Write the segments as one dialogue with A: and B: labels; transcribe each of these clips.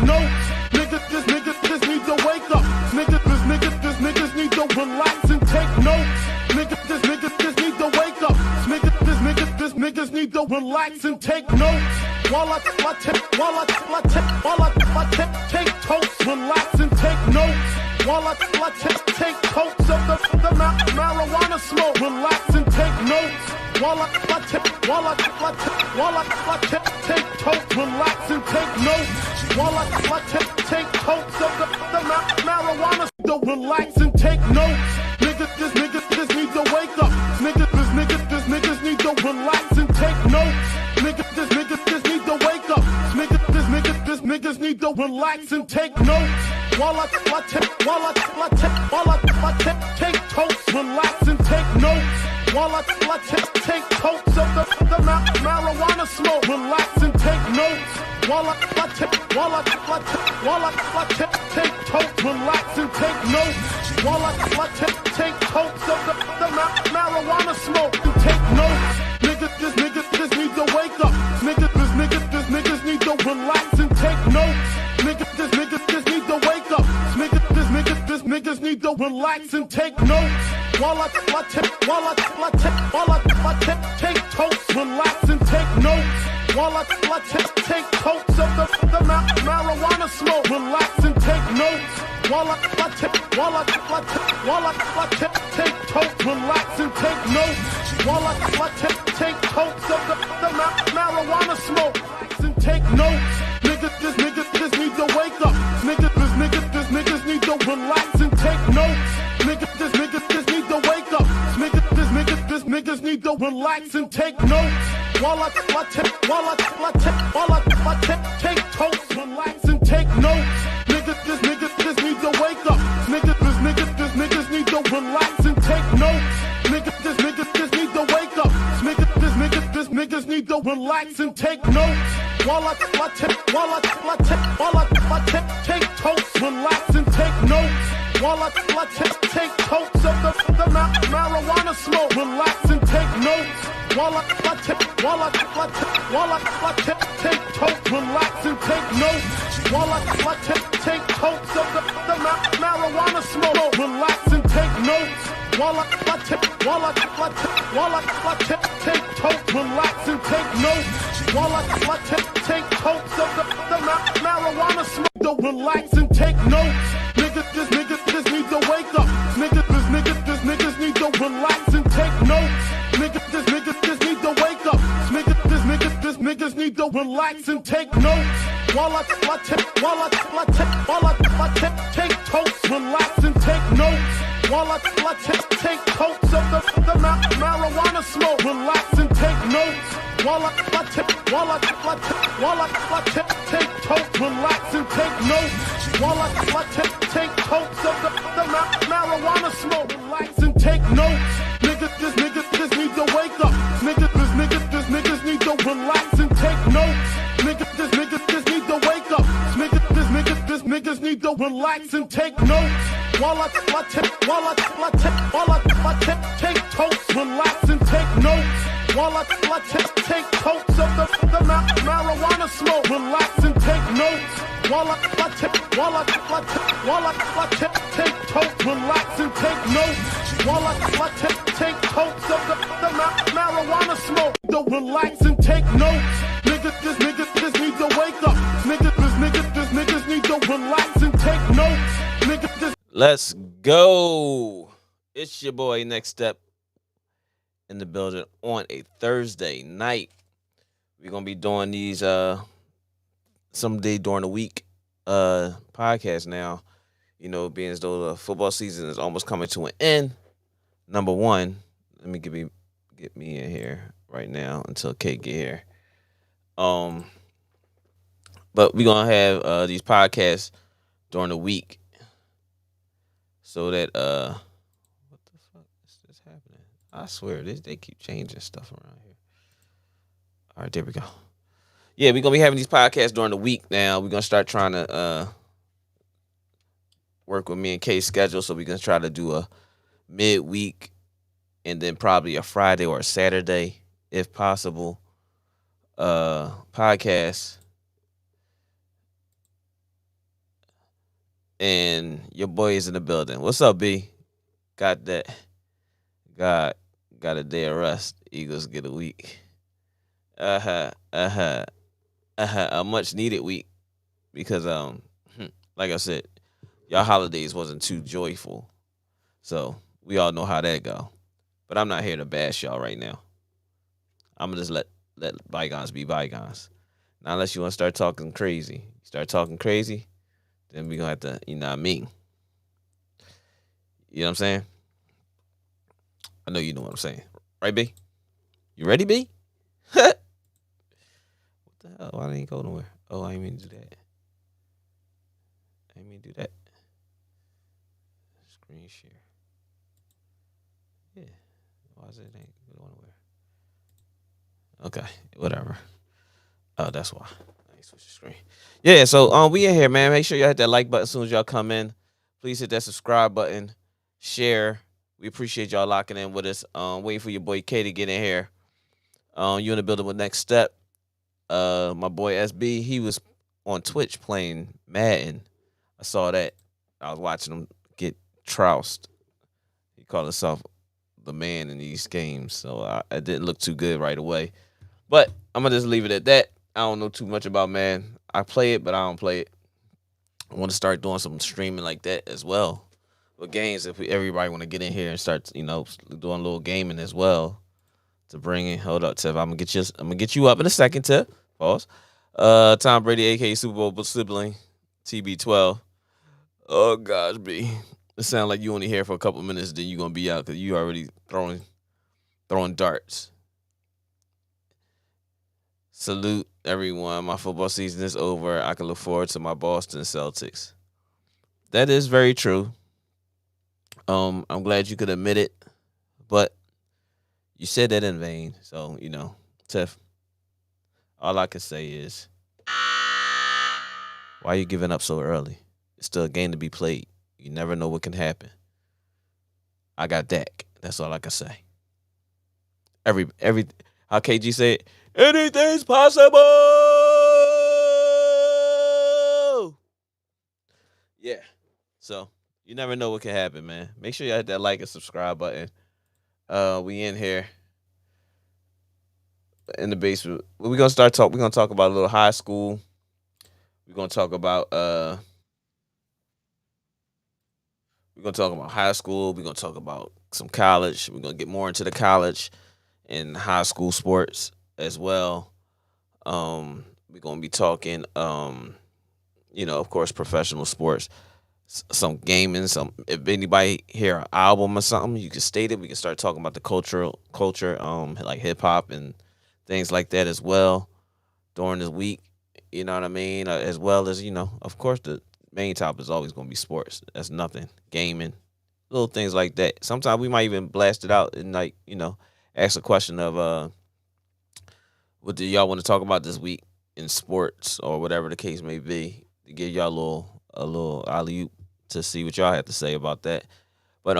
A: notes. Niggas need to wake up. Niggas need to relax and take notes. Niggas need to wake up. Niggas need to relax and take notes. While I take totes, relax and take notes. While I take totes of the marijuana smoke, relax and take notes. While I take totes, relax and take notes. While I take totes of the marijuana smoke, relax and take notes. Niggas need to wake up. Niggas need to relax and take notes. Niggas need to wake up. Niggas need to relax and take notes. While I take totes, relax and take notes. While I take totes of the marijuana smoke, relax and take notes. While I take totes, relax and take notes. While I take totes of the marijuana smoke, and take notes. Niggas need to wake up. Niggas need to relax and take notes. Niggas need to wake up. Niggas need to relax and take notes. While I take totes, relax and take notes. While I take totes of the marijuana smoke, relax and take notes. While I take totes, relax and take notes. While I take totes of the marijuana smoke, relax and take notes. Niggas need to wake up. Niggas need to relax and take notes. Niggas need to wake up. Niggas need to relax and take notes. While I take totes, relax and take notes. Niggas need to wake up. Niggas need to relax and take notes. Niggas need to wake up. Niggas need to relax and take notes. While I take totes, relax and take notes. While I take totes of the marijuana smoke, relax and take notes. While I take totes, relax and take notes. While I take totes of the marijuana smoke, relax and take notes. While I take totes, relax and take notes. While I take totes of the marijuana smoke, relax and take notes. Niggas need to wake up. Niggas need to relax and take notes. Niggas need to wake up. Niggas need to relax and take notes. While I take totes, relax and take notes. While I take totes of the marijuana smoke, relax and take notes. While I take totes, relax and take notes. While I take totes of the marijuana smoke, relax and take notes. Niggas need to wake up. Niggas need to relax and take notes. Niggas need to wake up. Niggas need to relax and take notes. While I take totes, relax and take notes. While I take totes of the marijuana smoke, relax and take notes. While I take totes, relax and take notes. While I take totes of the marijuana smoke, relax and take notes. Niggas need to wake up. Niggas need to relax and take notes.
B: Let's go. It's your boy Next Step in the building on a Thursday night. We're gonna be doing these someday during the week podcast now. You know, being as though the football season is almost coming to an end. Number one, let me get me in here right now until Kate get here. But we're gonna have these podcasts during the week so that what the fuck is this happening? I swear they keep changing stuff around here. All right, there we go. Yeah, we're gonna be having these podcasts during the week now. We're gonna start trying to work with me and Kay's schedule, so we're gonna try to do a midweek and then probably a Friday or a Saturday, if possible, podcast. and your boy is in the building. What's up, B? Got that? Got a day of rest. Eagles get a week. A much needed week because like I said, y'all holidays wasn't too joyful, so we all know how that go. But I'm not here to bash y'all right now. I'm gonna just let bygones be bygones. Now, unless you want to start talking crazy, then we gonna have to, you know what I mean? You know what I'm saying? I know you know what I'm saying, right, B? You ready, B? What the hell? Why didn't go nowhere? Oh, I didn't mean to do that. I didn't mean to do that. Screen share. Yeah. Why is it ain't going nowhere? Okay, whatever. Oh, that's why. I ain't switch the screen. Yeah, so we in here, man. Make sure y'all hit that like button as soon as y'all come in. Please hit that subscribe button. Share. We appreciate y'all locking in with us. Waiting for your boy K to get in here. You in the building with Next Step. My boy SB, he was on Twitch playing Madden. I saw that. I was watching him get trounced. He called himself the man in these games, so it didn't look too good right away. But I'm gonna just leave it at that. I don't know too much about Madden. I play it, but I don't play it. I want to start doing some streaming like that as well. With games, if everybody want to get in here and start, doing a little gaming as well. To bring in, hold up, Tiff. I'm gonna get you up in a second, Tiff. Pause. Tom Brady, aka Super Bowl sibling, TB12. Oh gosh, B. It sounds like you only here for a couple minutes, then you gonna be out because you already throwing darts. Salute everyone. My football season is over. I can look forward to my Boston Celtics. That is very true. I'm glad you could admit it, but you said that in vain. So, Tiff, all I can say is, why are you giving up so early? It's still a game to be played. You never know what can happen. I got Dak. That's all I can say. How KG said, anything's possible. Yeah. So you never know what can happen, man. Make sure you hit that like and subscribe button. We in here in the basement. We're gonna start talk. We're gonna talk about a little high school. We're gonna talk about high school. We're gonna talk about some college. We're gonna get more into the college and high school sports as well. We're gonna be talking of course, professional sports, some gaming, if anybody hear an album or something, you can state it. We can start talking about the culture, like hip hop and things like that as well during this week. You know what I mean? As well as, of course, the main topic is always going to be sports. That's nothing. Gaming, little things like that. Sometimes we might even blast it out and ask a question of what do y'all want to talk about this week in sports or whatever the case may be, to give y'all a little alley-oop to see what y'all have to say about that. But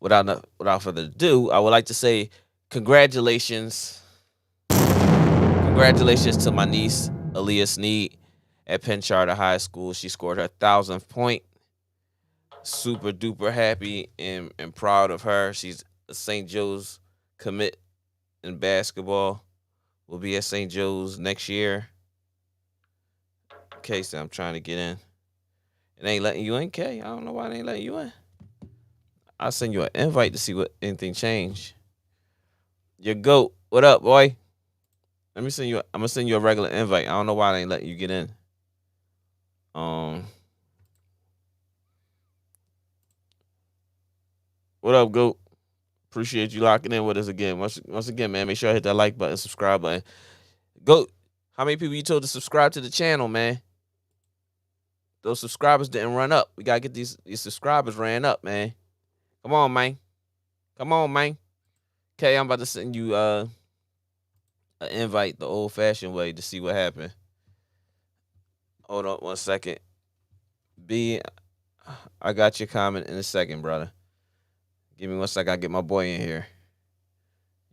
B: without further ado, I would like to say congratulations to my niece Aaliyah Sneed at Penn Charter High School. She scored her 1,000th point. Super duper happy and proud of her. She's a St. Joe's commit in basketball. Will be at St. Joe's next year. Okay, so I'm trying to get in. It ain't letting you in, K. I don't know why it ain't letting you in. I'll send you an invite to see what anything changed. Your goat, what up, boy? I'm gonna send you a regular invite. I don't know why it ain't letting you get in. What up, goat? Appreciate you locking in with us again. Once again, man, make sure I hit that like button, subscribe button. Goat, how many people you told to subscribe to the channel, man? Those subscribers didn't run up. We gotta get these subscribers ran up, man. Come on, man. Okay, I'm about to send you an invite the old-fashioned way to see what happened. Hold on 1 second. B, I got your comment in a second, brother. Give me 1 second. I get my boy in here.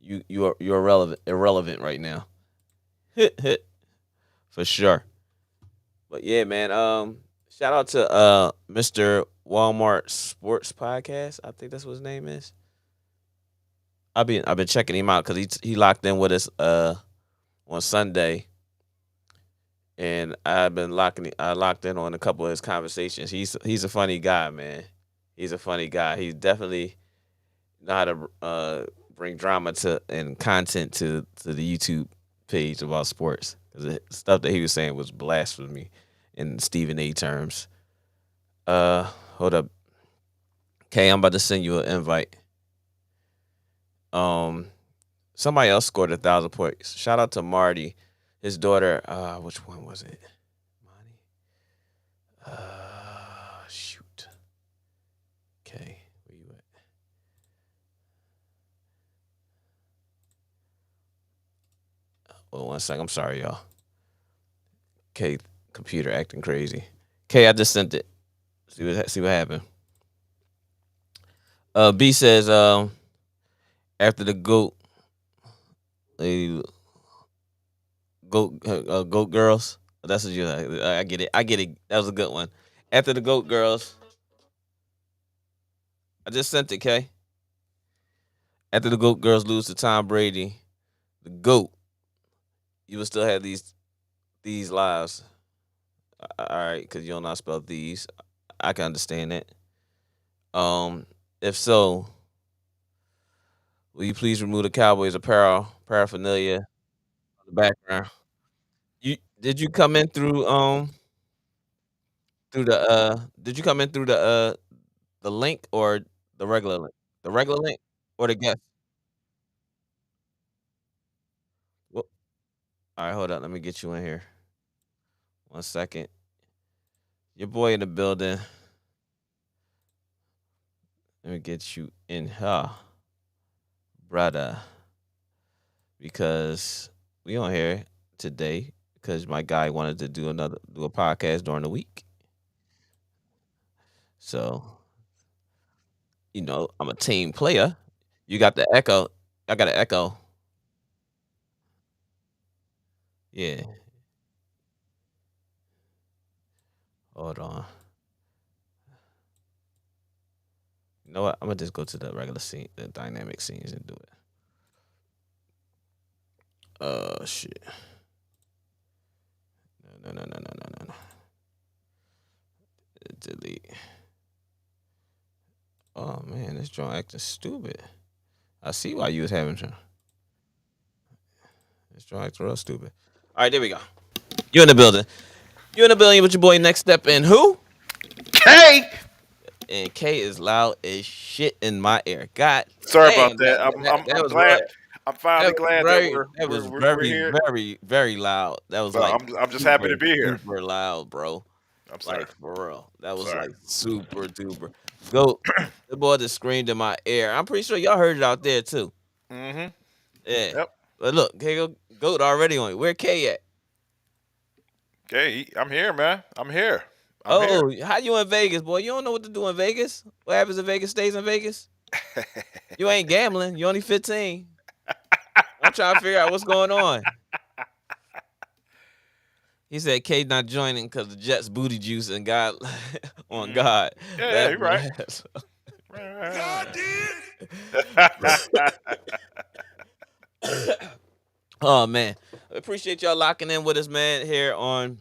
B: You're irrelevant right now. For sure. But yeah, man. Shout out to Mr. Walmart Sports Podcast. I think that's what his name is. I've been checking him out because he locked in with us on Sunday, and I locked in on a couple of his conversations. He's a funny guy, man. He's a funny guy. He definitely know how to bring drama to and content to the YouTube page about sports. 'Cause the stuff that he was saying was blasphemy in Stephen A. terms. Hold up, okay. I'm about to send you an invite. Um, Somebody else scored 1,000 points. Shout out to Marty, his daughter. Which one was it? Marty. Shoot. Okay, where you at? Oh, 1 second. I'm sorry, y'all. Okay, computer acting crazy. Okay, I just sent it. See what happened. B says after the uh, goat girls. That's what you like. I get it. I get it. That was a good one. After the goat girls, I just sent it. Okay. After the goat girls lose to Tom Brady, the goat, you will still have these lives. All right, because you don't know how to spell these. I can understand that. If so, will you please remove the Cowboys apparel paraphernalia in the background? Did you come in through the did you come in through the link or the regular link? The regular link or the guest? Well, all right, hold on. Let me get you in here. 1 second. Your boy in the building. Let me get you in here, brother. Because we on here today because my guy wanted to do a podcast during the week. So, I'm a team player. You got the echo. I got an echo. Yeah. Hold on. You know what? I'm gonna just go to the regular scene, the dynamic scenes, and do it. Shit. No, no, no, no, no, no, no. Delete. Oh man, this joint acting stupid. I see why you was having to. This joint acting real stupid. All right, there we go. You in the building. You in the building with your boy Next Step and who?
C: K.
B: And K is loud as shit in my ear. God
C: Sorry about
B: damn,
C: that.
B: that
C: I'm
B: was
C: glad.
B: rough.
C: I'm finally glad that
B: That was
C: we're
B: very,
C: here.
B: very, very loud. That was
C: So
B: like
C: I'm just happy to be here.
B: super loud, bro.
C: I'm sorry.
B: Like for real. That was
C: Sorry.
B: like super duper. Go the boy just screamed in my ear. I'm pretty sure y'all heard it out there too.
C: Mm-hmm.
B: Yeah.
C: Yep.
B: But look, Goat already on it. Where K at?
C: Okay, I'm here, man. I'm here. I'm
B: Oh, how you in Vegas, boy? You don't know what to do in Vegas? What happens in Vegas stays in Vegas?
C: here.
B: You ain't gambling. You only 15. I'm trying to figure out what's going on. He said K not joining because the Jets booty juice and God on God.
C: Yeah, you're right.
B: That's
C: God
B: oh man. Appreciate y'all locking in with us, man, here on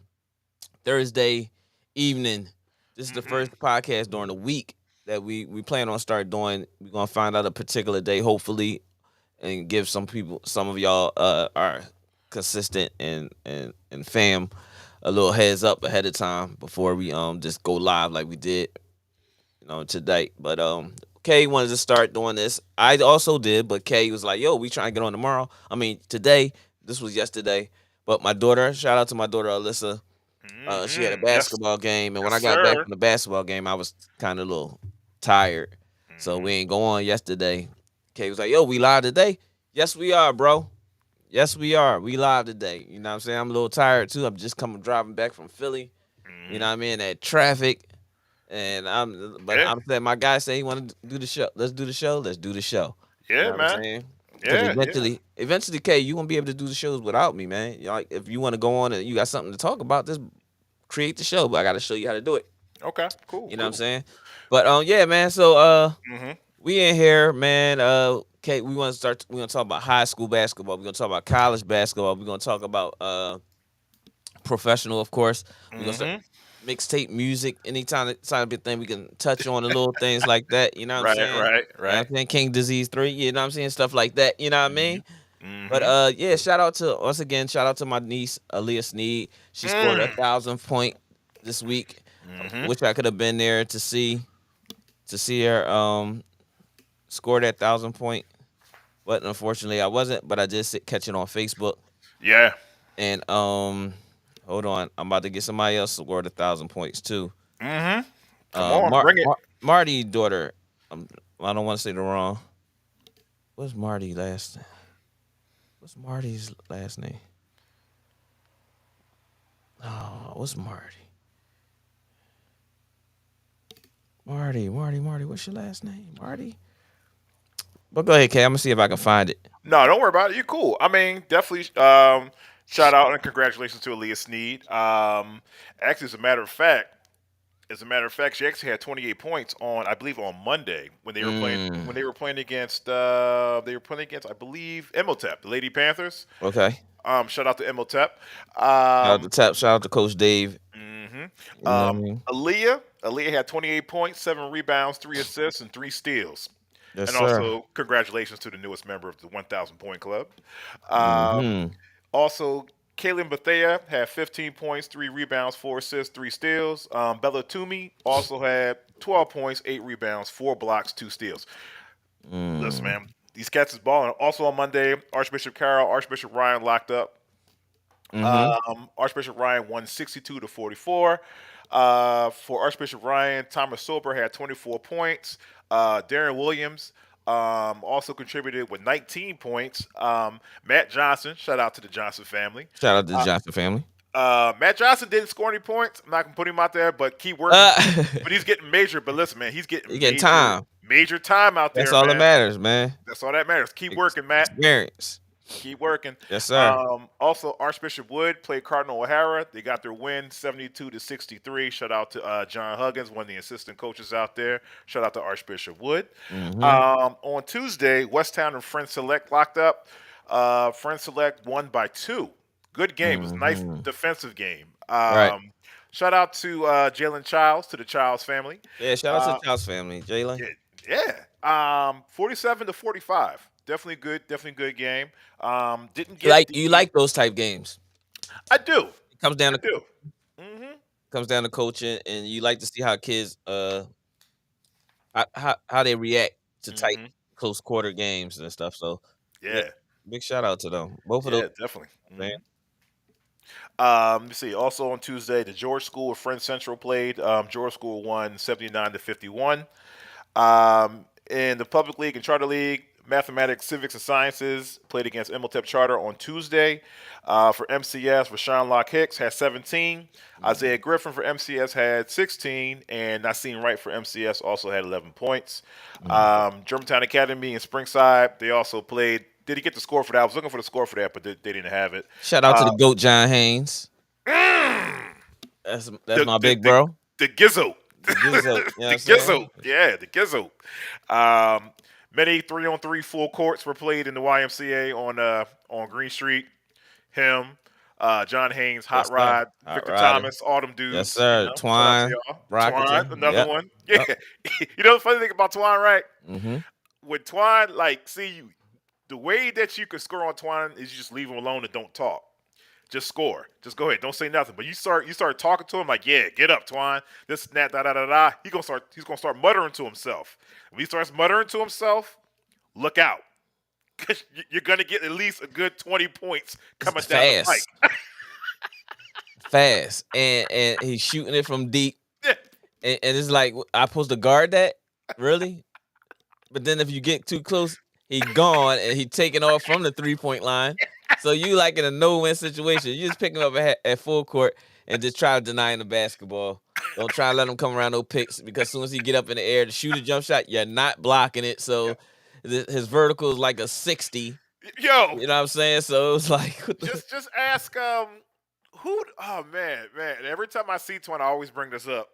B: Thursday evening. This is the first podcast during the week that we plan on start doing. We're gonna find out a particular day, hopefully, and give some of y'all are consistent and fam a little heads up ahead of time before we just go live like we did today. But Kay wanted to start doing this. I also did, but Kay was like, yo, we trying to get on tomorrow. I mean today. This was yesterday. But my daughter, shout out to my daughter Alyssa. She had a
C: Yes,
B: basketball game, and when
C: yes,
B: I got back
C: sir.
B: from the basketball game, I was kind of a little tired. So we ain't go on yesterday. Kay was like, yo, we live today? Yes, we are, bro. Yes, we are. We live today. You know what I'm saying? I'm a little tired too. I'm just driving back from Philly. You know what I mean? That traffic. And
C: Yeah,
B: I'm saying my guy said he wanted to do the show. Let's do the show. Let's do the show. You
C: yeah,
B: know what I'm
C: man.
B: saying? Because
C: Yeah, yeah.
B: eventually, Kay, you won't be able to do the shows without me, man. Like if you want to go on and you got something to talk about, just create the show, but I got to show you how to do it.
C: Okay, cool.
B: You know what I'm saying? But yeah, man. So
C: Mm-hmm.
B: we in here, man. Okay, we want to start. We gonna talk about high school basketball. We're gonna talk about college basketball. We're gonna talk about professional, of course. We're gonna start
C: Mm-hmm.
B: mixtape music. Anytime a big thing we can touch on the little things like that. You know what I'm
C: Right,
B: saying?
C: right,
B: You know what
C: right.
B: I'm saying? King Disease 3. You know what I'm saying? Stuff like that. You know what I mean?
C: Mm-hmm.
B: But
C: Mm-hmm.
B: yeah, once again, shout out to my niece Aaliyah Sneed. She scored
C: Mm.
B: 1,000 point this week.
C: Mm-hmm.
B: Wish I could have been there to see her score that 1,000 point. But unfortunately I wasn't. But I did catch it on Facebook.
C: Yeah.
B: And hold on, I'm about to get somebody else scored 1,000 points too.
C: Mm-hmm. Come on, bring it.
B: Marty daughter. I don't want to say the wrong. What's Marty's last name? What's Marty's last name? Oh, what's Marty? Marty. What's your last name? Marty? But go ahead, Kay. I'm gonna see if I can find it.
C: No, don't worry about it. You're cool. I mean, definitely shout out and congratulations to Aaliyah Sneed. Actually, as a matter of fact, she actually had 28 points on, I believe, on Monday when they were playing against I believe Imhotep, the Lady Panthers.
B: Okay.
C: Shout out to Imhotep.
B: Shout out to Coach Dave.
C: Mm-hmm.
B: You know what I mean?
C: Aaliyah had 28 points, 7 rebounds, 3 assists, and 3 steals.
B: Yes,
C: And
B: sir.
C: also, congratulations to the newest member of the 1,000 point club.
B: Mm-hmm.
C: Also, Kaylin Bethea had 15 points, 3 rebounds, 4 assists, 3 steals. Bella Toomey also had 12 points, 8 rebounds, 4 blocks, 2 steals. Listen, man, these cats is balling. Also on Monday, Archbishop Carroll, Archbishop Ryan locked up. Archbishop Ryan won 62-44. For Archbishop Ryan, Thomas Sober had 24 points. Darren Williams also contributed with 19 points. Matt Johnson, shout out to the Johnson family.
B: Shout out to the Johnson family.
C: Matt Johnson didn't score any points. I'm not gonna put him out there, but keep working. But he's getting major. But listen, man, he's getting
B: time.
C: Major time out there.
B: That's all
C: man.
B: that matters, man.
C: That's all that matters. Keep working, Matt.
B: Experience.
C: Keep working.
B: Yes, sir.
C: Also, Archbishop Wood played Cardinal O'Hara. They got their win 72-63. Shout out to John Huggins, one of the assistant coaches out there. Shout out to Archbishop Wood. On Tuesday, Westtown and Friends Select locked up. Friends Select won by 2. Good game. It was a nice defensive game.
B: Right.
C: Shout out to Jalen Childs, to the Childs family.
B: Yeah, shout out to the Childs family, Jalen.
C: Yeah. 47-45. Definitely good game. Didn't get
B: you like those type games.
C: I do.
B: It comes down to
C: Mm-hmm.
B: coaching, and you like to see how kids how they react to tight close quarter games and stuff. So
C: Yeah.
B: big shout out to them. Both of those.
C: Definitely.
B: Man.
C: Let me see. Also on Tuesday, the George School with Friends Central played. George School won 79-51. In the Public League and Charter League, Mathematics, Civics, and Sciences played against Imhotep Charter on Tuesday. For MCS, Rashawn Locke Hicks had 17. Isaiah Griffin for MCS had 16. And Nassim Wright for MCS also had 11 points. Germantown Academy and Springside, they also played. Did he get the score for that? I was looking for the score for that, but they didn't have it.
B: Shout out to the GOAT, John Haynes. That's my big bro.
C: The Gizzo.
B: The Gizzo. You know
C: the Gizzo. Yeah, the Gizzo. Many 3-on-3 full courts were played in the YMCA on Green Street. Him, John Haynes, Hot Rod, Victor Thomas, all them dudes.
B: Yes, sir.
C: You know,
B: Twine,
C: Twine, another one. Yeah. You know the funny thing about Twine, right? With Twine, the way that you can score on Twine is you just leave him alone and don't talk. Just score. Just go ahead. Don't say nothing. But you start talking to him like, yeah, get up, Twine. This and that, da da da da. He's gonna start muttering to himself. When he starts muttering to himself, look out. Because you're gonna get at least a good 20 points coming down the pike.
B: Fast. And he's shooting it from deep.
C: Yeah.
B: And it's like, I'm supposed to guard that? Really? But then if you get too close, he's gone and he's taking off from the 3-point line. So you like in a no-win situation. You just pick him up at full court and just try to deny him the basketball. Don't try to let him come around no picks, because as soon as he get up in the air to shoot a jump shot, you're not blocking it. So his vertical is like a 60.
C: Yo.
B: You know what I'm saying? So it was like...
C: Just ask Who? Oh man! Every time I see Twin, I always bring this up.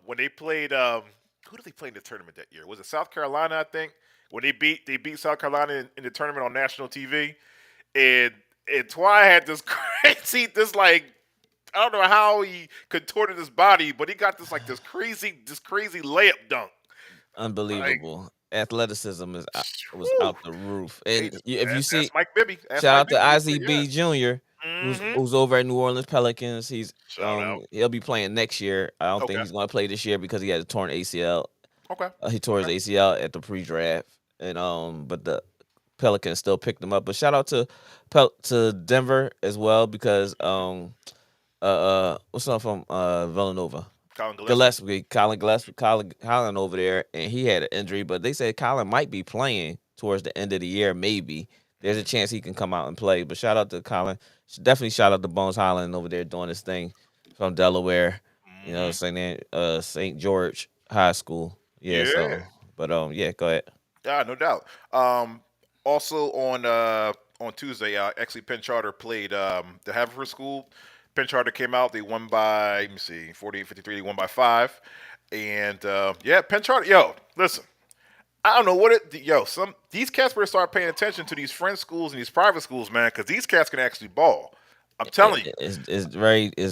C: When they played, who did they play in the tournament that year? Was it South Carolina? I think when they beat South Carolina in the tournament on national TV, and Twine had this crazy, this like I don't know how he contorted his body, but he got this crazy layup dunk. Like,
B: Unbelievable. Athleticism was
C: whew,
B: out the roof.
C: hey,
B: And if you see,
C: that's Mike Bibby. That's
B: shout
C: Mike
B: out to
C: Bibby. Yeah.
B: IZB Jr.,
C: Mm-hmm.
B: who's over at New Orleans Pelicans.
C: Shout out.
B: He'll be playing next year. I don't think
C: Okay.
B: he's going to play this year because he had a torn ACL.
C: Okay.
B: He tore his
C: Okay.
B: ACL at the pre-draft, and but the Pelicans still picked him up. But shout out to Denver as well because what's up from Villanova?
C: Colin Gillespie.
B: Colin over there, and he had an injury, but they said Colin might be playing towards the end of the year. Maybe there's a chance he can come out and play. But shout out to Colin. Definitely shout out to Bones Holland over there doing his thing from Delaware. You know,
C: Mm-hmm.
B: St. George High School. Yeah.
C: Yeah.
B: So, but yeah, go ahead.
C: Yeah, no doubt. Also on Tuesday, actually Penn Charter played the Haverford School. Penn Charter came out. They won by let me see, 48-53. They won by 5. And yeah, Penn Charter. Yo, listen. I don't know what some these cats better start paying attention to these friend schools and these private schools, man, because these cats can actually ball. I'm telling you.
B: It's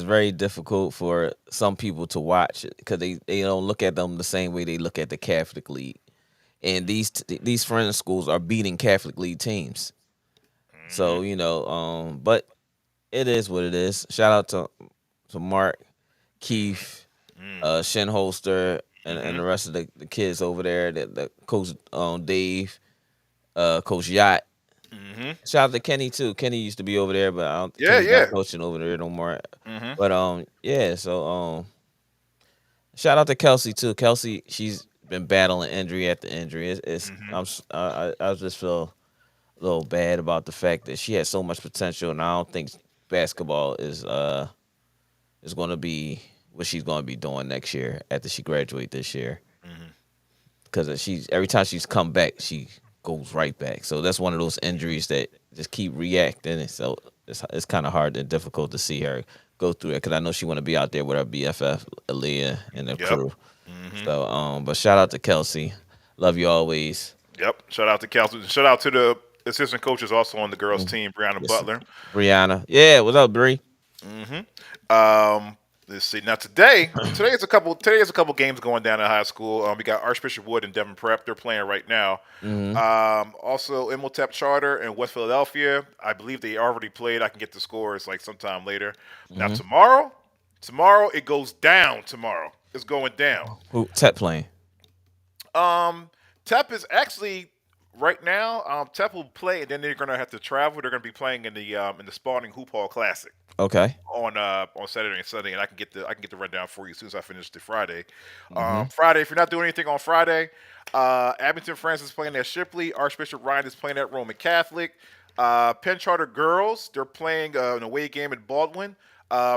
B: very difficult for some people to watch because they don't look at them the same way they look at the Catholic League. And these friend schools are beating Catholic League teams. So but it is what it is. Shout out to Mark, Keith, Shinholster, and the rest of the kids over there. The coach Dave, Coach Yacht.
C: Mm-hmm.
B: Shout out to Kenny too. Kenny used to be over there, but
C: Yeah,
B: Kenny's
C: yeah.
B: not coaching over there no more.
C: Mm-hmm.
B: But yeah. So shout out to Kelsey too. Kelsey, she's been battling injury after injury.
C: Mm-hmm.
B: I just feel a little bad about the fact that she has so much potential, and I don't think basketball is going to be what she's going to be doing next year after she graduates this year.
C: Mm-hmm.
B: Because every time she's come back, she goes right back. So that's one of those injuries that just keep reacting, and so it's kind of hard and difficult to see her go through it. Because I know she want to be out there with her BFF Aaliyah and the
C: Yep.
B: crew.
C: Mm-hmm.
B: So but shout out to Kelsey, love you always.
C: Yep. Shout out to Kelsey. Shout out to the assistant coaches also on the girls' team, Brianna
B: Yes.
C: Butler.
B: Brianna, yeah, what's up, Bree?
C: Mm-hmm. Let's see. Now today is a couple games going down at high school. We got Archbishop Wood and Devon Prep. They're playing right now. Also Imhotep Charter and West Philadelphia. I believe they already played. I can get the scores like sometime later. Now tomorrow it goes down. Tomorrow it's going down.
B: Who Tep playing?
C: Tep is actually right now. Tep will play, and then they're gonna have to travel. They're gonna be playing in the Spalding Hoop Hall Classic
B: Okay.
C: on Saturday and Sunday, and I can get the rundown for you as soon as I finish the Friday.
B: Mm-hmm.
C: Friday, if you're not doing anything on Friday, Abington Friends is playing at Shipley. Archbishop Ryan is playing at Roman Catholic. Penn Charter girls, they're playing an away game at Baldwin.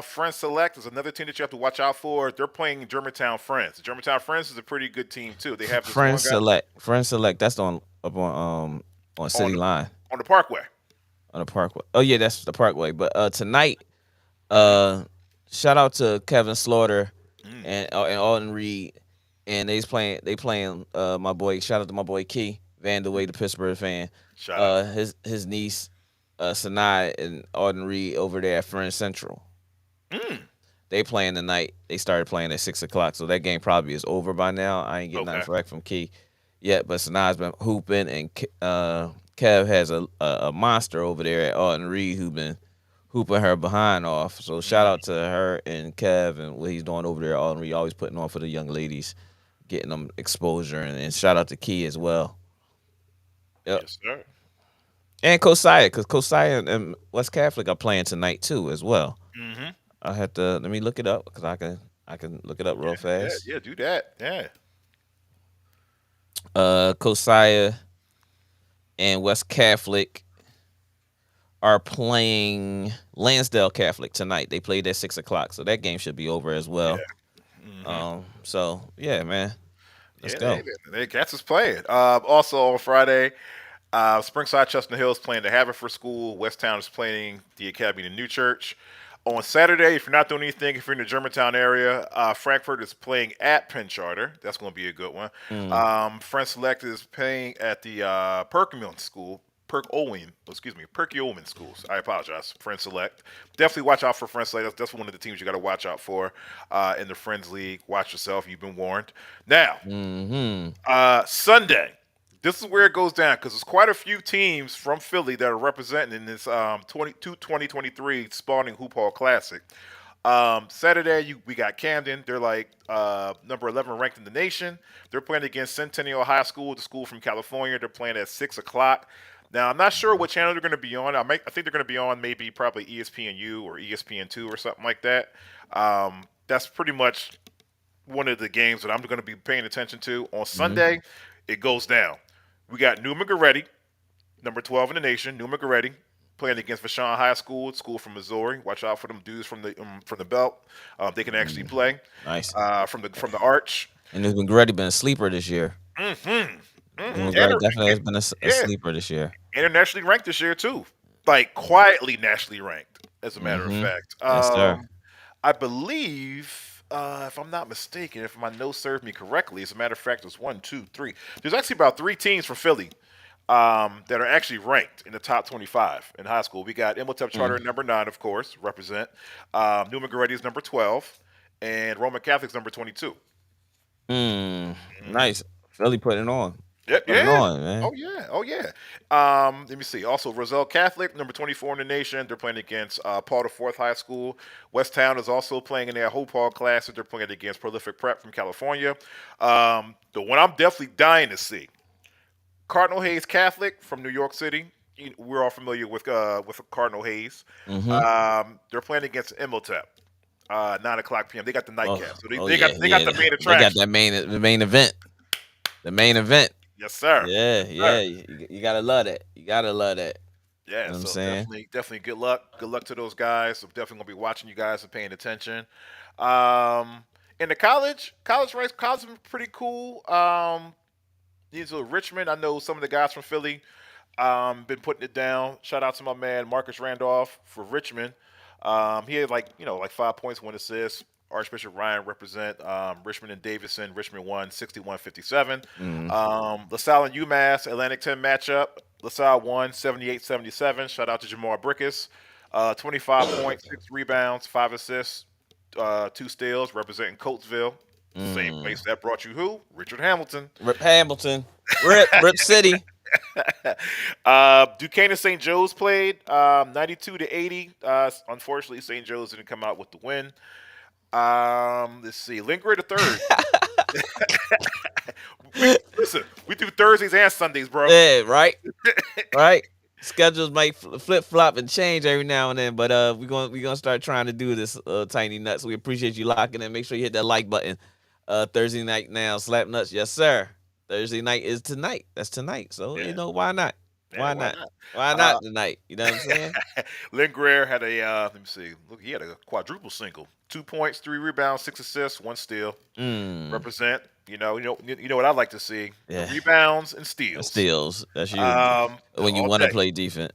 C: Friends Select is another team that you have to watch out for. They're playing Germantown Friends. Germantown Friends is a pretty good team too. They have this one guy
B: Friends Select. That's on City Line
C: on the Parkway.
B: on the Parkway. Oh yeah, that's the Parkway. But tonight, shout out to Kevin Slaughter and Alden Reed, and they playing my boy. Shout out to my boy Key Vanderway, the Pittsburgh fan.
C: Shout out.
B: His niece Sanai and Alden Reed over there at Friends Central. They playing tonight. They started playing at 6:00, so that game probably is over by now. I ain't getting nothing back from Key yet, but Sanai's been hooping, and Kev has a monster over there at Alden Reed who been hooping her behind off. So shout out to her and Kev and what he's doing over there at Alden Reed, always putting on for the young ladies, getting them exposure, and shout out to Key as well. Yep.
C: Yes, sir.
B: And Kosiah, because Kosiah and West Catholic are playing tonight too as well.
C: Mm-hmm.
B: I have to let me look it up because I can look it up real fast.
C: Yeah, do that. Yeah.
B: Kosiah and West Catholic are playing Lansdale Catholic tonight. They played at 6:00, so that game should be over as well. So yeah, man, let's go.
C: They Cats is playing. Also on Friday, Springside Chestnut Hill is playing the Haverford School. West Town is playing the Academy in New Church. On Saturday, if you're not doing anything, if you're in the Germantown area, Frankfurt is playing at Penn Charter. That's going to be a good one. Friend Select is playing at the Perkiomen School. Perkiomen Schools. I apologize. Friend Select. Definitely watch out for Friend Select. That's one of the teams you got to watch out for in the Friends League. Watch yourself. You've been warned. Now, Sunday. This is where it goes down because there's quite a few teams from Philly that are representing in this 2023 Spalding Hoop Hall Classic. Saturday, we got Camden. They're like number 11 ranked in the nation. They're playing against Centennial High School, the school from California. They're playing at 6 o'clock. Now, I'm not sure what channel they're going to be on. I think they're going to be on probably ESPNU or ESPN2 or something like that. That's pretty much one of the games that I'm going to be paying attention to. On Sunday, it goes down. We got New Margaretti, number 12 in the nation. New Margaretti playing against Vashon High School, school from Missouri. Watch out for them dudes from the belt. They can actually play.
B: Nice.
C: From the Arch.
B: And New Margaretti been a sleeper this year. Definitely has been a sleeper this year.
C: Internationally ranked this year too, like quietly nationally ranked, as a matter of fact.
B: Yes, sir.
C: I believe. If I'm not mistaken, if my notes serve me correctly, as a matter of fact, there's 1, 2, 3. There's actually about 3 teams from Philly that are actually ranked in the top 25 in high school. We got Imhotep Charter number 9, of course, represent. New Margaretti is number 12, and Roman Catholic's number 22.
B: Nice. Philly putting it on.
C: Yep,
B: Putting it on, man.
C: Oh yeah. Let me see. Also, Roselle Catholic, number 24 in the nation. They're playing against Paul IV High School. West Town is also playing in their Hope Hall Classic. They're playing against Prolific Prep from California. The one I'm definitely dying to see, Cardinal Hayes Catholic from New York City. We're all familiar with Cardinal Hayes. They're playing against Imhotep. 9:00 p.m. They got the nightcap, so they got the main attraction.
B: They got that main event. The main event.
C: Yes, sir.
B: Yeah. You gotta love that.
C: Yeah,
B: you know what I'm
C: so
B: saying?
C: definitely good luck. Good luck to those guys. I'm definitely gonna be watching you guys and paying attention. In the college race, college has been pretty cool. These are Richmond. I know some of the guys from Philly been putting it down. Shout out to my man Marcus Randolph for Richmond. He had like 5 points, 1 assist. Archbishop Ryan represent Richmond and Davidson. Richmond won 61-57. LaSalle and UMass Atlantic 10 matchup. LaSalle won 78-77. Shout out to Jamar Brickus. 25 points, 6 rebounds, 5 assists, 2 steals, representing Coatesville. Same place that brought you who? Richard Hamilton.
B: Rip Hamilton. Rip City.
C: Duquesne and St. Joe's played 92-80. Unfortunately, St. Joe's didn't come out with the win. Let's see. Lindgren the third. Listen, we do Thursdays and Sundays, bro.
B: Yeah, right. Right. Schedules might flip flop and change every now and then, but we're gonna start trying to do this, Tiny Nuts. We appreciate you locking in. Make sure you hit that like button. Thursday night now, Slap Nuts, yes sir. Thursday night is tonight. That's tonight. So why not? Why not? Why not tonight? You know what I'm saying?
C: Lindgren had a let me see. Look, he had a quadruple single. 2 points, 3 rebounds, 6 assists, 1 steal. Represent. You know what I like to see.
B: Yeah.
C: Rebounds and steals.
B: Steals. That's you. When you want to play defense.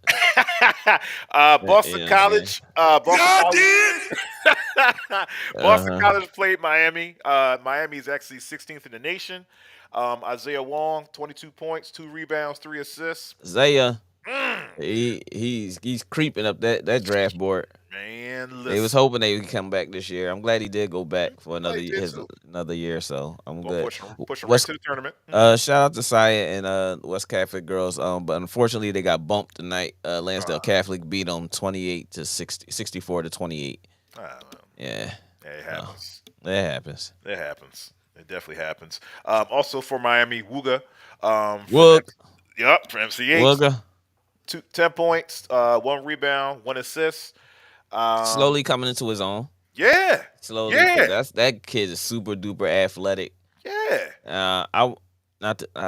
C: Boston College. Boston College played Miami. Miami is actually 16th in the nation. Isaiah Wong, 22 points, 2 rebounds, 3 assists.
B: Isaiah, he's creeping up that draft board.
C: Man, listen.
B: They was hoping they would come back this year. I'm glad he did go back for another year. So I'm good.
C: Push him right to the tournament.
B: Shout out to Saya and West Catholic girls. But unfortunately they got bumped tonight. Lansdale Catholic beat them 64-28. Yeah.
C: It happens.
B: It happens.
C: It happens. It definitely happens. Also for Miami, Wooga.
B: Woog.
C: Yep, for MCH.
B: Wooga.
C: 10 points, 1 rebound, 1 assist.
B: Slowly coming into his own.
C: Yeah.
B: Slowly.
C: Yeah.
B: That kid is super duper athletic.
C: Yeah.
B: I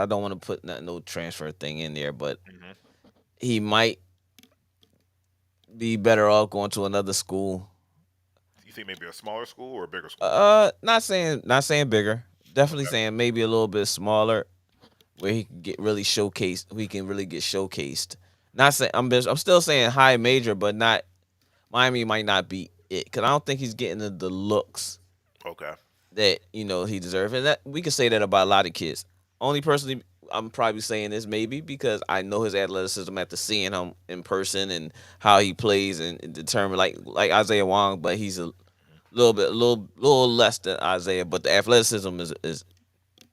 B: don't want to put no transfer thing in there, but he might be better off going to another school.
C: You think maybe a smaller school or a bigger school?
B: Not saying bigger. Definitely saying maybe a little bit smaller, where he can get really showcased. We can really get showcased. Not saying I'm still saying high major, but not Miami might not beat it because I don't think he's getting the looks
C: Okay.
B: that he deserves, and that we can say that about a lot of kids. Only personally, I'm probably saying this maybe because I know his athleticism after seeing him in person and how he plays and determine like Isaiah Wong, but he's a little less than Isaiah, but the athleticism is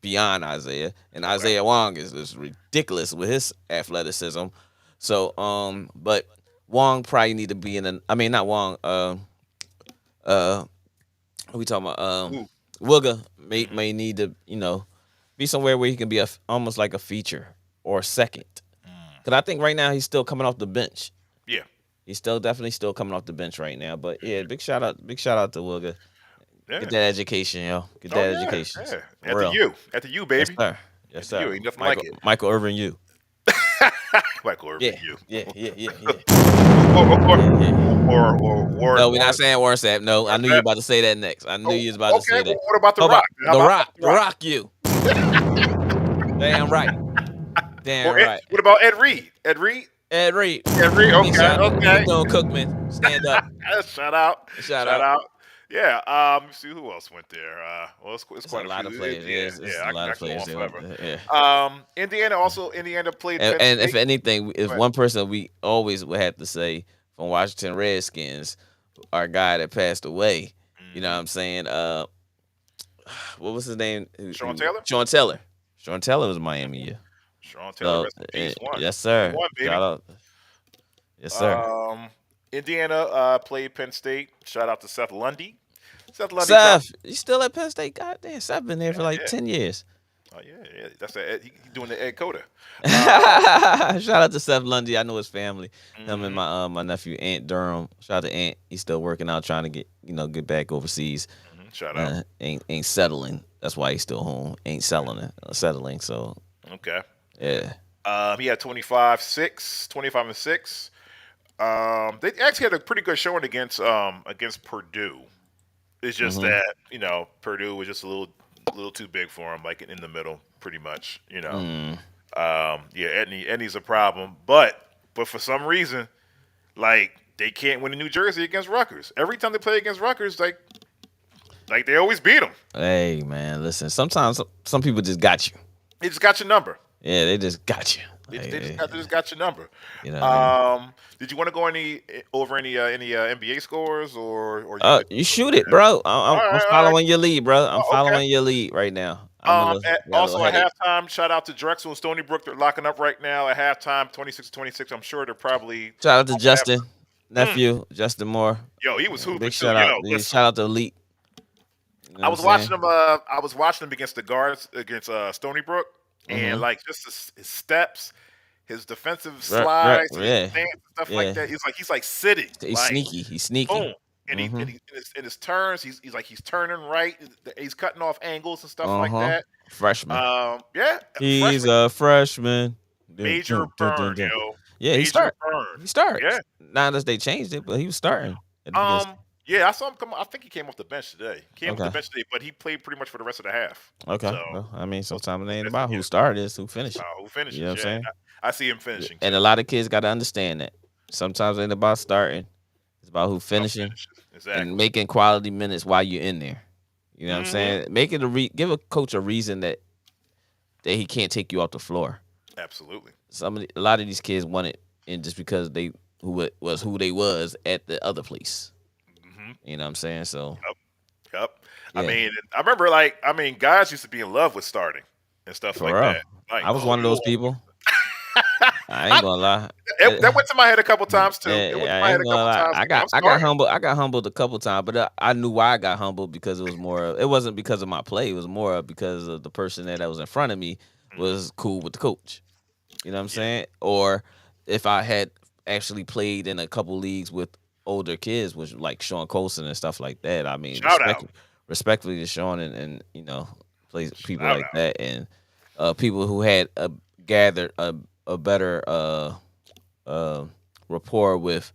B: beyond Isaiah, and Isaiah Wong is ridiculous with his athleticism. So but Wong probably need to be in an. I mean, not Wong. Uh, we talking about
C: Ooh.
B: Wooga may need to be somewhere where he can be almost like a feature or a second. Because I think right now he's still coming off the bench.
C: Yeah.
B: He's definitely still coming off the bench right now. But yeah, big shout out to Wooga.
C: Yeah.
B: Get that education, yo. Get that education.
C: Yeah.
B: For real.
C: At the U,
B: Yes,
C: baby.
B: sir. Yes,
C: At the U,
B: sir.
C: ain't nothing
B: Michael,
C: like it.
B: Michael Irvin, you.
C: Michael Irvin,
B: Yeah.
C: you.
B: Yeah.
C: Or
B: No, we're not saying WhatsApp. No, I knew you were about to say that next. I knew you was about to say
C: Okay,
B: that.
C: well, what about The
B: How
C: Rock? How
B: The
C: about
B: Rock. The Rock, you. Damn right. Damn right.
C: What about Ed Reed? Ed Reed?
B: Ed Reed.
C: Okay.
B: Bethune Cookman. Stand up.
C: Shout out.
B: Shout out.
C: Yeah. Let's see who else went there. Well, it's quite
B: a lot
C: few.
B: of players.
C: Yeah.
B: A lot of
C: I can
B: players.
C: go on forever.
B: Yeah.
C: Indiana played Penn
B: And if
C: State.
B: anything, if one person we always would have to say from Washington Redskins, our guy that passed away, you know what I'm saying? What was his name?
C: Sean Taylor?
B: Sean Taylor was Miami, yeah.
C: Sean Taylor, rest in peace.
B: Yes, sir.
C: One, baby.
B: Shout out. Yes, sir.
C: Indiana played Penn State. Shout out to Seth Lundy.
B: Seth, you still at Penn State? God damn, Seth been there for like 10 years.
C: Oh yeah. That's he doing the Ed Coda.
B: Shout out to Seth Lundy. I know his family. Him and my nephew Ant Durham. Shout out to Ant. He's still working out, trying to get back overseas.
C: Shout out.
B: Ain't settling. That's why he's still home. Ain't settling. So
C: okay.
B: Yeah.
C: He had 25 and 6. They actually had a pretty good showing against Purdue. It's just that Purdue was just a little too big for him, like in the middle, pretty much. Edney's a problem, but for some reason, like they can't win in New Jersey against Rutgers. Every time they play against Rutgers, like they always beat them.
B: Hey man, listen. Sometimes some people just got you.
C: They just got your number.
B: Yeah, they just got you.
C: They just got your number.
B: You know what I mean?
C: Did you want to go over any NBA scores or?
B: You shoot it, bro. I'm following your lead, bro. I'm following your lead right now.
C: Also at halftime, shout out to Drexel and Stony Brook. They're locking up right now at halftime, 26-26. I'm sure they're probably.
B: Shout out to Justin, nephew Justin Moore.
C: Yo, he was hooping.
B: Big shout out. Shout out to Elite. You know
C: I was watching him. I was watching him against the guards against Stony Brook, and like just his steps, his defensive slides, his stance, stuff like that. He's like sitting.
B: He's sneaky. He's sneaky.
C: Boom. And in his turns, he's turning right. He's cutting off angles and stuff like that.
B: Freshman.
C: He's
B: a freshman.
C: Major burn, yo.
B: Yeah, he started.
C: Yeah.
B: Not unless they changed it, but he was starting.
C: Yeah, I saw him come. I think he came off the bench today. But he played pretty much for the rest of the half.
B: Okay. So, well, I mean, sometimes it ain't about who started, it's who finished.
C: Who finishes?
B: You know what I'm saying?
C: I see him finishing.
B: And a lot of kids got to understand that. Sometimes it ain't about starting. It's about who finishing and making quality minutes while you're in there. You know what I'm saying? Make it give a coach a reason that he can't take you off the floor.
C: Absolutely.
B: A lot of these kids want it, and just because who they was at the other place. You know what I'm saying? So.
C: Yep. Yeah. I remember guys used to be in love with starting and stuff like that. Like,
B: I was one of those people. I ain't gonna lie.
C: That went to my head a couple times too.
B: I ain't gonna lie. I got humbled. I got humbled a couple times, but I knew why I got humbled because it was more. It wasn't because of my play. It was more because of the person that was in front of me was cool with the coach. You know what I'm saying? Or if I had actually played in a couple leagues with older kids, which like Sean Colson and stuff like that. I mean, respectfully to Sean and plays people like that and people who had gathered a better rapport with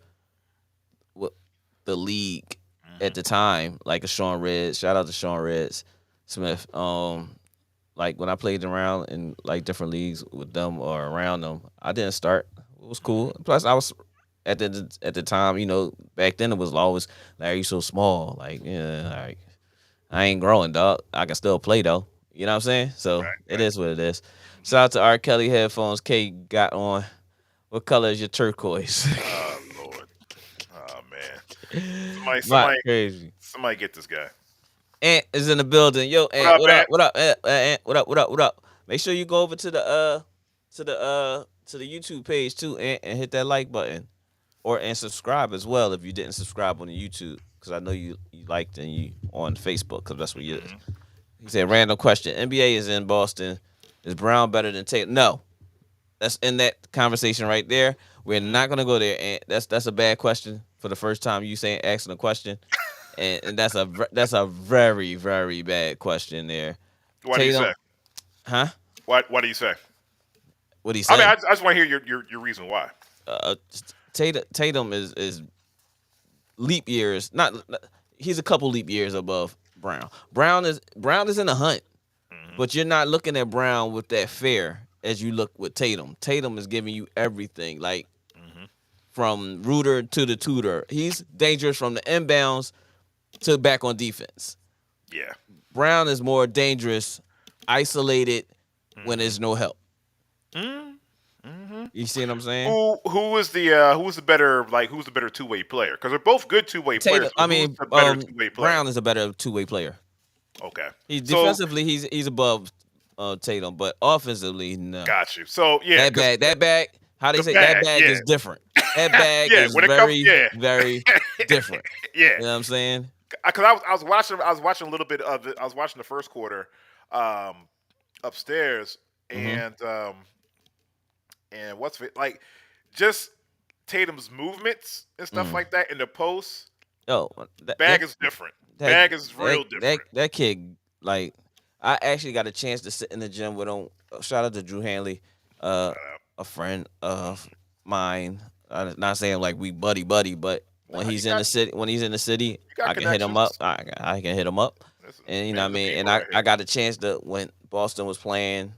B: the league at the time, like a Sean Reds. Shout out to Sean Reds Smith. Like when I played around in like different leagues with them or around them, I didn't start. It was cool. Plus, I was at the time, back then it was always Larry, you so small. Like, yeah, like I ain't growing, dog. I can still play though. You know what I'm saying? So it is what it is. Shout out to R. Kelly headphones. K got on. What color is your turquoise?
C: Oh Lord. Oh man.
B: Not crazy.
C: Somebody get this guy.
B: Ant is in the building. Yo, Ant,
C: up,
B: what up?
C: Ant?
B: What up? Ant, what up? What up? What up? Make sure you go over to the YouTube page too, Ant, and hit that like button, and subscribe as well if you didn't subscribe on the YouTube, because I know you liked and you on Facebook, because that's what you is. He said, random question: NBA is in Boston. Is Brown better than Tatum? No, that's in that conversation right there. We're not gonna go there, and that's a bad question for the first time you asking a question. And that's a very, very bad question there.
C: What do you say?
B: Huh?
C: What do you say?
B: What do you say?
C: I mean, I just want to hear your reason why.
B: Tatum is leap years. He's a couple leap years above Brown. Brown is in the hunt, but you're not looking at Brown with that fear as you look with Tatum. Tatum is giving you everything, like from rooter to the tutor. He's dangerous from the inbounds to back on defense.
C: Yeah.
B: Brown is more dangerous, isolated when there's no help. You see what I'm saying?
C: Who was the better two-way player? Because they're both good two-way players.
B: I mean, Brown is a better two-way player.
C: Okay.
B: Defensively, he's above Tatum, but offensively, no.
C: Got you. So yeah,
B: that bag. How they say that bag is different. That bag is very different.
C: Yeah.
B: You know what I'm saying?
C: Because I was watching a little bit of it. I was watching the first quarter upstairs, and what's it like? Just Tatum's movements and stuff like that in the post.
B: Oh,
C: bag is different. Bag is real different.
B: That kid, like, I actually got a chance to sit in the gym with him. Shout out to Drew Hanley, a friend of mine. I'm not saying like we buddy, but when he's in the city, I can hit him up. I can hit him up, and you know what I mean. And I got a chance to, when Boston was playing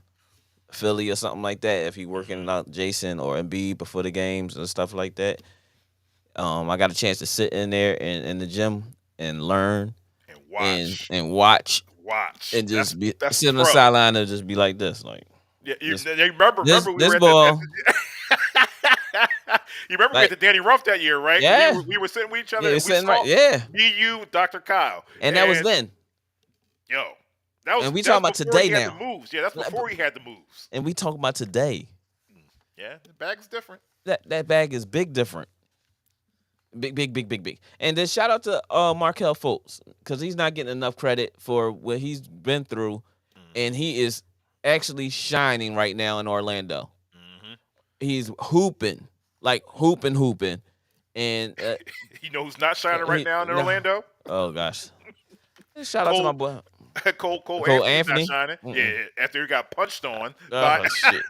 B: Philly or something like that, if he working out Jason or Embiid before the games and stuff like that. I got a chance to sit in there in the gym and learn and watch and just sit on the sideline and just be like this, like.
C: Yeah, you remember we were
B: ball.
C: You remember we had the Danny Ruff that year, right?
B: Yeah.
C: We were sitting with each other.
B: Yeah,
C: and
B: sitting right. Yeah.
C: Me, you, Dr. Kyle.
B: And that was then.
C: Yo. That was,
B: and we talking about today now.
C: The moves. Yeah, that's before he had the moves.
B: And we talking about today.
C: Yeah, the bag's different.
B: That bag is big different. Big. And then shout out to Markelle Fultz, because he's not getting enough credit for what he's been through, and he is actually shining right now in Orlando. He's hooping, and
C: you know who's not shining right now in Orlando?
B: Oh gosh! Shout out to my boy
C: Cole Anthony. Not shining. Yeah, after he got punched on.
B: Shit.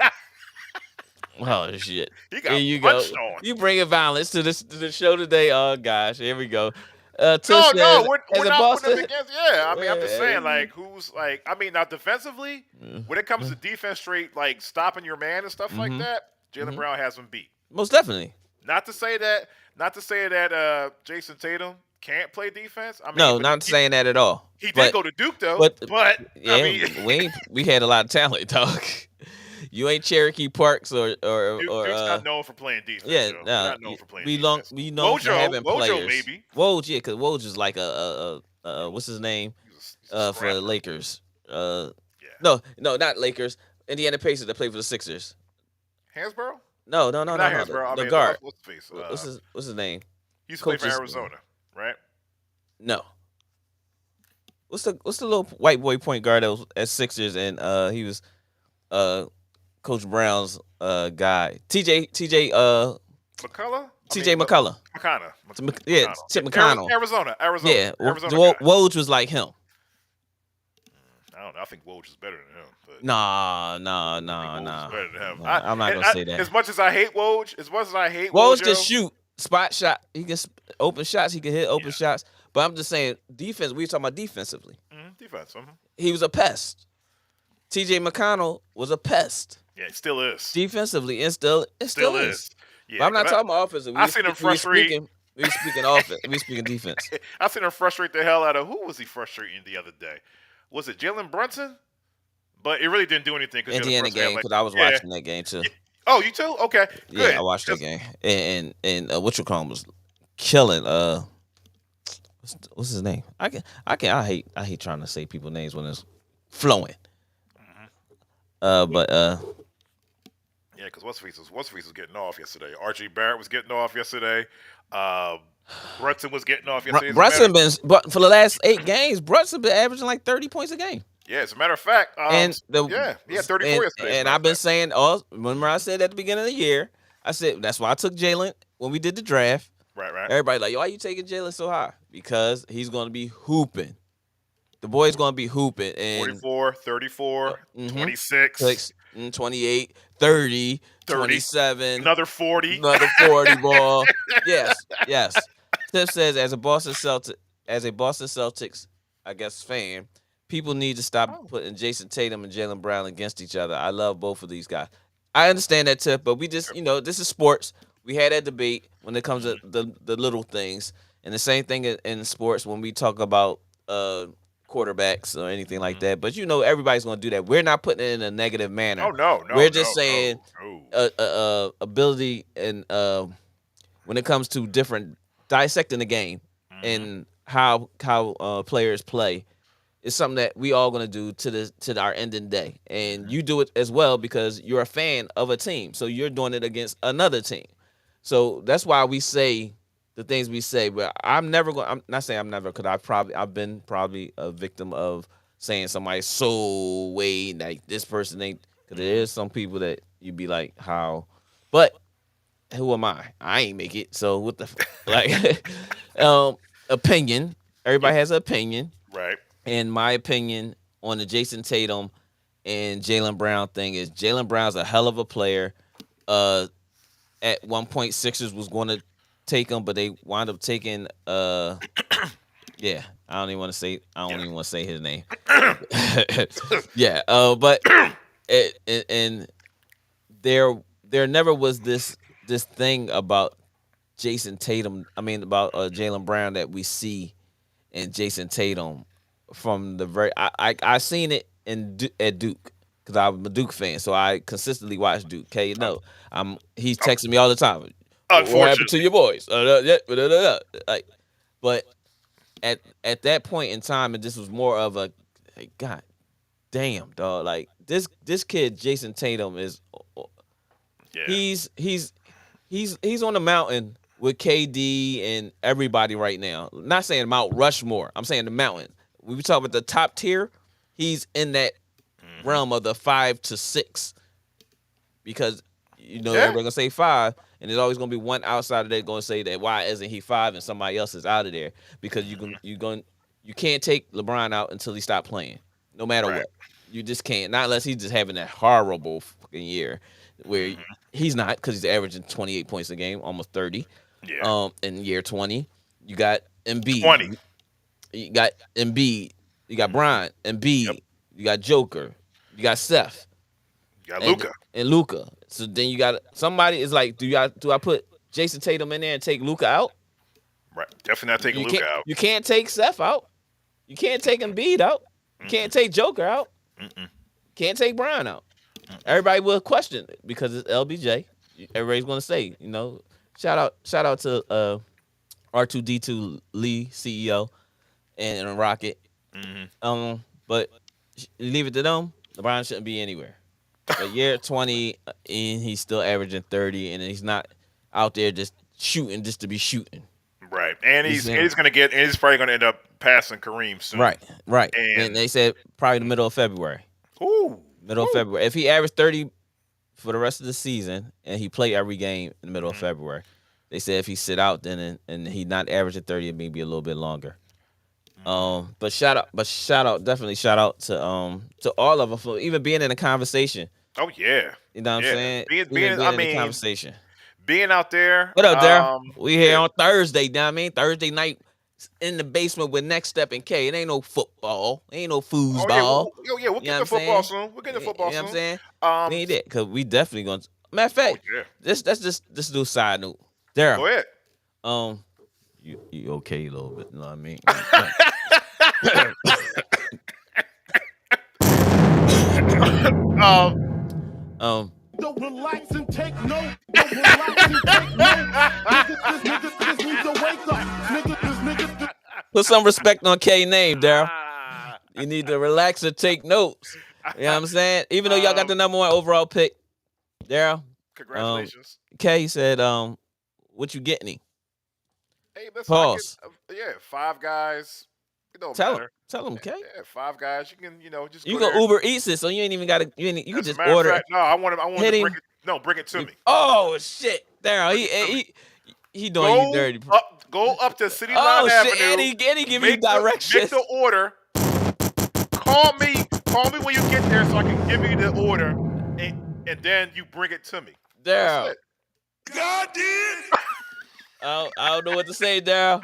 B: Oh shit!
C: He got punched on.
B: You bringing violence to the show today? Oh gosh, here we go.
C: We're not putting them against. Yeah, I mean, I'm just saying, like, who's like, I mean, now defensively, when it comes to defense, straight like stopping your man and stuff like that, Jaylen Brown has him beat.
B: Most definitely.
C: Not to say that Jason Tatum can't play defense. I mean,
B: no, not saying that at all.
C: He did go to Duke though, but
B: yeah, I mean, we had a lot of talent, dog. You ain't Cherokee Parks or
C: Duke's not known for playing defense.
B: Yeah,
C: no, not known for playing defense.
B: We know for having players.
C: Maybe.
B: Woj, yeah, because Woj is like a what's his name for the Lakers. No, not Lakers. Indiana Pacers that play for the Sixers.
C: Hansborough?
B: No.
C: Not Hansborough.
B: The guard.
C: What's
B: his name?
C: He used to play for Arizona, right?
B: No. What's the little white boy point guard that was at Sixers, and he was Coach Brown's guy, TJ
C: McCullough.
B: TJ McCullough.
C: Yeah,
B: Chip McConnell.
C: Arizona.
B: Yeah, Woj was like him.
C: I don't know. I think Woj is better than him. But
B: Nah.
C: Better than him.
B: I'm not gonna say that.
C: As much as I hate Woj,
B: Woj can shoot spot shot. He can open shots. He can hit open shots. But I'm just saying defense. We talking about defensively.
C: Defense.
B: He was a pest. TJ McConnell was a pest.
C: Yeah, it still is.
B: Defensively, and still is.
C: Yeah,
B: But I'm not
C: 'cause
B: talking about offensive.
C: I seen him frustrate.
B: We speaking offense. We speaking defense.
C: I seen him frustrate the hell out of who was he frustrating the other day? Was it Jalen Brunson? But it really didn't do anything because Jalen
B: Indiana
C: Brunson had
B: game,
C: like
B: because I was
C: yeah.
B: watching that game too.
C: Yeah. Oh, you too? Okay,
B: Yeah,
C: good.
B: I watched that
C: 'Cause-
B: game, and what you call him was killing. What's his name? I hate trying to say people's names when it's flowing. But
C: Yeah, because what's was getting off yesterday. RG Barrett was getting off yesterday. Brunson was getting off yesterday.
B: Brunson but for the last 8 games, Brunson been averaging like 30 points a game.
C: Yeah, as a matter of fact,
B: And
C: he had 34 yesterday.
B: And I've been saying, remember I said at the beginning of the year, I said that's why I took Jalen when we did the draft.
C: Right.
B: Everybody like, yo, why you taking Jalen so high? Because he's going to be hooping. The boy's going to be hooping. And
C: 44, 34, 26.
B: 28, 30,
C: 30,
B: 27.
C: another 40.
B: Another 40 ball. Yes. Tiff says, as a Boston Celtics, I guess, fan, people need to stop putting Jason Tatum and Jaylen Brown against each other. I love both of these guys. I understand that, Tiff, but we just, this is sports. We had that debate when it comes to the little things. And the same thing in sports when we talk about quarterbacks or anything like that. But everybody's going to do that. We're not putting it in a negative manner.
C: Oh no.
B: We're just saying
C: no.
B: ability and when it comes to different dissecting the game and how players play is something that we all going to do to our ending day. And you do it as well because you're a fan of a team. So you're doing it against another team. So that's why we say the things we say. But I'm not saying I'm never, because I've been probably a victim of saying somebody's so way like this person ain't. Because there is some people that you'd be like, how? But who am I? I ain't make it. So what the opinion? Everybody has an opinion.
C: Right.
B: And my opinion on the Jason Tatum and Jaylen Brown thing is Jaylen Brown's a hell of a player. At one point, Sixers was going to take him, but they wound up taking. I don't even want to say his name. Yeah. But and there never was this thing about Jason Tatum. I mean, about Jaylen Brown that we see in Jason Tatum from the very. I seen it at Duke. Because I'm a Duke fan, so I consistently watch Duke. Okay, he's texting me all the time. What happened to your boys? Like, but at that point in time, and this was more of a, God damn, dog. Like this kid, Jason Tatum, is he's on the mountain with KD and everybody right now. Not saying Mount Rushmore. I'm saying the mountain. We talk about the top tier. He's in that realm of the 5 to 6, because everybody gonna say 5, and there's always gonna be one outside of that gonna say that why isn't he 5 and somebody else is out of there, because you can't take LeBron out until he stop playing, no matter what. You just can't, not unless he's just having that horrible fucking year where he's not, because he's averaging 28 points a game, almost 30. In year 20, you got Embiid.
C: 20.
B: You got Embiid. You got Bryant, Embiid. Yep. You got Joker. You got Steph.
C: You got Luka.
B: And Luka. So then you got somebody is like, do I put Jason Tatum in there and take Luka out?
C: Right. Definitely not taking Luka out.
B: You can't take Steph out. You can't take Embiid out. You can't take Joker out. Can't take Bryant out. Everybody will question it because it's LBJ. Everybody's gonna say, shout out to R2D2 Lee, CEO, and Rocket. But leave it to them. LeBron shouldn't be anywhere. A year 20, and he's still averaging 30, and he's not out there just shooting just to be shooting.
C: Right, and he's probably gonna end up passing Kareem soon.
B: Right. And they said probably the middle of February. Middle of February. If he averaged 30 for the rest of the season and he play every game in the middle of February, they said if he sit out then and he not averaging 30, it may be a little bit longer. But shout out to all of them for even being in a conversation.
C: Oh yeah,
B: you know what I'm saying?
C: Being in a conversation, being out there.
B: What up, there? We here on Thursday. You know what I mean? Thursday night in the basement with Next Step and K. It ain't no football. It ain't no foosball.
C: We'll get to football soon. We'll get to football soon.
B: You know what I'm saying? We ain't that because we definitely gonna. Matter of fact,
C: yeah.
B: let's just do a side note. Daryl,
C: Go ahead.
B: You okay a little bit? You know what I mean?
A: Don't relax and take note. Don't relax and take note. Nigga, this need to wake up. Nigga.
B: Put some respect on K name, Daryl. You need to relax and take notes. You know what I'm saying? Even though y'all got the number 1 overall pick, Daryl.
C: Congratulations.
B: K said, what you getting him?
C: Hey, listen,
B: Pause.
C: 5 guys. It don't
B: Tell
C: matter.
B: him. Tell him, K.
C: Yeah, 5 guys. You can, just
B: You
C: go
B: can
C: there.
B: Uber Eats it, so you ain't even got to. You can
C: As a
B: just
C: matter of
B: order.
C: fact, no, I want to bring it. No, bring it to me.
B: Oh shit, Daryl, he doing you dirty.
C: Go up to City Line
B: Oh
C: Avenue.
B: shit, and he give you directions.
C: Make the order. Call me when you get there, so I can give you the order, and then you bring it to me.
B: Daryl.
C: God did.
B: I don't know what to say, Daryl.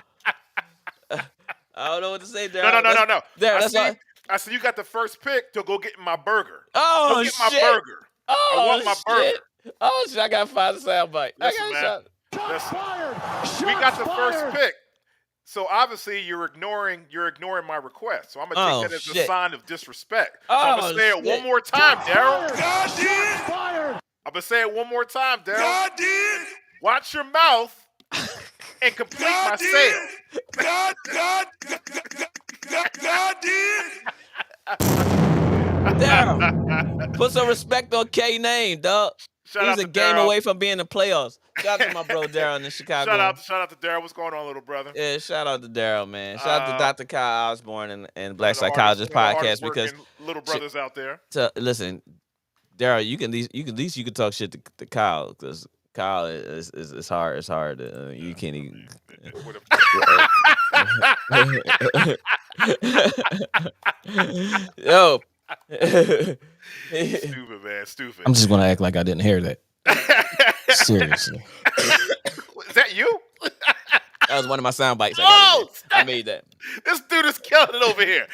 B: I don't know what to say, Daryl.
C: No.
B: Daryl,
C: I see you got the first pick to go get my burger.
B: Oh
C: go get
B: shit.
C: my burger.
B: Oh,
C: I want my burger.
B: Oh shit, I got to find the soundbite.
C: Listen, man. We got the first pick. So obviously you're ignoring my request. So I'm gonna take that as a sign of disrespect. So I'm gonna say it one more time, Daryl. God did. I'm gonna say it one more time, Daryl. God did. Watch your mouth and complete my sale. God did.
B: Daryl, put some respect on K name, dog. He's a game away from being in the playoffs. Shout out to my bro Daryl in Chicago.
C: Shout out to Daryl. What's going on, little brother?
B: Yeah, shout out to Daryl, man. Shout out to Dr. Kyle Osborne and Black Psychologist Podcast because
C: little brothers out there.
B: Listen, Daryl, you can talk shit to Kyle because Kyle is hard. It's hard. You can't even. Yo.
C: Stupid, man. Stupid.
D: I'm just gonna act like I didn't hear that. Seriously.
C: Is that you?
B: That was one of my sound bites. I made that.
C: This dude is killing it over here.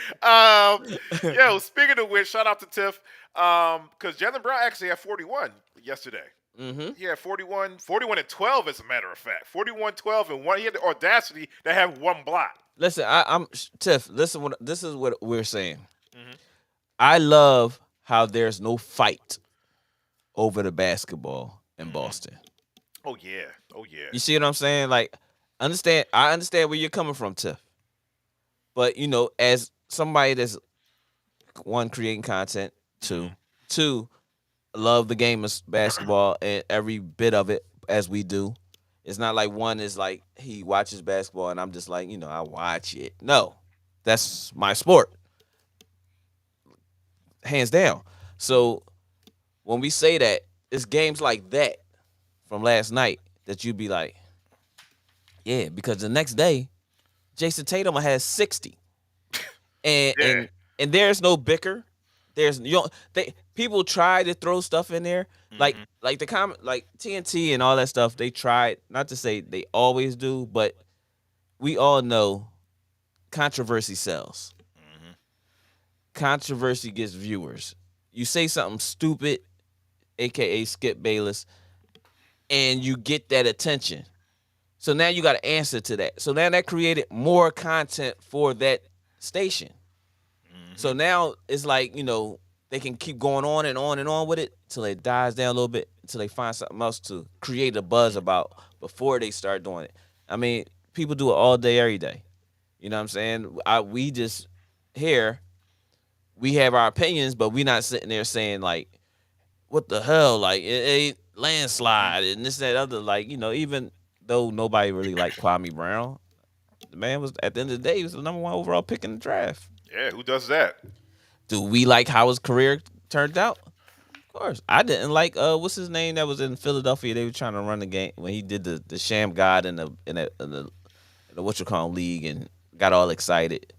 C: Yo, speaking of which, shout out to Tiff. Because Jalen Brown actually had 41 yesterday.
B: Mm-hmm.
C: He had 41 and 12, as a matter of fact. 41, 12, and 1. He had the audacity to have 1 block.
B: Listen, I'm Tiff. Listen, this is what we're saying.
C: Mm-hmm.
B: I love how there's no fight over the basketball in Boston.
C: Oh yeah.
B: You see what I'm saying? Like, I understand where you're coming from, Tiff. But as somebody that's one, creating content, two, love the game of basketball and every bit of it as we do. It's not like one is like he watches basketball and I'm just like, I watch it. No, that's my sport. Hands down. So when we say that, it's games like that from last night that you'd be like, yeah, because the next day, Jason Tatum has 60. And there's no bicker. There's people try to throw stuff in there. Like the comment, like TNT and all that stuff, they tried, not to say they always do, but we all know controversy sells. Controversy gets viewers. You say something stupid, aka Skip Bayless, and you get that attention. So now you got to answer to that. So now that created more content for that station. So now it's like, they can keep going on and on and on with it till it dies down a little bit, until they find something else to create a buzz about before they start doing it. I mean, people do it all day, every day. You know what I'm saying? We just here, we have our opinions, but we not sitting there saying like, what the hell? Like, it ain't landslide and this, that, other. Like, even though nobody really liked Kwame Brown, the man was, at the end of the day, he was the number 1 overall pick in the draft.
C: Yeah, who does that?
B: Do we like how his career turned out? Of course. I didn't like what's his name that was in Philadelphia. They were trying to run the game when he did the sham god in the what you call league and got all excited.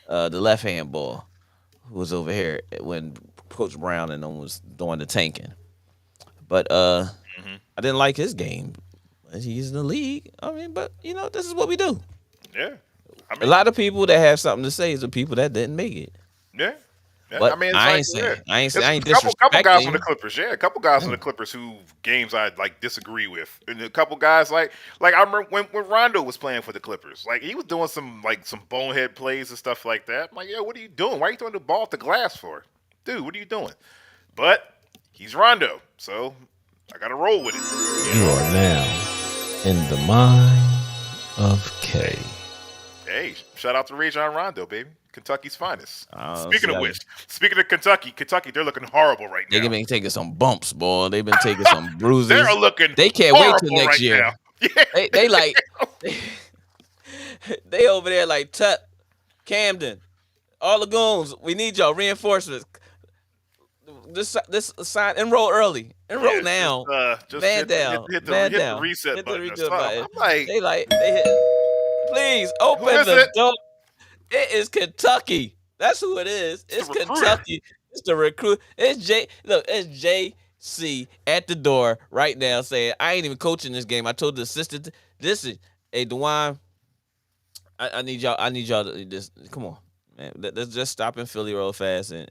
B: The left hand ball who was over here when Coach Brown and them was doing the tanking. But I didn't like his game. He's in the league. I mean, but this is what we do.
C: Yeah.
B: A lot of people that have something to say is the people that didn't make it.
C: Yeah. Yeah,
B: But
C: I mean, it's
B: I
C: like
B: ain't saying, I ain't
C: there's
B: saying, I ain't
C: a couple guys on
B: disrespecting
C: the
B: him.
C: Clippers. Yeah, a couple guys on the Clippers who games I like disagree with, and a couple guys like I remember when Rondo was playing for the Clippers, like he was doing some bonehead plays and stuff like that. I'm like, yo, what are you doing? Why are you throwing the ball at the glass for, dude? What are you doing? But he's Rondo, so I got to roll with it.
D: You are now in the mind of K.
C: Hey, shout out to Rajon Rondo, baby. Kentucky's finest.
B: Oh,
C: Speaking
B: see,
C: of which, speaking of Kentucky, they're looking horrible right now.
B: They've been taking some bumps, boy. They've been taking some bruises.
C: They're looking
B: They can't wait till
C: horrible
B: next
C: right
B: year.
C: now. Yeah.
B: They like they over there like Tut, Camden, all the goons. We need y'all reinforcements. This sign enroll early. Enroll now.
C: Just
B: Man down.
C: hit
B: Man
C: the
B: down.
C: reset
B: Hit the
C: button. Or
B: reset
C: something.
B: button.
C: I'm like,
B: They hit. Please open
C: is
B: the
C: it?
B: door. It is Kentucky. That's who it is. It's
C: the recruiter.
B: Kentucky. It's the recruit. It's JC at the door right now saying, I ain't even coaching this game. I told the assistant, listen, hey, DeWine, I need y'all to just, come on, man. Let's just stop in Philly real fast and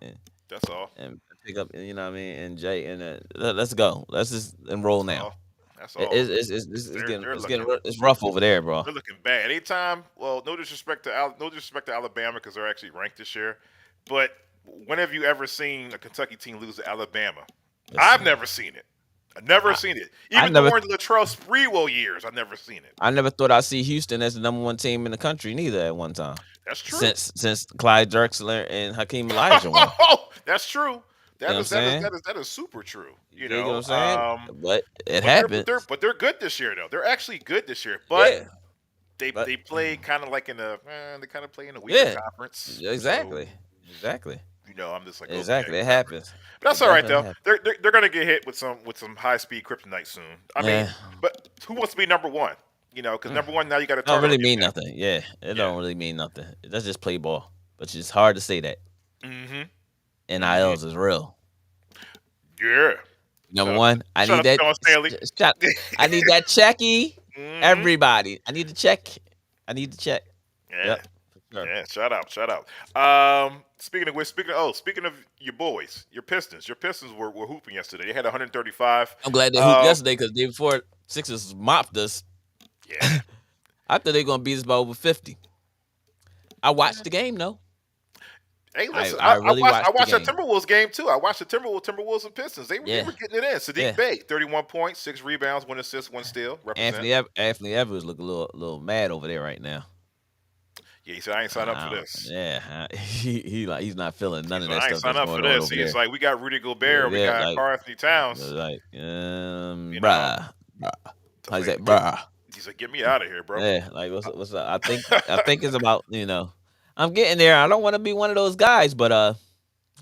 C: that's all.
B: and pick up, you know what I mean, and Jay, and let's go. Let's just enroll now.
C: That's all.
B: It's rough over there, bro.
C: They're looking bad. Anytime, well, no disrespect to Alabama because they're actually ranked this year, but when have you ever seen a Kentucky team lose to Alabama? I've never seen it. I've never seen it. Even during the Latrell Sprewell years, I've never seen it.
B: I never thought I'd see Houston as the number one team in the country neither at one time.
C: That's true.
B: Since Clyde Drexler and Hakeem Elijah won.
C: That's true. That is super true. You know what I'm saying?
B: But it happened.
C: But they're good this year, though. They're actually good this year. But they play kind of like they kind of play in a weaker conference.
B: Exactly.
C: So,
B: exactly.
C: You know, I'm just like
B: exactly. It happens.
C: But that's all right though. They're gonna get hit with some high speed kryptonite soon. I mean, but who wants to be number one? You know, because number one now you got to.
B: Don't really mean nothing. Yeah, it don't really mean nothing. That's just play ball. But it's hard to say that.
C: Mm-hmm.
B: NILs is real.
C: Yeah.
B: Number one, I need that. I need that checky. Everybody, I need to check.
C: Yeah.
B: Yep. Sure.
C: Yeah. Shout out. Speaking of your boys, your Pistons were hooping yesterday. They had 135.
B: I'm glad they hooped yesterday because the day before Sixers mopped us.
C: Yeah.
B: I thought they were gonna beat us by over 50. I watched the game though.
C: Hey, listen,
B: I really
C: watched that Timberwolves game too. I watched the Timberwolves and Pistons. They were getting it in. Sadiq Bey, 31 points, 6 rebounds, 1 assist, 1 steal.
B: Anthony Edwards look a little mad over there right now.
C: Yeah, he said I ain't signed up for this.
B: Yeah, he's not feeling none of that stuff.
C: I ain't signed up for this. He's like, we got Rudy Gobert, we got Karl Anthony Towns.
B: Like, bruh. How you say, bruh?
C: He's like, get me out of here, bro.
B: Yeah, like what's up? I think it's about, I'm getting there. I don't want to be one of those guys, but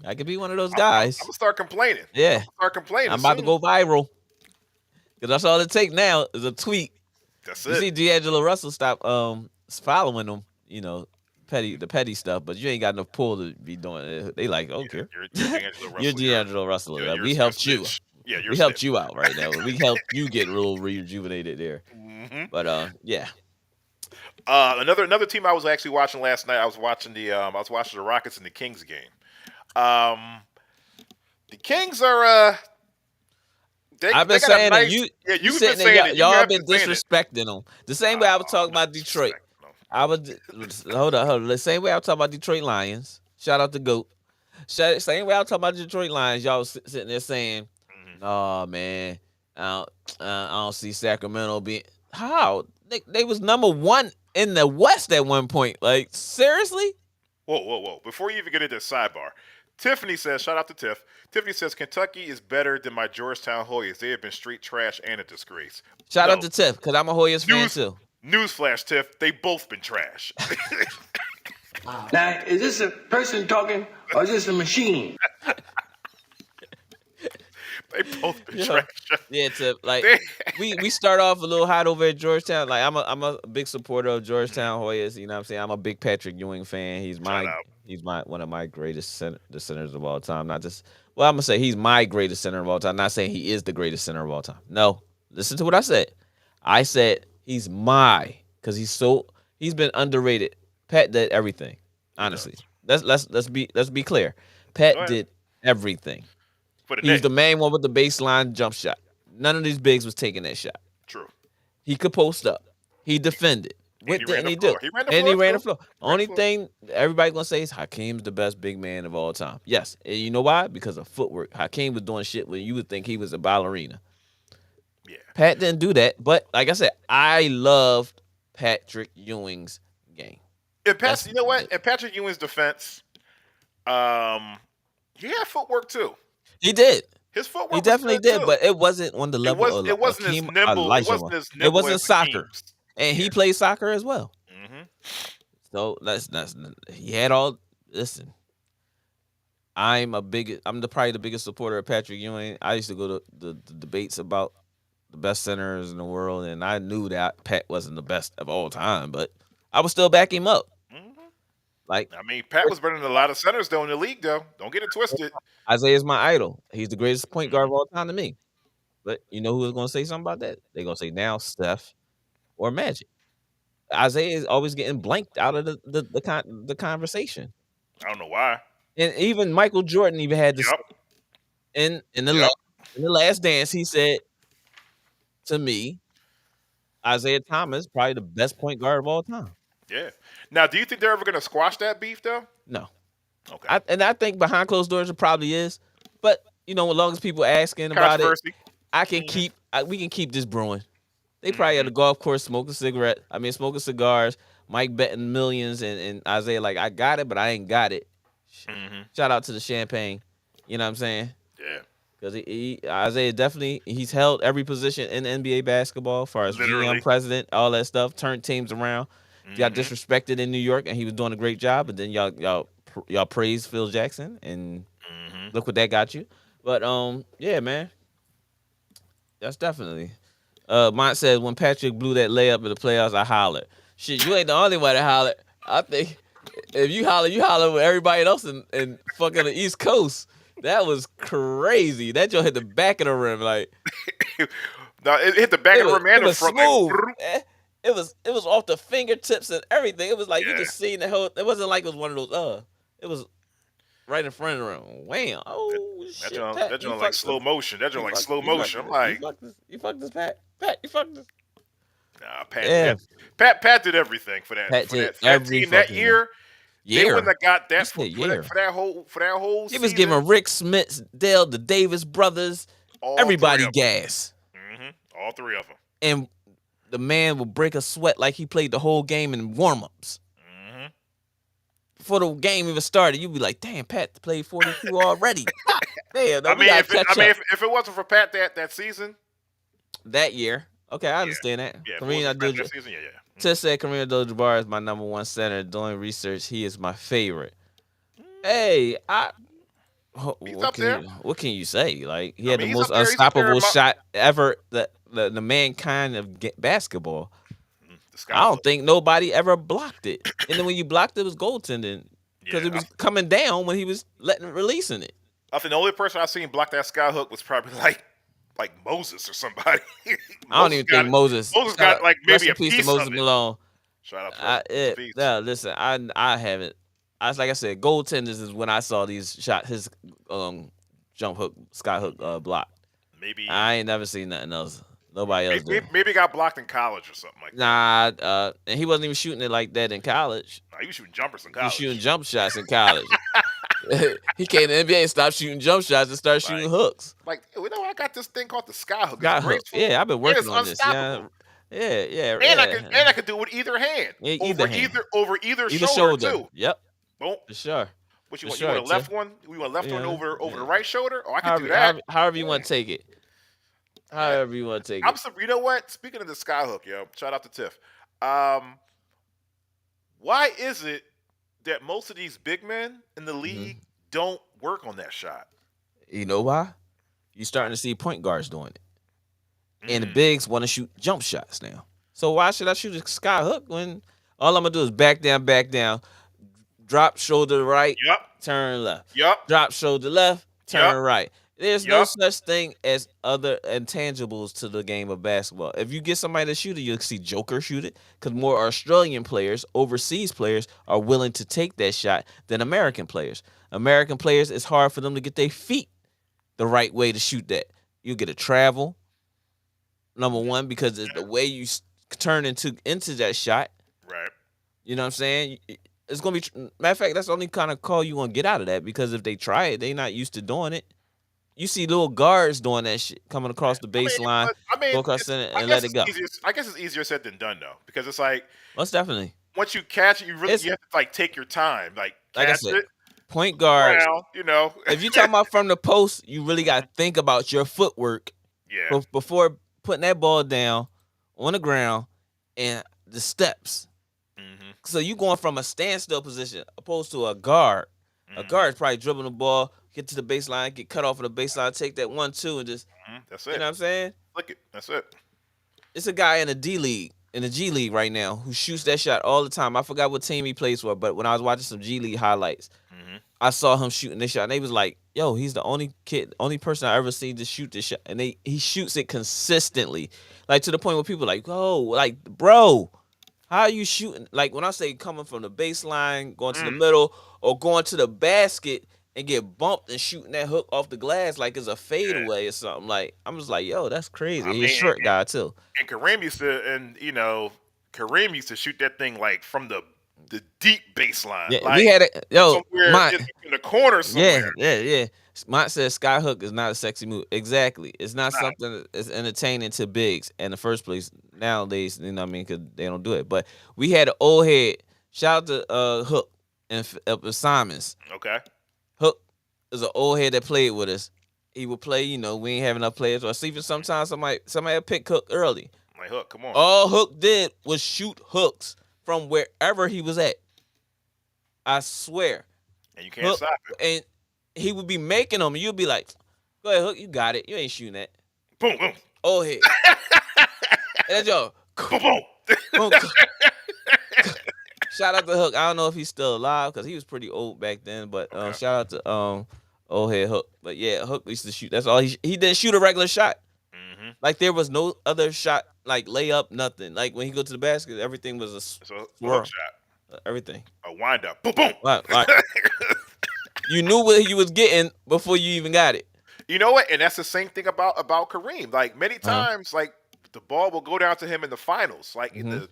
B: I could be one of those guys.
C: I'm gonna start complaining.
B: Yeah,
C: I'm
B: about to go viral because that's all it takes now is a tweet.
C: That's
B: you see, D'Angelo Russell stop following him. The petty stuff, but you ain't got enough pull to be doing it. They like, okay, you're D'Angelo Russell. We helped you.
C: Yeah,
B: we helped you out right now. We helped you get real rejuvenated there.
C: Mm-hmm.
B: But yeah.
C: Another team I was actually watching last night. I was watching the Rockets and the Kings game. The Kings are.
B: I've been saying
C: nice,
B: it.
C: You've been saying it.
B: Y'all been disrespecting them. The same way I was talking about Detroit. I was hold on. The same way I was talking about Detroit Lions. Shout out to GOAT. Same way I was talking about Detroit Lions. Y'all was sitting there saying, "Oh man, I don't see Sacramento being how they was number one in the West at one point. Like seriously."
C: Whoa! Before you even get into sidebar, Tiffany says, "Shout out to Tiff." Tiffany says Kentucky is better than my Georgetown Hoyas. They have been street trash and a disgrace.
B: Shout out to Tiff because I'm a Hoyas fan too.
C: Newsflash, Tiff, they both been trash.
E: Now, is this a person talking or is this a machine?
C: They both been trash.
B: Yeah, Tiff. Like we start off a little hot over at Georgetown. Like I'm a big supporter of Georgetown Hoyas. You know what I'm saying? I'm a big Patrick Ewing fan. He's one of my greatest centers of all time. Not just I'm gonna say he's my greatest center of all time. Not saying he is the greatest center of all time. No, listen to what I said. I said he's because he's been underrated. Pat did everything. Honestly, let's be clear. Pat
C: Go ahead.
B: did everything.
C: For the
B: He was
C: day.
B: the main one with the baseline jump shot. None of these bigs was taking that shot.
C: True.
B: He could post up. He defended. What
C: he ran
B: didn't
C: the
B: he
C: floor.
B: do?
C: He ran the
B: And
C: floor,
B: he ran the
C: too.
B: floor.
C: Ran the
B: Only
C: floor.
B: thing everybody gonna say is Hakeem's the best big man of all time. Yes, and you know why? Because of footwork. Hakeem was doing shit when you would think he was a ballerina.
C: Yeah.
B: Pat didn't do that, but like I said, I loved Patrick Ewing's game.
C: And
B: That's
C: you know what?
B: it.
C: In Patrick Ewing's defense, he had footwork too.
B: He did.
C: His footwork
B: He
C: was
B: definitely
C: good,
B: did,
C: too.
B: but it wasn't on the level of
C: It wasn't as
B: Hakeem
C: nimble. It
B: Olajuwon.
C: wasn't as
B: It
C: nimble
B: wasn't
C: as
B: soccer,
C: Hakeem's.
B: and
C: Yeah.
B: he played soccer as well.
C: Mm-hmm.
B: So that's he had all. Listen, I'm probably the biggest supporter of Patrick Ewing. I used to go to the debates about the best centers in the world, and I knew that Pat wasn't the best of all time, but I would still back him up.
C: Mm-hmm.
B: Like
C: I mean, Pat was better than a lot of centers though in the league. Though, don't get it twisted.
B: Isaiah's my idol. He's the greatest point guard of
C: Mhm.
B: all time to me. But you know who is going to say something about that? They're going to say now Steph or Magic. Isaiah is always getting blanked out of the conversation.
C: I don't know why.
B: And even Michael Jordan even had this
C: Yep.
B: in the
C: Yep.
B: in the last dance. He said to me, Isaiah Thomas probably the best point guard of all time.
C: Yeah. Now, do you think they're ever going to squash that beef though?
B: No,
C: Okay.
B: I think behind closed doors it probably is. But you know, as long as people asking about it,
C: Controversy.
B: I can we can keep this brewing. They probably at the golf course smoking cigars, Mike betting millions, and Isaiah like, I got it, but I ain't got it. Shout out to the champagne. You know what I'm saying?
C: Yeah.
B: Because Isaiah definitely, he's held every position in NBA basketball as far as
C: Literally.
B: GM, president, all that stuff, turned teams around. He got disrespected in New York, and he was doing a great job. But then y'all praised Phil Jackson, and look what that got you. But yeah, man, that's definitely. Mont says when Patrick blew that layup in the playoffs, I hollered. Shit, you ain't the only one that hollered. I think if you holler with everybody else in fucking the East Coast. That was crazy. That joint hit the back of the rim, like
C: No, it hit the back of the rim and
B: it
C: the
B: was
C: front.
B: smooth.
C: Like,
B: It was off the fingertips and everything. It was like you
C: Yeah.
B: just seen the whole. It wasn't like it was one of those. It was right in front of the rim. Wham! Oh
C: that
B: shit!
C: joint,
B: Pat,
C: that
B: you
C: joint like
B: fucked
C: slow
B: this.
C: motion. That joint
B: You
C: like
B: fucked-
C: slow
B: you fucked
C: motion. I'm
B: this.
C: like,
B: You fucked this, Pat. Pat, you fucked this.
C: nah, Pat.
B: Yeah.
C: Pat did everything for that.
B: Pat
C: for
B: did
C: that, for that
B: every
C: team that
B: fucking
C: year. They
B: year.
C: wouldn't have got that
B: You
C: for,
B: said
C: for,
B: year.
C: that, for that whole.
B: He was
C: season.
B: giving Rick Smith, Dale, the Davis brothers,
C: All
B: everybody
C: three of
B: gas.
C: them. All three of them.
B: And the man would break a sweat like he played the whole game in warm-ups. Before the game even started, you'd be like, damn, Pat played 42 already. Damn,
C: I mean, if it wasn't for Pat that season,
B: that year. Okay, I understand that.
C: yeah, if it
B: Kareem
C: wasn't for Pat
B: Abdul-
C: that season, yeah.
B: Tiff said Kareem Abdul-Jabbar is my number one center. Doing research, he is my favorite. Hey,
C: He's up there.
B: What can you say? Like he had
C: mean,
B: the
C: he's
B: most
C: up there. He's up there
B: unstoppable
C: in my-
B: shot ever. The mankind of basketball.
C: The sky
B: I don't
C: look.
B: think nobody ever blocked it. And then when you blocked it, it was goaltending because
C: Yeah,
B: it was coming down when he was releasing it.
C: I think the only person I've seen block that sky hook was probably like Moses or somebody.
B: I don't even think Moses.
C: Moses got like
B: Rest
C: maybe
B: in
C: a
B: peace
C: piece
B: to Moses
C: of it.
B: Malone.
C: Shout out to him.
B: No, listen, I haven't. Like I said, goaltenders is when I saw his jump hook, sky hook block.
C: Maybe
B: I ain't never seen nothing else. Nobody else did.
C: maybe it got blocked in college or something like that.
B: Nah, and he wasn't even shooting it like that in college.
C: Nah, he was shooting jumpers in
B: He
C: college.
B: was shooting jump shots in college. He came to the NBA and stopped shooting jump shots and started shooting hooks.
C: Like, you know, I got this thing called the sky hook.
B: Got
C: It's
B: hook.
C: graceful.
B: Yeah, I've been working
C: it's
B: on this. Yeah,
C: unstoppable.
B: yeah.
C: And I could do it with either hand.
B: Yeah,
C: over either
B: either
C: shoulder too.
B: Yep,
C: Boom.
B: for sure.
C: What you
B: For
C: want?
B: sure,
C: You want a left
B: Tiff.
C: one? You want a left one
B: Yeah,
C: over
B: yeah.
C: the right shoulder? Oh, I can do that.
B: However you want to take it. However you want to take it.
C: You know what? Speaking of the sky hook, yo, shout out to Tiff. Why is it that most of these big men in the league don't work on that shot?
B: You know why? You're starting to see point guards doing it. And the bigs want to shoot jump shots now. So why should I shoot a sky hook when all I'm going to do is back down, drop shoulder right,
C: Yep.
B: turn left.
C: Yep.
B: Drop shoulder left, turn
C: Yep.
B: right. There's no
C: Yep.
B: such thing as other intangibles to the game of basketball. If you get somebody to shoot it, you'll see Joker shoot it because more Australian players, overseas players, are willing to take that shot than American players. American players, it's hard for them to get their feet the right way to shoot that. You get a travel, number one, because it's the way you turn into that shot.
C: Right.
B: You know what I'm saying? It's gonna be matter of fact. That's the only kind of call you gonna get out of that, because if they try it, they not used to doing it. You see little guards doing that shit, coming across the baseline, go across it and let it go.
C: I guess it's easier said than done though, because it's like
B: Most definitely.
C: once you catch it, you have to like take your time, like catch
B: I said,
C: it.
B: point guard.
C: Around, you know,
B: If you're talking about from the post, you really got to think about your footwork.
C: Yeah.
B: Before putting that ball down on the ground and the steps.
C: Mm-hmm.
B: So you going from a standstill position opposed to a guard.
C: Mm-hmm.
B: A guard is probably dribbling the ball, get to the baseline, get cut off of the baseline, take that 1-2 and just.
C: That's it.
B: You know what I'm saying?
C: Look it. That's it.
B: It's a guy in the D League, in the G League right now, who shoots that shot all the time. I forgot what team he plays for, but when I was watching some G League highlights, I saw him shooting this shot, and they was like, "Yo, he's the only person I ever seen to shoot this shot," and he shoots it consistently, like to the point where people are like, "Oh, like bro, how are you shooting?" Like when I say coming from the baseline, going to the middle, or going to the basket and get bumped and shooting that hook off the glass like it's a fadeaway or something. Like I'm just like, yo, that's crazy. He's a short guy too.
C: And Kareem used to shoot that thing like from the deep baseline.
B: Yeah,
C: like,
B: we had it. Yo,
C: somewhere in the corner somewhere.
B: Yeah. Mont says sky hook is not a sexy move. Exactly. It's not something that's entertaining to bigs in the first place. Nowadays, you know what I mean, because they don't do it. But we had an old head. Shout out to Hook and Simons.
C: Okay.
B: Hook is an old head that played with us. He would play, we ain't have enough players. Or even sometimes somebody would pick Hook early.
C: Like, Hook, come on.
B: All Hook did was shoot hooks from wherever he was at. I swear.
C: And you can't stop it.
B: And he would be making them, and you'd be like, "Go ahead, Hook, you got it. You ain't shooting that."
C: Boom, boom.
B: Old head. And that's yo.
C: Boom, boom.
B: Boom. Shout out to Hook. I don't know if he's still alive because he was pretty old back then. But shout out to old head Hook. But yeah, Hook used to shoot. That's all he didn't shoot a regular shot.
C: Mm-hmm.
B: Like there was no other shot, like layup, nothing. Like when he go to the basket, everything was a
C: hook shot.
B: Everything.
C: A wind up. Boom, boom.
B: Right. You knew what you was getting before you even got it.
C: You know what? And that's the same thing about Kareem. Like many times, like the ball will go down to him in the finals. Like in the,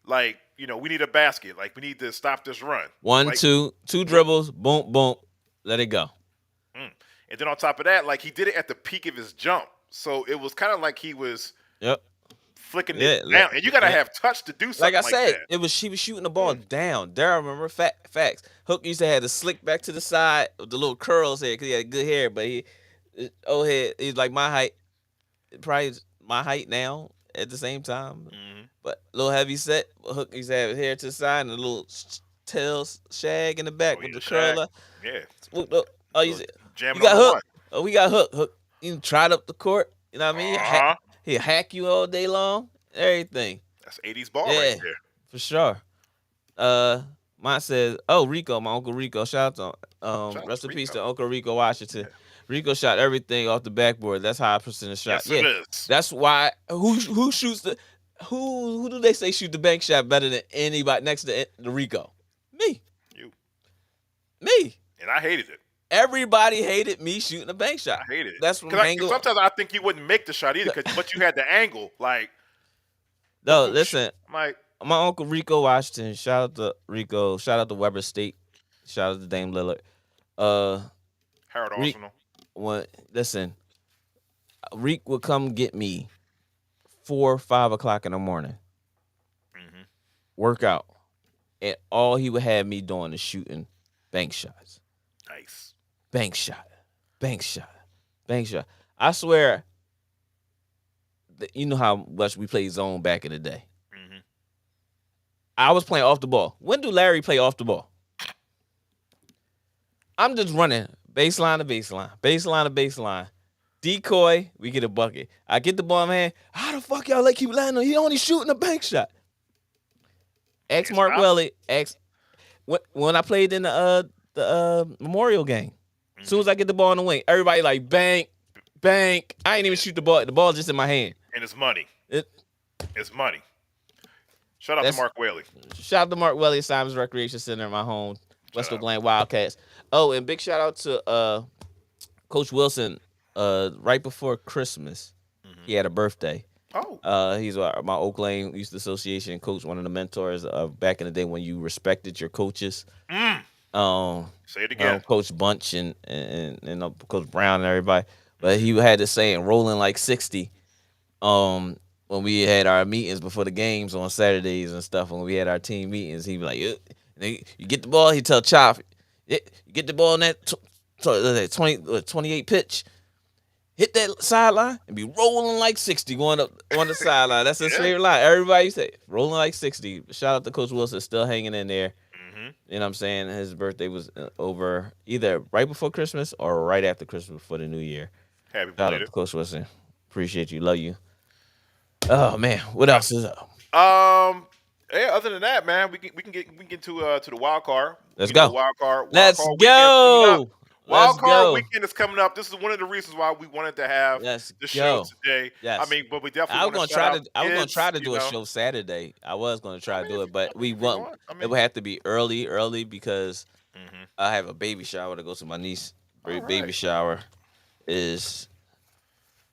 C: like we need a basket. Like we need to stop this run.
B: One, two dribbles, boom, boom, let it go.
C: And then on top of that, like he did it at the peak of his jump, so it was kind of like he was flicking it down. And you gotta have touch to do something.
B: Like I said,
C: that.
B: He was shooting the ball down. There, I remember facts. Hook used to have the slick back to the side with the little curls here because he had good hair, but he's like my height, probably my height now at the same time. But a little heavy set. Hook used to have his hair to the side and a little tail shag in the back with the curler.
C: Yeah.
B: Oh, you got Hook. Oh, we got Hook. Hook, you tried up the court. You know what I mean? He'll hack you all day long. Everything.
C: That's 80s ball right there.
B: For sure. Mine says, Rico, my Uncle Rico. Shout out to rest in peace to Uncle Rico Washington.
C: Yeah.
B: Rico shot everything off the backboard. That's high percentage shot.
C: Yes, it is.
B: That's why who shoots who do they say shoot the bank shot better than anybody next to Rico? Me.
C: You.
B: Me.
C: And I hated it.
B: Everybody hated me shooting a bank shot.
C: I hated it.
B: That's from angle.
C: Sometimes I think you wouldn't make the shot either, but you had the angle. Like,
B: no, listen.
C: My
B: Uncle Rico Washington. Shout out to Rico. Shout out to Weber State. Shout out to Dame Lillard.
C: Harold Arsenal.
B: Listen, Reek would come get me 4 or 5 o'clock in the morning. Work out, and all he would have me doing is shooting bank shots.
C: Nice.
B: Bank shot. I swear, you know how much we played zone back in the day. I was playing off the ball. When do Larry play off the ball? I'm just running baseline to baseline. Decoy, we get a bucket. I get the ball in my hand. How the fuck y'all keep landing on? He only shooting a bank shot. Mark Welly. When I played in the Memorial game. As soon as I get the ball in the wing, everybody like bank. I ain't even shoot the ball. The ball just in my hand.
C: And it's money. It's money. Shout out to Mark Whaley.
B: Shout out to Mark Whaley, Simons Recreation Center in my West Oakland Wildcats. Oh, and big shout out to Coach Wilson. Right before Christmas, he had a birthday.
C: Oh.
B: He's my Oak Lane Youth Association coach, one of the mentors back in the day when you respected your coaches.
C: Say it again.
B: Coach Bunch and Coach Brown and everybody. But he had this saying, rolling like 60. When we had our meetings before the games on Saturdays and stuff, when we had our team meetings, he'd be like, you get the ball, he'd tell Chop, you get the ball in that 28 pitch, hit that sideline and be rolling like 60 going up on the sideline. That's his favorite line. Everybody say, rolling like 60. Shout out to Coach Wilson, still hanging in there. You know what I'm saying? His birthday was over either right before Christmas or right after Christmas for the new year.
C: Happy
B: Shout out to Coach Wilson. Appreciate you. Love you. Oh man, what else is up?
C: Yeah, other than that, man, we can get to the wild card.
B: Let's go.
C: Wild card.
B: Let's go.
C: Wild card weekend is coming up. This is one of the reasons why we wanted to have the show today.
B: Yes.
C: I mean, but we definitely.
B: I was gonna try to do a
C: show
B: show Saturday. I was gonna try to do it, but we won't. It would have to be early because I have a baby shower to go to. My niece baby shower is.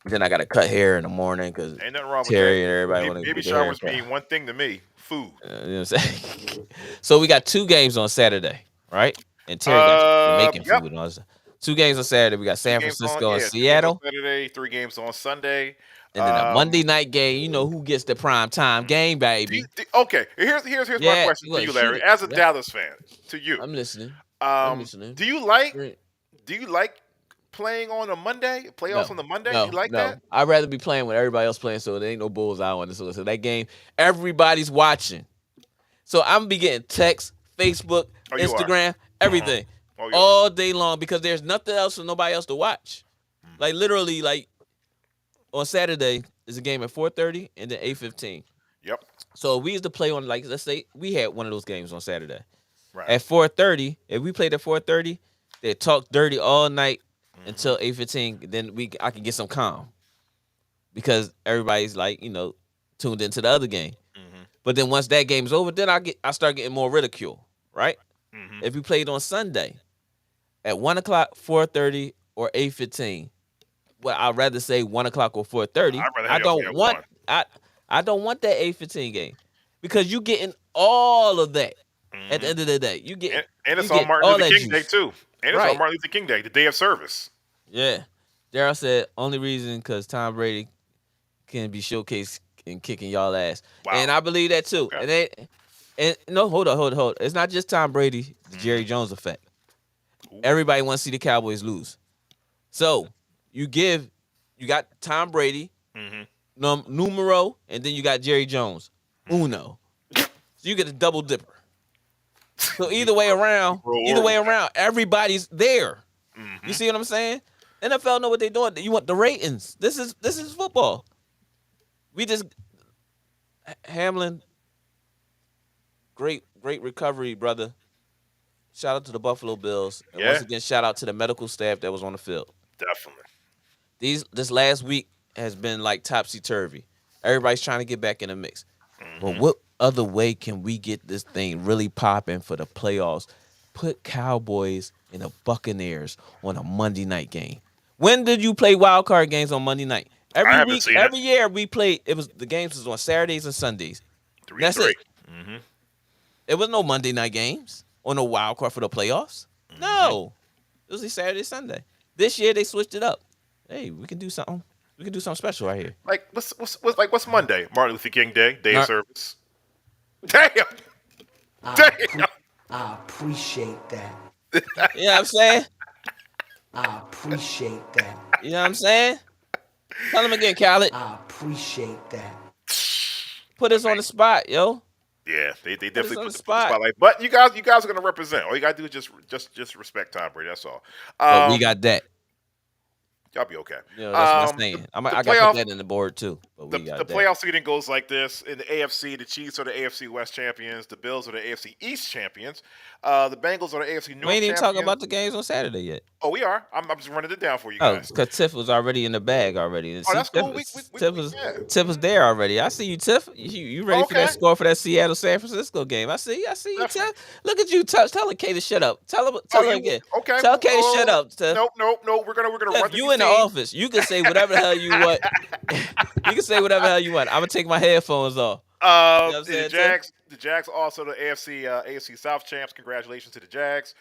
B: Then I gotta cut hair in the morning because
C: ain't nothing wrong with
B: Terry
C: that.
B: and everybody want to.
C: Baby showers mean one thing to me: food.
B: You know what I'm saying? So we got 2 games on Saturday, right? And Terry got making food and all that. 2 games on Saturday. We got San Francisco and Seattle.
C: Saturday, 3 games on Sunday.
B: And then a Monday night game. You know who gets the prime time game, baby?
C: Okay, here's my question to you, Larry. As a Dallas fan, to you,
B: I'm listening.
C: Do you like playing on a Monday? Playoffs on the Monday? You like that?
B: I'd rather be playing when everybody else playing, so there ain't no bullseye on this. So that game, everybody's watching. So I'm gonna be getting texts, Facebook, Instagram, everything. All day long because there's nothing else for nobody else to watch. Like literally, like on Saturday is a game at 4:30 and then 8:15.
C: Yep.
B: So we used to play on, like, let's say we had one of those games on Saturday.
C: Right.
B: At 4:30, if we played at 4:30, they talk dirty all night until 8:15. Then I can get some calm because everybody's like, tuned into the other game. But then once that game's over, then I start getting more ridicule, right? If we played on Sunday at 1 o'clock, 4:30, or 8:15, well, I'd rather say 1 o'clock or 4:30. I don't want that 8:15 game because you getting all of that at the end of the day. You get
C: and it's on Martin Luther King Day too. And it's on Martin Luther King Day, the day of service.
B: Yeah. Daryl said only reason because Tom Brady can be showcased in kicking y'all ass. Wow. And I believe that too. Okay. And no, hold on. It's not just Tom Brady, the Jerry Jones effect. Everybody wants to see the Cowboys lose. So you got Tom Brady, numero, and then you got Jerry Jones, uno. So you get a double dipper. So either way around, everybody's there. You see what I'm saying? NFL know what they're doing. You want the ratings. This is football. Hamlin, great recovery, brother. Shout out to the Buffalo Bills. And once again, shout out to the medical staff that was on the field.
C: Definitely.
B: This last week has been like topsy-turvy. Everybody's trying to get back in the mix. But what other way can we get this thing really popping for the playoffs? Put Cowboys and the Buccaneers on a Monday night game. When did you play wild card games on Monday night? Every year we played. The games was on Saturdays and Sundays. That's it. There was no Monday night games or no wild card for the playoffs. No, it was Saturday, Sunday. This year they switched it up. Hey, we can do something. We can do something special right here.
C: Like what's Monday? Martin Luther King Day, day of service. Damn.
E: I appreciate that.
B: You know what I'm saying?
E: I appreciate that.
B: You know what I'm saying? Tell him again, Khaled.
E: I appreciate that.
B: Put us on the spot, yo.
C: Yeah, they definitely put
B: on
C: the spotlight. But you guys are gonna represent. All you gotta do is just respect Tom Brady. That's all.
B: But we got that.
C: Y'all be okay.
B: You know, that's what I'm saying. I gotta put that in the board too. But
C: The
B: we got that.
C: playoff seeding goes like this. In the AFC, the Chiefs are the AFC West champions. The Bills are the AFC East champions. The Bengals are the AFC North
B: We ain't even
C: champions.
B: talking about the games on Saturday yet.
C: Oh, we are. I'm just running it down for you
B: Oh,
C: guys.
B: because Tiff was already in the bag already.
C: Oh, that's cool. Yeah.
B: Tiff was there already. I see you, Tiff. You ready for that
C: Okay.
B: score for that Seattle San Francisco game? I see you,
C: Definitely.
B: Tiff. Look at you, Tiff. Tell her Kay to shut up. Tell her again.
C: Okay.
B: Tell Kay to shut up, Tiff.
C: Nope. We're gonna run
B: Tiff,
C: through
B: you
C: these
B: in the
C: teams.
B: office. You can say whatever the hell you want. You can say whatever the hell you want. I'm gonna take my headphones off. You know what I'm saying, Tiff?
C: The Jags also the AFC South champs. Congratulations to the Jags.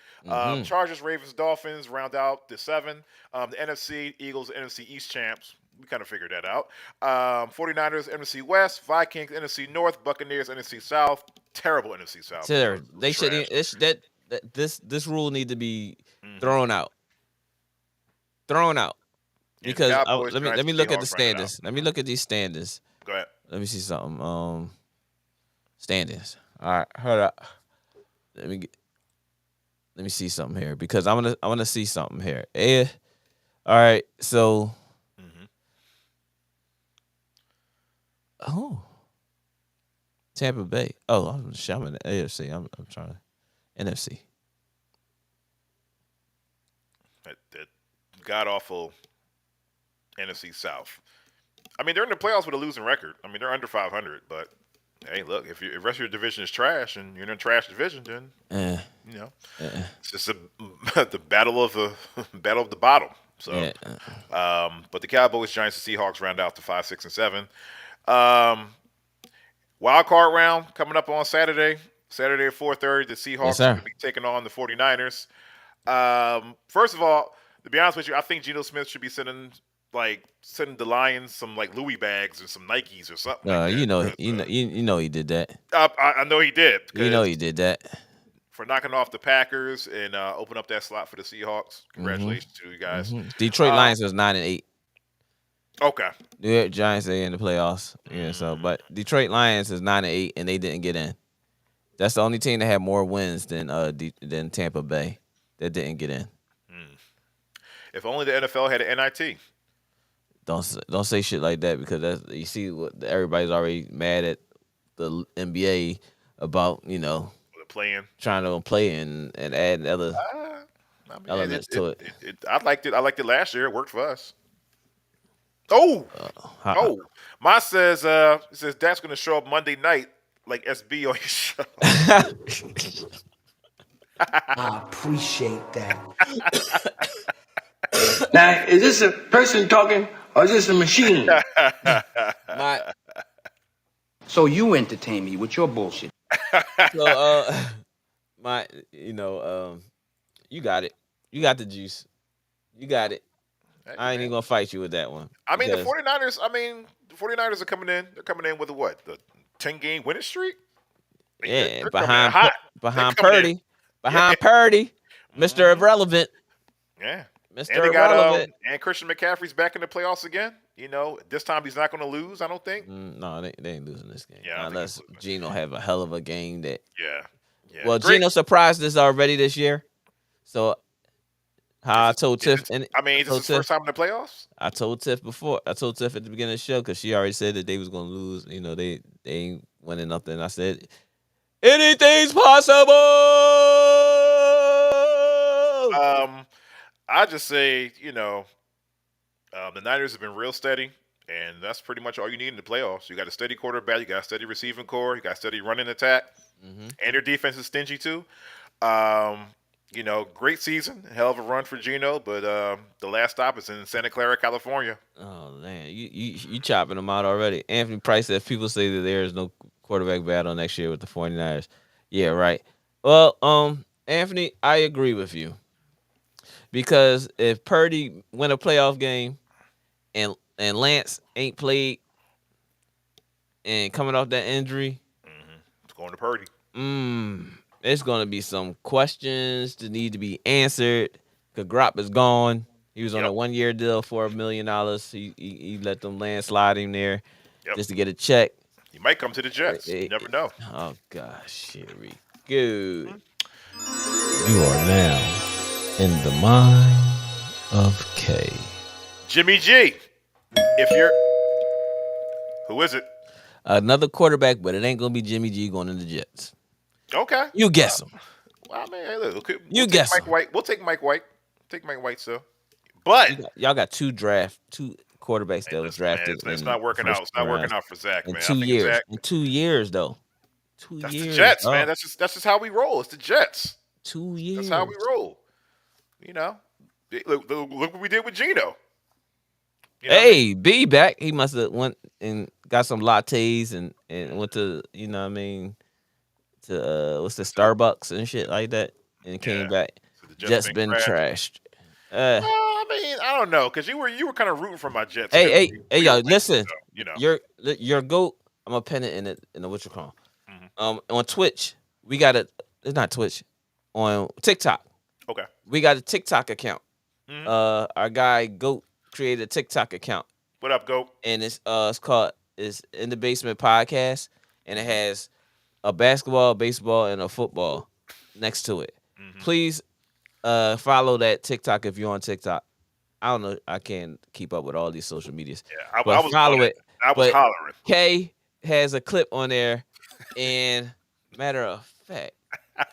C: Chargers, Ravens, Dolphins round out the 7. The NFC Eagles, NFC East champs. We kind of figured that out. 49ers, NFC West. Vikings, NFC North. Buccaneers, NFC South. Terrible NFC South.
B: They should. This rule need to be thrown out. Thrown out. Because let me look at the standings. Let me look at these standings.
C: Go ahead.
B: Let me see something. Standings. All right, hold up. Let me see something here because I wanna see something here. All right, so. Oh. Tampa Bay. Oh, I'm in the AFC. I'm trying to NFC.
C: That god awful NFC South. I mean, they're in the playoffs with a losing record. I mean, they're under 500, but hey, look, if the rest of your division is trash and you're in a trash division, then it's just the battle of the bottom. So, but the Cowboys, Giants, and Seahawks round out to 5, 6, and 7. Wild card round coming up on Saturday. Saturday at 4:30, the Seahawks are going to be taking on the 49ers. First of all, to be honest with you, I think Geno Smith should be sending the Lions some Louis bags or some Nikes or something.
B: You know he did that.
C: I know he did.
B: You know he did that
C: for knocking off the Packers and open up that slot for the Seahawks. Congratulations to you guys.
B: Detroit Lions was 9-8.
C: Okay.
B: New York Giants, they in the playoffs. Yeah, so but Detroit Lions is 9-8 and they didn't get in. That's the only team that had more wins than Tampa Bay that didn't get in.
C: If only the NFL had an NIT.
B: Don't say shit like that because you see what everybody's already mad at the NBA about trying to play and add other elements to it.
C: I liked it. I liked it last year. It worked for us. Mine says Dak's going to show up Monday night like SB on your show.
E: I appreciate that.
F: Now, is this a person talking or is this a machine? So you entertain me with your bullshit.
B: So, you got it. You got the juice. You got it. I ain't even gonna fight you with that one.
C: I mean, the 49ers. The 49ers are coming in. They're coming in with the 10-game winning streak.
B: They're behind Purdy. Behind Purdy, Mr. Irrelevant.
C: Yeah.
B: Mr. Irrelevant.
C: And Christian McCaffrey's back in the playoffs again. This time he's not going to lose, I don't think.
B: No, they ain't losing this game.
C: Yeah,
B: unless Geno have a hell of a game that.
C: Yeah.
B: Well, Geno surprised us already this year. So, how I told Tiff.
C: Is this his first time in the playoffs?
B: I told Tiff before. I told Tiff at the beginning of the show because she already said that they was going to lose. They ain't winning nothing. I said, anything's possible.
C: I just say, the Niners have been real steady, and that's pretty much all you need in the playoffs. You got a steady quarterback, you got a steady receiving core, you got a steady running attack, and your defense is stingy too. Great season, hell of a run for Geno, but the last stop is in Santa Clara, California.
B: Oh man, you chopping them out already. Anthony Price said people say that there is no quarterback battle next year with the 49ers. Yeah, right. Well, Anthony, I agree with you. Because if Purdy win a playoff game and Lance ain't played and coming off that injury,
C: it's going to Purdy.
B: There's going to be some questions that need to be answered. Because Grop is gone. He was on a 1-year deal for $1 million. He let them landslide him there just to get a check.
C: He might come to the Jets. You never know.
B: Oh, gosh. Here we go.
D: You are now in the mind of K.
C: Jimmy G, if you're Who is it?
B: Another quarterback, but it ain't gonna be Jimmy G going to the Jets.
C: Okay.
B: You guess him.
C: Well, I mean, hey, look, we'll
B: You
C: take
B: guess
C: Mike
B: him.
C: White. We'll take Mike White. Take Mike White, so. But
B: Y'all got two quarterbacks that was
C: listen, man,
B: drafted.
C: it's
B: in
C: not working
B: the
C: out.
B: first
C: It's not working
B: round.
C: out for Zach,
B: In
C: man.
B: 2
C: I think
B: years.
C: Zach,
B: In 2 years, though. 2
C: that's
B: years.
C: the Jets,
B: oh,
C: man. That's just how we roll. It's the Jets.
B: 2 years.
C: That's how we roll. You know, look what we did with Gino. You know what I mean?
B: Hey, B back. He must have went and got some lattes and went to, you know what I mean, to what's the Starbucks and shit like that, and came
C: Yeah.
B: back.
C: So the
B: Jets been trashed.
C: Well, I mean, I don't know, because you were kind of rooting for my Jets.
B: Hey,
C: We
B: y'all,
C: were winning,
B: listen.
C: so, you know.
B: Your GOAT. I'm gonna pin it in the what you call.
C: Mhm.
B: On Twitch, we got it's not Twitch, on TikTok.
C: Okay.
B: We got a TikTok account.
C: Mhm.
B: Our guy GOAT created a TikTok account,
C: What up, Goat?
B: and it's called In the Basement Podcast, and it has a basketball, baseball, and a football next to it.
C: Mhm.
B: Please follow that TikTok if you're on TikTok. I don't know. I can't keep up with all these social medias.
C: Yeah,
B: But
C: I was
B: follow
C: on
B: it.
C: I was
B: But
C: hollering.
B: Kay has a clip on there, and matter of fact,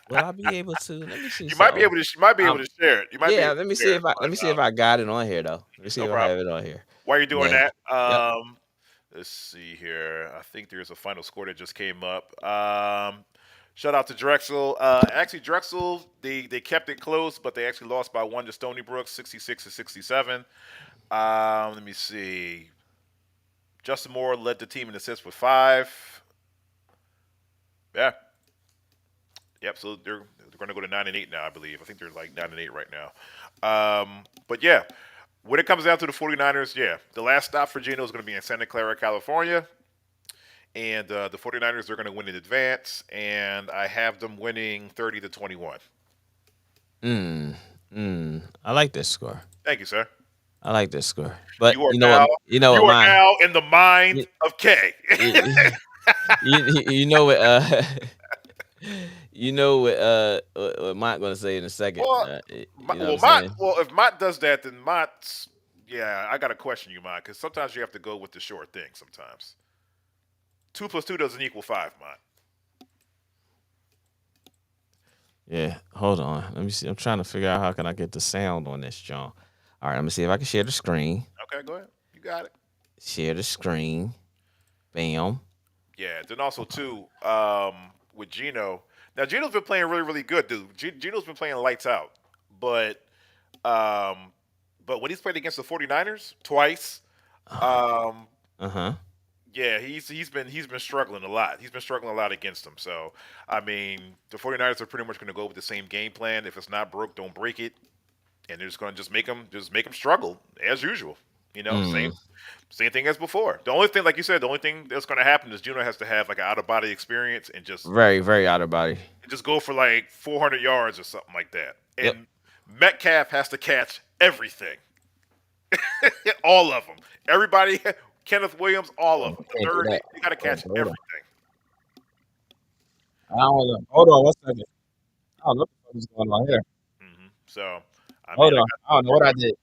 B: will I be able to? Let me see.
C: You might be able to. You might be able
B: I'm-
C: to share it. You might be
B: Yeah,
C: able
B: let
C: to
B: me
C: share
B: see
C: it,
B: if I
C: but,
B: got it on here though. Let me see
C: no
B: if I
C: problem.
B: have it on here.
C: While you're doing
B: Yeah.
C: that,
B: Yep.
C: let's see here. I think there's a final score that just came up. Shout out to Drexel. Actually, Drexel they kept it close, but they actually lost by 1 to Stony Brook, 66-67. Let me see. Justin Moore led the team in assists with 5. Yeah. Yep. So they're going to go to 9-8 now, I believe. I think they're like 9-8 right now. But yeah, when it comes down to the 49ers, yeah, the last stop for Geno is going to be in Santa Clara, California. And the 49ers are going to win in advance, and I have them winning 30-21.
B: I like this score.
C: Thank you, sir.
B: I like this score. But
C: You are
B: you know
C: now,
B: what? You know what?
C: you are
B: Mine.
C: now in the mind of K.
B: You know what? You know what Mott gonna say in a second.
C: Well,
B: You know what I'm saying?
C: If Mott does that, then Mott's, yeah, I got to question you, Mott, because sometimes you have to go with the short thing sometimes. 2 + 2 doesn't equal 5, Mott.
B: Yeah, hold on. Let me see. I'm trying to figure out how can I get the sound on this, John. All right, let me see if I can share the screen.
C: Okay, go ahead. You got it.
B: Share the screen. Bam.
C: Yeah, then also, too, with Geno. Now, Geno's been playing really, really good, dude. Geno's been playing lights out. But when he's played against the 49ers twice, yeah, he's been struggling a lot. He's been struggling a lot against them. So, I mean, the 49ers are pretty much going to go with the same game plan. If it's not broke, don't break it. And they're just going to just make them struggle as usual. You know, same thing as before. The only thing, like you said, the only thing that's going to happen is Geno has to have like an out of body experience and just
B: Very, very out of body.
C: just go for like 400 yards or something like that. And
B: Yep.
C: Metcalf has to catch everything, all of them. Everybody, Kenneth Williams, all of them.
B: Can't do that.
C: You got to catch
B: Hold on.
C: everything.
B: I don't know. Hold on one second. I don't know what's going on here.
C: So, I
B: Hold
C: mean,
B: on. I don't know what I did.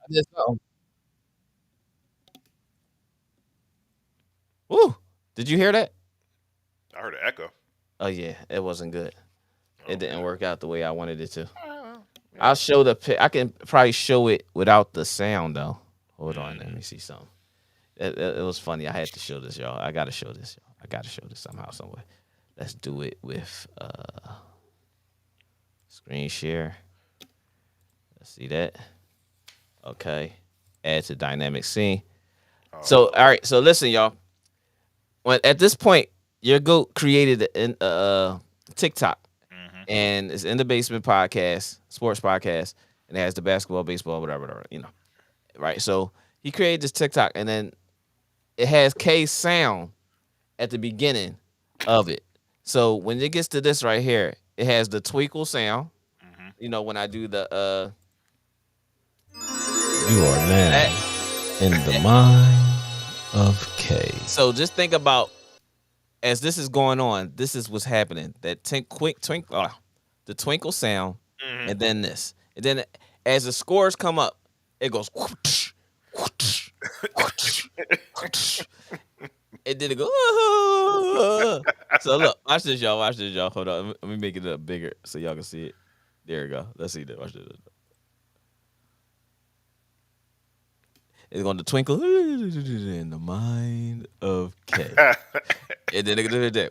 B: I did something. Woo! Did you hear that?
C: I heard an echo.
B: Oh yeah, it wasn't good. It didn't
C: Okay.
B: work out the way I wanted it to.
C: Yeah.
B: I'll show I can probably show it without the sound though. Hold on, let me see something. It was funny. I had to show this, y'all. I gotta show this, y'all. I gotta show this somehow, some way. Let's do it with screen share. Let's see that. Okay. Add to dynamic scene. So all right, so listen, y'all. When at this point, your GOAT created a TikTok, and it's In the Basement podcast, sports podcast, and it has the basketball, baseball, whatever, you know, right? So he created this TikTok, and then it has K's sound at the beginning of it. So when it gets to this right here, it has the twinkle sound. You know, when I do the
D: You are now in the mind of K.
B: So just think about as this is going on, this is what's happening. That the twinkle sound, and then this, and then as the scores come up, it goes, whoosh, whoosh, whoosh, whoosh. And then it go. So look, watch this, y'all. Watch this, y'all. Hold on. Let me make it up bigger so y'all can see it. There we go. Let's see that. Watch this. It's going to twinkle in the mind of K. And then it do that.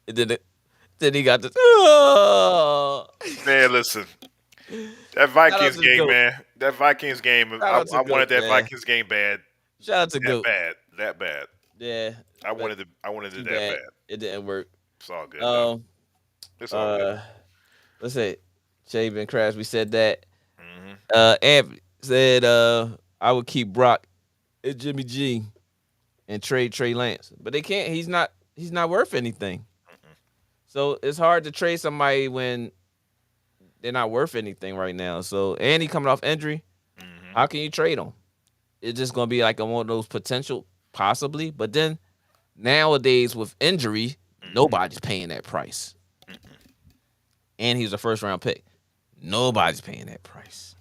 B: And then he got this.
C: Man, listen. That Vikings
B: to the
C: game,
B: GOAT.
C: man. That Vikings game.
B: Shout
C: I
B: out to
C: wanted
B: GOAT,
C: that
B: man.
C: Vikings game bad.
B: Shout out to Goat.
C: That bad.
B: Yeah.
C: I wanted it
B: Too
C: that
B: bad.
C: bad.
B: It didn't work.
C: It's all good. though. It's all good.
B: Let's say Shaven Crash. We said that.
C: Mhm.
B: Ab said I would keep Brock and Jimmy G and trade Trey Lance, but they can't. He's not worth anything. So it's hard to trade somebody when they're not worth anything right now. So and he coming off injury. How can you trade him? It's just gonna be like one of those potential, possibly. But then nowadays with injury, nobody's paying that price. And he was a first round pick. Nobody's paying that price.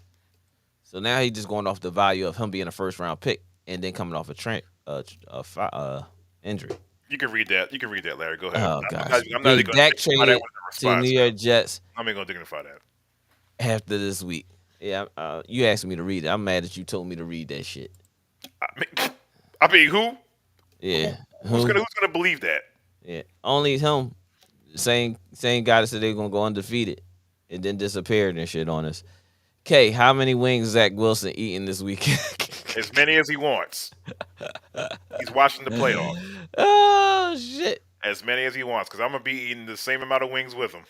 B: So now he's just going off the value of him being a first round pick and then coming off a injury.
C: You can read that. You can read that, Larry. Go ahead.
B: Oh
C: I'm
B: gosh,
C: not even
B: Big
C: going
B: Dak
C: to dignify that
B: traded
C: with a
B: to New
C: response.
B: York Jets
C: I'm not going to dignify that.
B: after this week. Yeah, you asked me to read it. I'm mad that you told me to read that shit.
C: I mean, who?
B: Yeah,
C: Who's gonna believe that?
B: Yeah, only him. Same guy that said they were gonna go undefeated and then disappeared and shit on us. K, how many wings Zach Wilson eating this weekend?
C: As many as he wants. He's watching the playoffs.
B: Oh shit!
C: As many as he wants, because I'm gonna be eating the same amount of wings with him.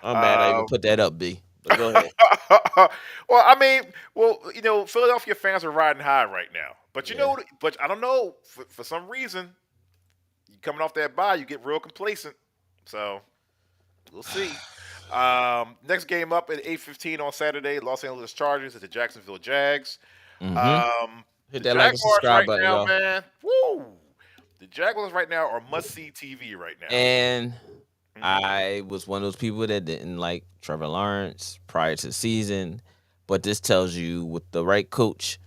B: I'm mad I even put that up, B. But go ahead.
C: Well, I mean, Philadelphia fans are riding high right now. But but I don't know. For some reason, you coming off that bye, you get real complacent. So we'll see. Next game up at 8:15 on Saturday, Los Angeles Chargers at the Jacksonville Jags.
B: Hit
C: The
B: that like and
C: Jaguars
B: subscribe
C: right
B: button,
C: now,
B: y'all.
C: man. Woo! The Jaguars right now are must-see TV right now.
B: And I was one of those people that didn't like Trevor Lawrence prior to the season, but this tells you with the right coach,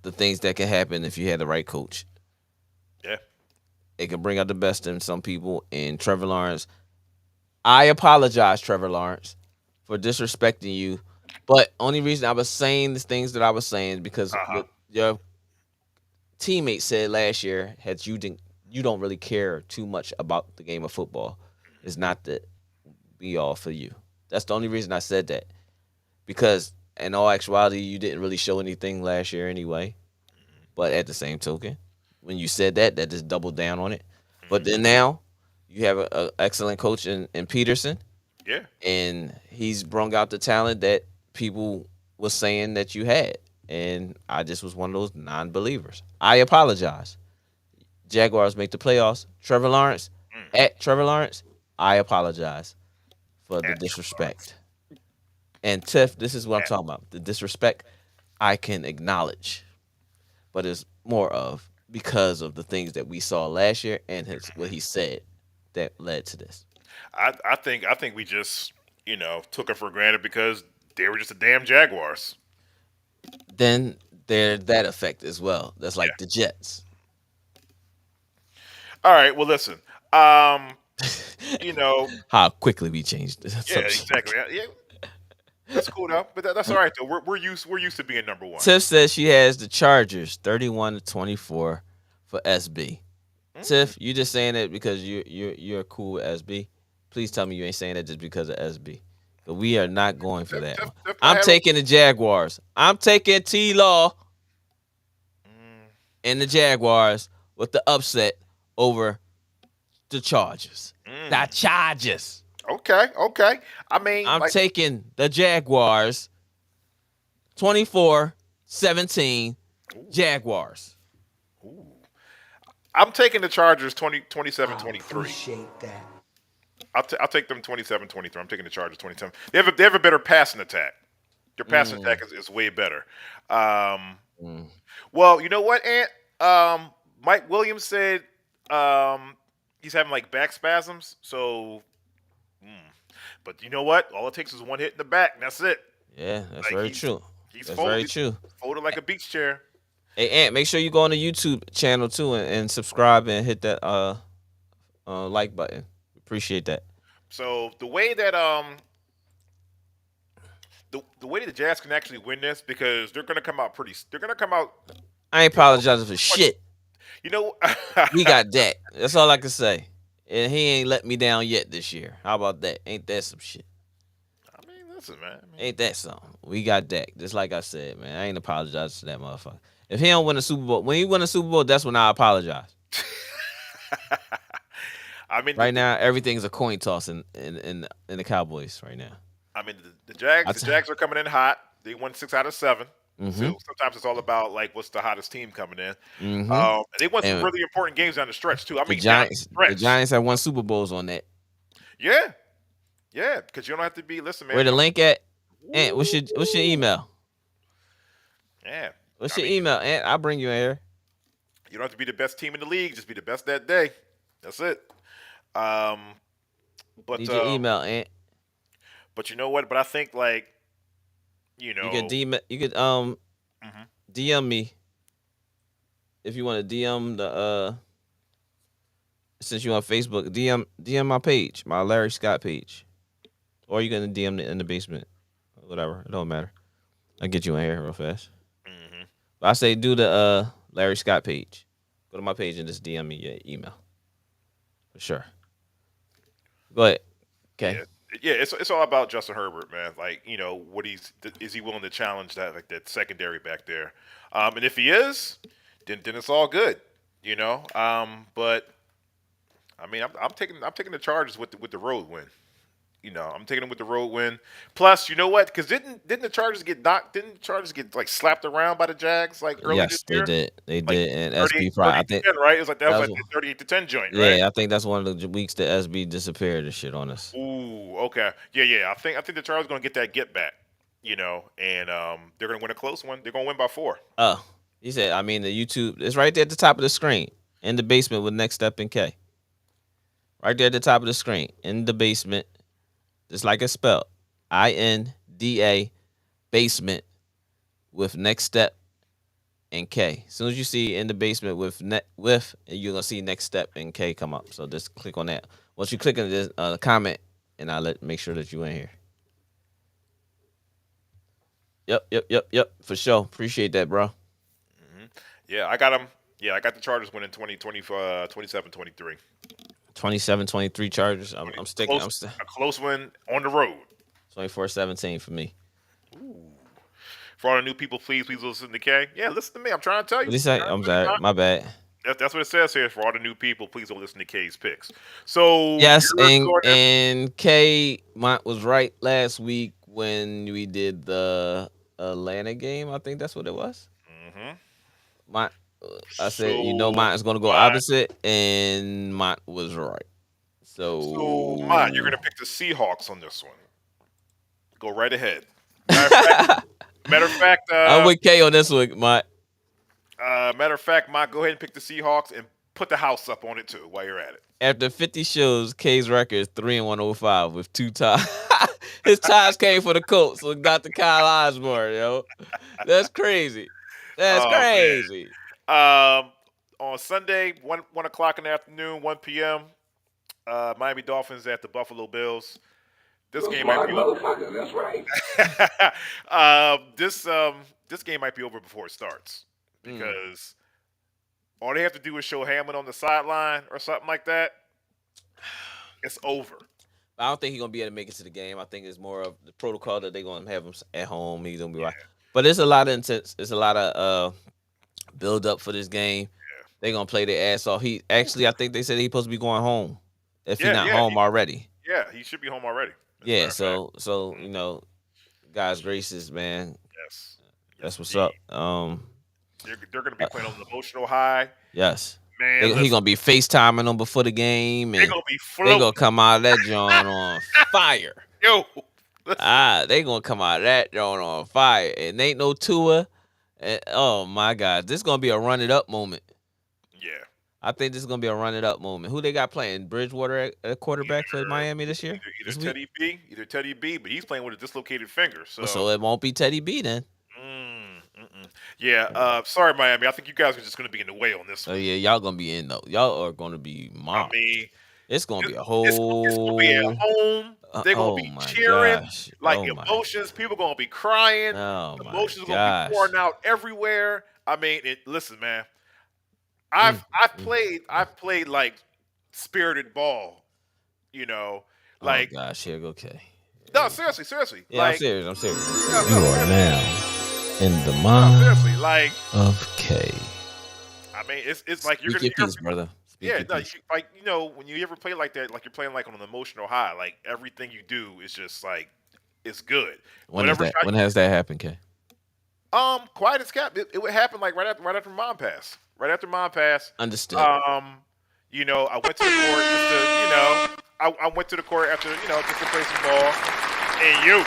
B: the things that can happen if you had the right coach.
C: Yeah.
B: It can bring out the best in some people. And Trevor Lawrence, I apologize, Trevor Lawrence, for disrespecting you. But only reason I was saying the things that I was saying is because your teammate said last year that you don't really care too much about the game of football. It's not the be all for you. That's the only reason I said that. Because in all actuality, you didn't really show anything last year anyway. But at the same token, when you said that just doubled down on it. But then now you have an excellent coach in Peterson.
C: Yeah.
B: And he's brung out the talent that people was saying that you had. And I just was one of those non-believers. I apologize. Jaguars make the playoffs. Trevor Lawrence, I apologize for the disrespect. And Tiff, this is what I'm talking about. The disrespect I can acknowledge. But it's more of because of the things that we saw last year and what he said that led to this.
C: I think we just, took it for granted because they were just the damn Jaguars.
B: Then there's that effect as well. That's like the Jets.
C: All right, well listen.
B: How quickly we changed this.
C: Yeah, exactly. Yeah. That's cool though. But that's all right though. We're used to being number one.
B: Tiff says she has the Chargers 31-24 for SB. Tiff, you just saying that because you're cool with SB. Please tell me you ain't saying that just because of SB. But we are not going for that one. I'm taking the Jaguars. I'm taking T-Law and the Jaguars with the upset over the Chargers. The Chargers.
C: Okay. I mean,
B: I'm taking the Jaguars 24-17 Jaguars.
C: Ooh. I'm taking the Chargers 27-23.
E: Appreciate that.
C: I'll take them 27-23. I'm taking the Chargers 27. They have a better passing attack. Their passing attack is way better. Well, you know what, Ant? Mike Williams said he's having like back spasms. So, but you know what? All it takes is one hit in the back, and that's it.
B: Yeah, that's
C: Like,
B: very true.
C: He's
B: That's
C: folded.
B: very true.
C: Folded like a beach chair.
B: Hey, Ant, make sure you go on the YouTube channel too and subscribe and hit that like button. Appreciate that.
C: So the way that the way that the Jazz can actually win this, because they're gonna come out They're gonna come out.
B: I ain't apologizing for shit.
C: You know.
B: We got Dak. That's all I can say. And he ain't let me down yet this year. How about that? Ain't that some shit?
C: I mean, listen, man.
B: Ain't that something? We got Dak. Just like I said, man. I ain't apologizing to that motherfucker. If he don't win a Super Bowl, when he win a Super Bowl, that's when I apologize.
C: I mean,
B: right now, everything's a coin toss in the Cowboys right now.
C: I mean, the Jags are coming in hot. They won 6 out of 7.
B: Mm-hmm.
C: So sometimes it's all about like what's the hottest team coming in.
B: Mm-hmm.
C: They won some really important games down the stretch too. I mean,
B: the Giants have won Super Bowls on that.
C: Yeah, because you don't have to be. Listen, man.
B: Where the link at? Ant, what's your email?
C: Yeah.
B: What's your email, Ant? I'll bring you in here.
C: You don't have to be the best team in the league. Just be the best that day. That's it. But
B: need your email, Ant.
C: But you know what? But I think like, you could
B: DM me if you want to DM the since you on Facebook, DM my page, my Larry Scott page, or you're gonna DM in the basement, whatever. It don't matter. I'll get you in here real fast.
C: Mm-hmm.
B: But I say do the Larry Scott page. Go to my page and just DM me your email for sure. Go ahead. Okay.
C: Yeah, it's all about Justin Herbert, man. Like, what is he willing to challenge that secondary back there? And if he is, then it's all good, But I mean, I'm taking the Chargers with the road win. I'm taking them with the road win. Plus, you know what? Because didn't the Chargers get knocked? Didn't the Chargers get like slapped around by the Jags like earlier this year?
B: Yes, they did. They
C: like,
B: did. And SB probably, I think,
C: 10, right? It was like that was like the 38-10 joint, right?
B: Yeah, I think that's one of the weeks that SB disappeared and shit on us.
C: Ooh, okay, yeah. I think the Chargers going to get that get back, and they're going to win a close one. They're going to win by 4.
B: Oh, he said. I mean, the YouTube is right there at the top of the screen in the basement with Next Step and K. Right there at the top of the screen in the basement. Just like it's spelled, INDA, basement, with Next Step and K. As soon as you see in the basement with, you're gonna see Next Step and K come up. So just click on that. Once you click on this, comment, and I'll make sure that you in here. Yep. For sure. Appreciate that, bro.
C: Mm-hmm. Yeah, I got them. Yeah, I got the Chargers winning 27-23.
B: 27-23 Chargers. I'm sticking.
C: A close win on the road.
B: 24-17 for me.
C: Ooh. For all the new people, please listen to K. Yeah, listen to me. I'm trying to tell you.
B: What did he say? I'm sorry. My bad.
C: That's what it says here. For all the new people, please don't listen to K's picks. So
B: yes, and K was right last week when we did the Atlanta game. I think that's what it was.
C: Mm-hmm.
B: I said, Mont is going to go opposite, and Mont was right. So
C: Mont, you're going to pick the Seahawks on this one. Go right ahead. Matter of fact,
B: I'm with K on this one, Mont.
C: Matter of fact, Mont, go ahead and pick the Seahawks and put the house up on it too while you're at it.
B: After 50 shows, K's record is 3-105 with 2 ties. His ties came for the Colts, so Dr. Kyle Osborne, yo. That's crazy. That's crazy.
C: Man. On Sunday, 1 o'clock in the afternoon, 1 p.m., Miami Dolphins at the Buffalo Bills. This game might be over.
F: That's right.
C: This game might be over before it starts because all they have to do is show Hamlin on the sideline or something like that. It's over.
B: I don't think he's gonna be able to make it to the game. I think it's more of the protocol that they're gonna have him at home. He's gonna be right. But it's a lot of intense. It's a lot of build up for this game. Yeah. They're gonna play their ass off. I think they said he's supposed to be going home. If he's not home already.
C: Yeah, he should be home already.
B: So God's gracious, man.
C: Yes.
B: That's what's up.
C: They're gonna be playing on an emotional high.
B: Yes.
C: Man,
B: he's gonna be FaceTiming them before the game, and
C: they're gonna be floating.
B: They're gonna come out of that joint on fire.
C: Yo.
B: They gonna come out of that joint on fire. And ain't no Tua. Oh my God, this is gonna be a run it up moment.
C: Yeah.
B: I think this is gonna be a run it up moment. Who they got playing? Bridgewater at quarterback for Miami this year?
C: Either
B: This week?
C: Teddy B, but he's playing with a dislocated finger.
B: Oh,
C: So,
B: so it won't be Teddy B then.
C: yeah. Sorry, Miami. I think you guys are just going to be in the way on this
B: Oh
C: one.
B: yeah, y'all gonna be in though. Y'all are gonna be
C: I
B: mobbed.
C: mean,
B: It's gonna be a
C: it's gonna be at
B: whole.
C: home. They're gonna
B: Oh
C: be
B: my
C: cheering,
B: gosh.
C: like
B: Oh my.
C: emotions. People gonna be crying.
B: Oh my
C: Emotions are gonna be
B: gosh.
C: pouring out everywhere. I mean, listen, man.
B: Mm,
C: I've played like spirited ball. You know,
B: Oh
C: like
B: gosh. Here, okay.
C: no, seriously.
B: Yeah, I'm
C: Like,
B: serious. I'm serious.
C: no,
D: You are
C: seriously.
D: now in the
C: No, seriously.
D: mind
C: Like,
D: of K.
C: I mean, it's like
B: Speak your piece, brother. Speak
C: yeah,
B: your
C: no,
B: piece.
C: like when you ever play like that, like you're playing like on an emotional high, like everything you do is just like it's good.
B: When is
C: Whatever
B: that?
C: shot
B: When has that happened, K?
C: quiet as kept. It would happen like right after mom passed. Right after mom passed.
B: Understood.
C: I went to the court just to, I went to the court after, just to play some ball. And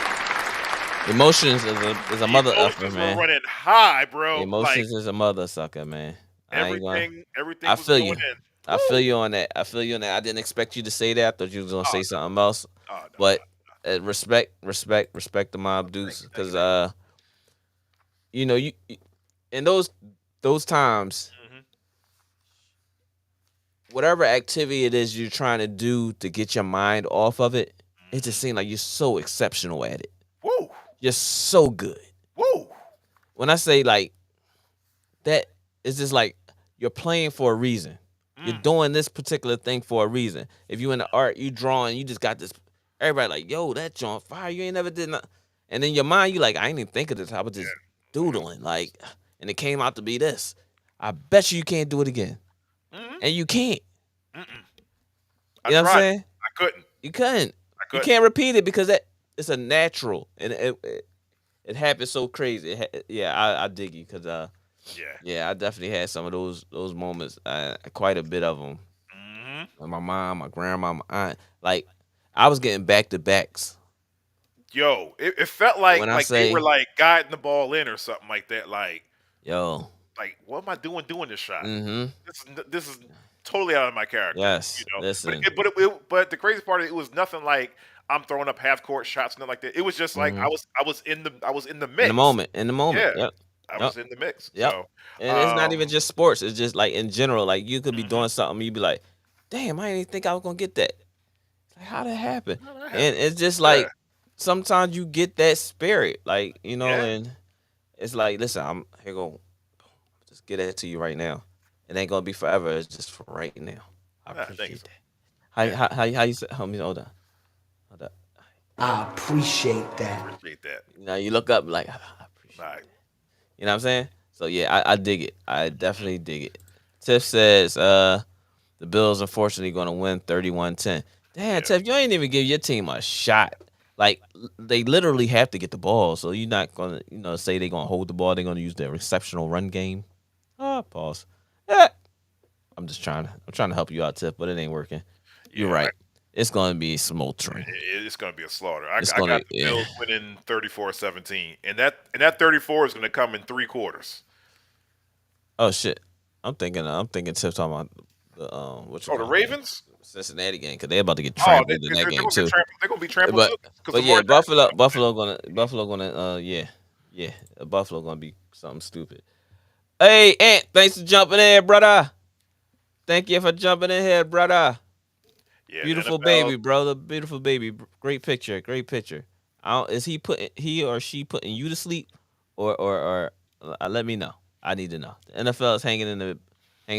B: Emotions is a mother
C: emotions
B: effer,
C: were
B: man.
C: running high, bro.
B: Emotions is a mother sucker, man. I ain't gonna.
C: Everything
B: I
C: was
B: feel
C: going
B: you.
C: in.
B: I feel you on that. I feel you on that. I didn't expect you to say that. I thought you was gonna say something else.
C: Oh, no,
B: But respect the mob dudes,
C: Thank
B: because you in those times, whatever activity it is you're trying to do to get your mind off of it, it just seems like you're so exceptional at it.
C: Woo,
B: You're so good.
C: woo.
B: When I say like that, it's just like you're playing for a reason. You're doing this particular thing for a reason. If you in the art, you drawing, you just got this. Everybody like, yo, that joint fire. You ain't never did nothing. And in your mind, you like, I ain't even think of this. I was just doodling, like, and it came out to be this. I bet you can't do it again, and you can't.
C: I
B: You know what I'm
C: tried.
B: saying?
C: I couldn't.
B: You couldn't. You
C: couldn't.
B: can't repeat it because it's a natural, and it happens so crazy. I dig you because
C: Yeah.
B: I definitely had some of those moments. Quite a bit of them. With my mom, my grandma, my aunt. Like I was getting back to backs.
C: Yo, it felt like
B: When I
C: they
B: say-
C: were like guiding the ball in or something like that. Like what am I doing this shot?
B: Mm-hmm.
C: This is totally out of my character.
B: Yes,
C: But
B: listen.
C: but the crazy part is it was nothing like I'm throwing up half court shots, nothing like that. It was just like I was in the mix.
B: In the moment.
C: Yeah.
B: Yep.
C: I was in the mix.
B: Yep.
C: So,
B: And it's not even just sports. It's just like in general. Like you could be doing something, you'd be like, "Damn, I didn't even think I was gonna get that." Like, how'd that happen? And it's just like sometimes you get that spirit, like and it's like, listen, I'm here go, just get that to you right now. It ain't gonna be forever. It's just for right now. I appreciate that. How you say? Hold on.
E: I appreciate that.
C: appreciate that.
B: Now you look up like I appreciate.
C: All right.
B: You know what I'm saying? So yeah, I dig it. I definitely dig it. Tiff says the Bills unfortunately going to win 31-10. Damn, Tiff, you ain't even give your team a shot. Like they literally have to get the ball, so you're not gonna say they're gonna hold the ball. They're gonna use their exceptional run game. Pause. Yeah. I'm trying to help you out, Tiff, but it ain't working. You're right. It's gonna be smoldering.
C: It's going to be a slaughter. I
B: gonna-
C: got the Bills winning 34-17, and that 34 is going to come in 3 quarters.
B: Oh shit! I'm thinking Tiff talking about the
C: the Ravens?
B: Cincinnati game, because they're about to get trampled in that game too.
C: They're going to be trampled
B: But
C: too. 'Cause
B: yeah,
C: Lamar
B: Buffalo gonna Buffalo gonna be something stupid. Hey Ant, thanks for jumping in, brother. Thank you for jumping in here, brother.
C: Yeah,
B: Beautiful
C: NFL
B: baby, brother. Beautiful baby. Great picture. Great picture. Is he or she putting you to sleep, or let me know. I need to know. The NFL is hanging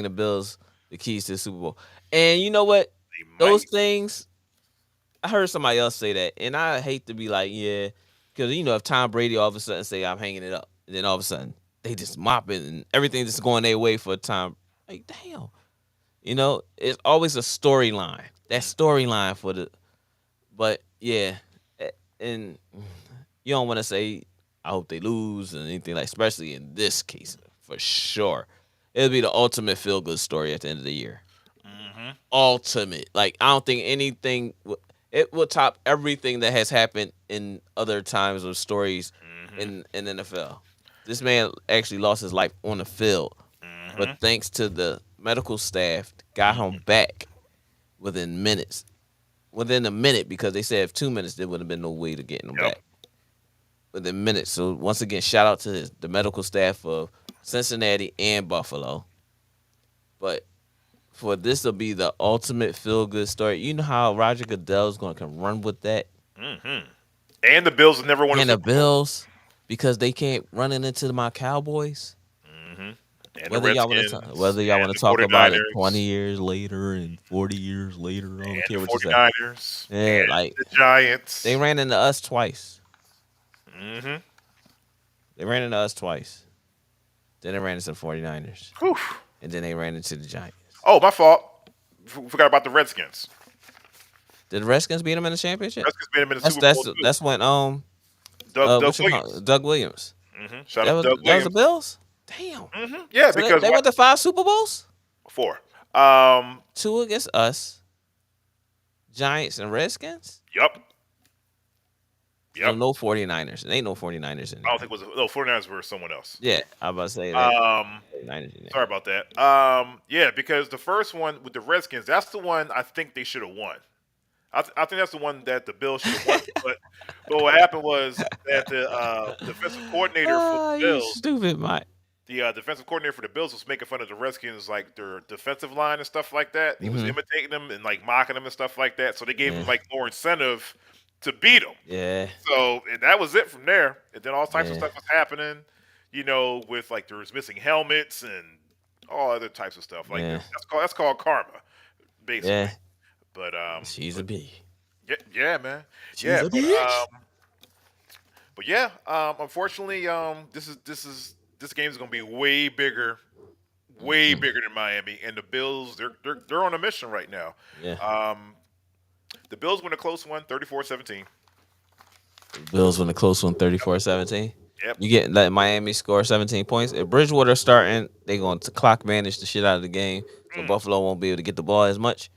B: the Bills the keys to the Super Bowl. And you know what? Those things. I heard somebody else say that, and I hate to be like, yeah, because if Tom Brady all of a sudden say I'm hanging it up, and then all of a sudden they just mop it and everything just going their way for a time. Like damn, it's always a storyline. That storyline for the, but yeah, and you don't want to say I hope they lose and anything like, especially in this case for sure. It'll be the ultimate feel good story at the end of the year. Ultimate, like I don't think anything. It will top everything that has happened in other times of stories in NFL. This man actually lost his life on the field, but thanks to the medical staff got him back within minutes. Within a minute, because they said if 2 minutes, there would have been no way to get him back. Within minutes. So once again, shout out to the medical staff of Cincinnati and Buffalo. But for this to be the ultimate feel-good story, you know how Roger Goodell's going to run with that?
C: Mm-hmm. And the Bills have never won a
B: And the
C: Super Bowl.
B: Bills, because they can't run it into my Cowboys.
C: Mm-hmm. And
B: Whether y'all want to talk about it 20 years later and 40 years later, I don't care what you say.
C: 49ers.
B: Yeah,
C: and
B: like
C: the Giants.
B: they ran into us twice.
C: Mm-hmm.
B: They ran into us twice. Then they ran into the 49ers.
C: Whew.
B: And then they ran into the Giants.
C: Oh, my fault. Forgot about the Redskins.
B: Did the Redskins beat them in the championship?
C: Redskins beat them in the Super Bowl.
B: That's when
C: Doug Williams.
B: Doug Williams.
C: Mm-hmm. Shout out to Doug Williams.
B: That was the Bills? Damn.
C: Mm-hmm. Yeah,
B: so
C: because
B: they went to 5 Super Bowls?
C: 4.
B: 2 against us, Giants and Redskins.
C: Yep.
B: So no 49ers. There ain't no 49ers in there.
C: I don't think it was. No, 49ers were someone else.
B: Yeah, I was about to say that. 49ers in there.
C: Sorry about that. Yeah, because the first one with the Redskins, that's the one I think they should have won. I think that's the one that the Bills should have won. but what happened was that the defensive coordinator for the Bills,
B: stupid, Mike.
C: The defensive coordinator for the Bills was making fun of the Redskins, like their defensive line and stuff like that. He was imitating them and like mocking them and stuff like that. So they gave him like more incentive to beat them.
B: Yeah.
C: So and that was it from there. And then all types of stuff was happening, with like there was missing helmets and all other types of stuff. Like that's called karma, basically.
B: Yeah.
C: But
B: she's a bee.
C: Yeah, man.
B: She's a bitch.
C: But yeah, unfortunately, this game is gonna be way bigger than Miami, and the Bills they're on a mission right now.
B: Yeah.
C: The Bills win a close one, 34-17.
B: The Bills win a close one, 34-17.
C: Yep.
B: You let Miami score 17 points. If Bridgewater starting, they're going to clock manage the shit out of the game, so Buffalo won't be able to get the ball as much.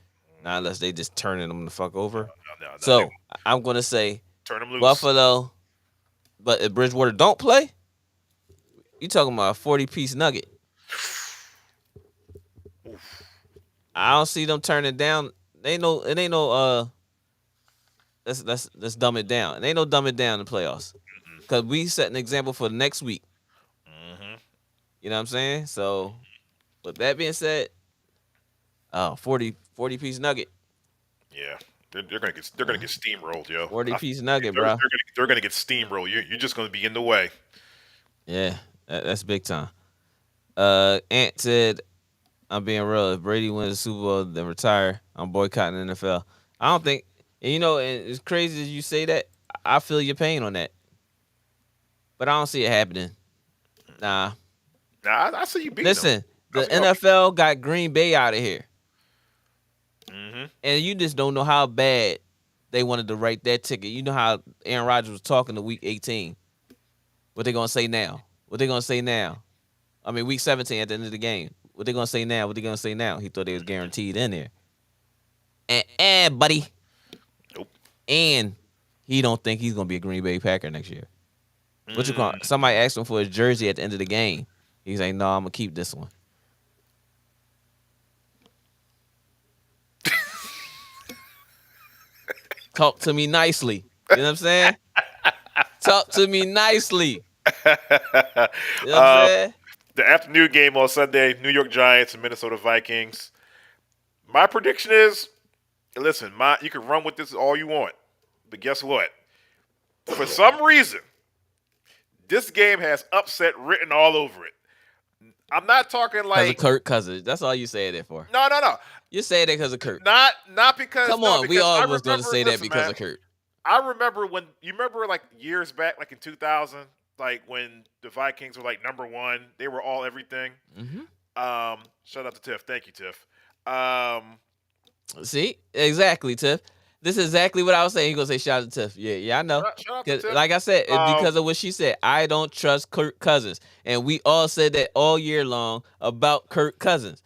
B: Not unless they just turning them the fuck over.
C: No,
B: so I'm gonna say
C: turn them loose.
B: Buffalo, but if Bridgewater don't play, you talking about a 40-piece nugget. I don't see them turning down. It ain't no. Let's dumb it down. It ain't no dumb it down in the playoffs, because we set an example for next week. You know what I'm saying? So, with that being said, 40-piece nugget.
C: Yeah, they're gonna get steamrolled, yo.
B: 40-piece nugget, bro.
C: They're gonna get steamrolled. You're just gonna be in the way.
B: Yeah, that's big time. Ant said, "I'm being real. If Brady wins the Super Bowl, then retire. I'm boycotting the NFL." I don't think, and as crazy as you say that, I feel your pain on that, but I don't see it happening. Nah,
C: I see you beating
B: Listen,
C: them.
B: the NFL got Green Bay out of here.
C: Mm-hmm.
B: And you just don't know how bad they wanted to write that ticket. You know how Aaron Rodgers was talking to Week 18. What they gonna say now? I mean, Week 17 at the end of the game. What they gonna say now? He thought they was guaranteed in there. And buddy.
C: Nope.
B: And he don't think he's gonna be a Green Bay Packer next year. What you call? Somebody asked him for his jersey at the end of the game. He's like, "No, I'm gonna keep this one." Talk to me nicely. You know what I'm saying? Talk to me nicely. You know what I'm saying?
C: The afternoon game on Sunday, New York Giants and Minnesota Vikings. My prediction is, listen, you can run with this all you want, but guess what? For some reason, this game has upset written all over it. I'm not talking like
B: because of Kirk Cousins. That's all you saying it for.
C: No.
B: You saying that because of Kirk.
C: Not because.
B: Come on, we all was going to say that because of Kirk.
C: I remember like years back, like in 2000, like when the Vikings were like number one, they were all everything.
B: Mm-hmm.
C: Shout out to Tiff. Thank you, Tiff.
B: See, exactly, Tiff. This is exactly what I was saying. He gonna say shout out to Tiff. Yeah, I know.
C: Shout out to Tiff.
B: Like I said, it's because of what she said. I don't trust Kirk Cousins, and we all said that all year long about Kirk Cousins.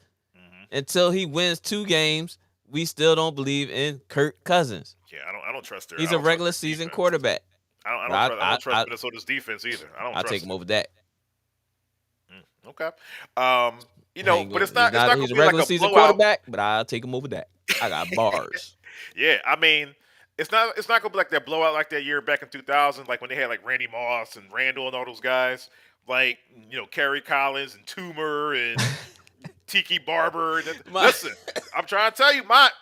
B: Until he wins 2 games, we still don't believe in Kirk Cousins.
C: Yeah, I don't trust her.
B: He's a regular season quarterback.
C: I don't trust Minnesota's defense either.
B: I'll take him over that.
C: Okay. You know, but it's not
B: He's a
C: gonna be like
B: regular
C: a
B: season
C: blowout.
B: quarterback, but I'll take him over that. I got bars.
C: Yeah, I mean, it's not gonna be like that blowout like that year back in 2000, like when they had like Randy Moss and Randall and all those guys, like Kerry Collins and Toomer and Tiki Barber. Listen, I'm trying to tell you, Mott,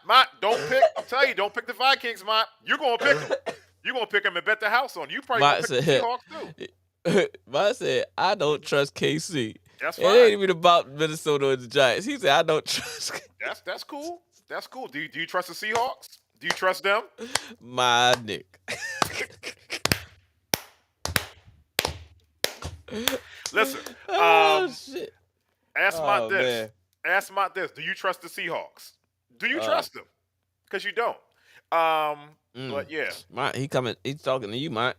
C: don't pick. I'm telling you, don't pick the Vikings, Mott. You're gonna pick them. You're gonna pick them and bet the house on. You probably gonna pick the Seahawks too.
B: Mott said, "I don't trust KC."
C: That's
B: It
C: fine.
B: ain't even about Minnesota and the Giants. He said, "I don't trust."
C: That's cool. That's cool. Do you trust the Seahawks? Do you trust them?
B: My Nick.
C: Listen.
B: Shit.
C: Ask Mott this.
B: Man.
C: Ask Mott this. Do you trust the Seahawks? Do you trust them? Because you don't. But yeah.
B: Mott, he's talking to you, Mott.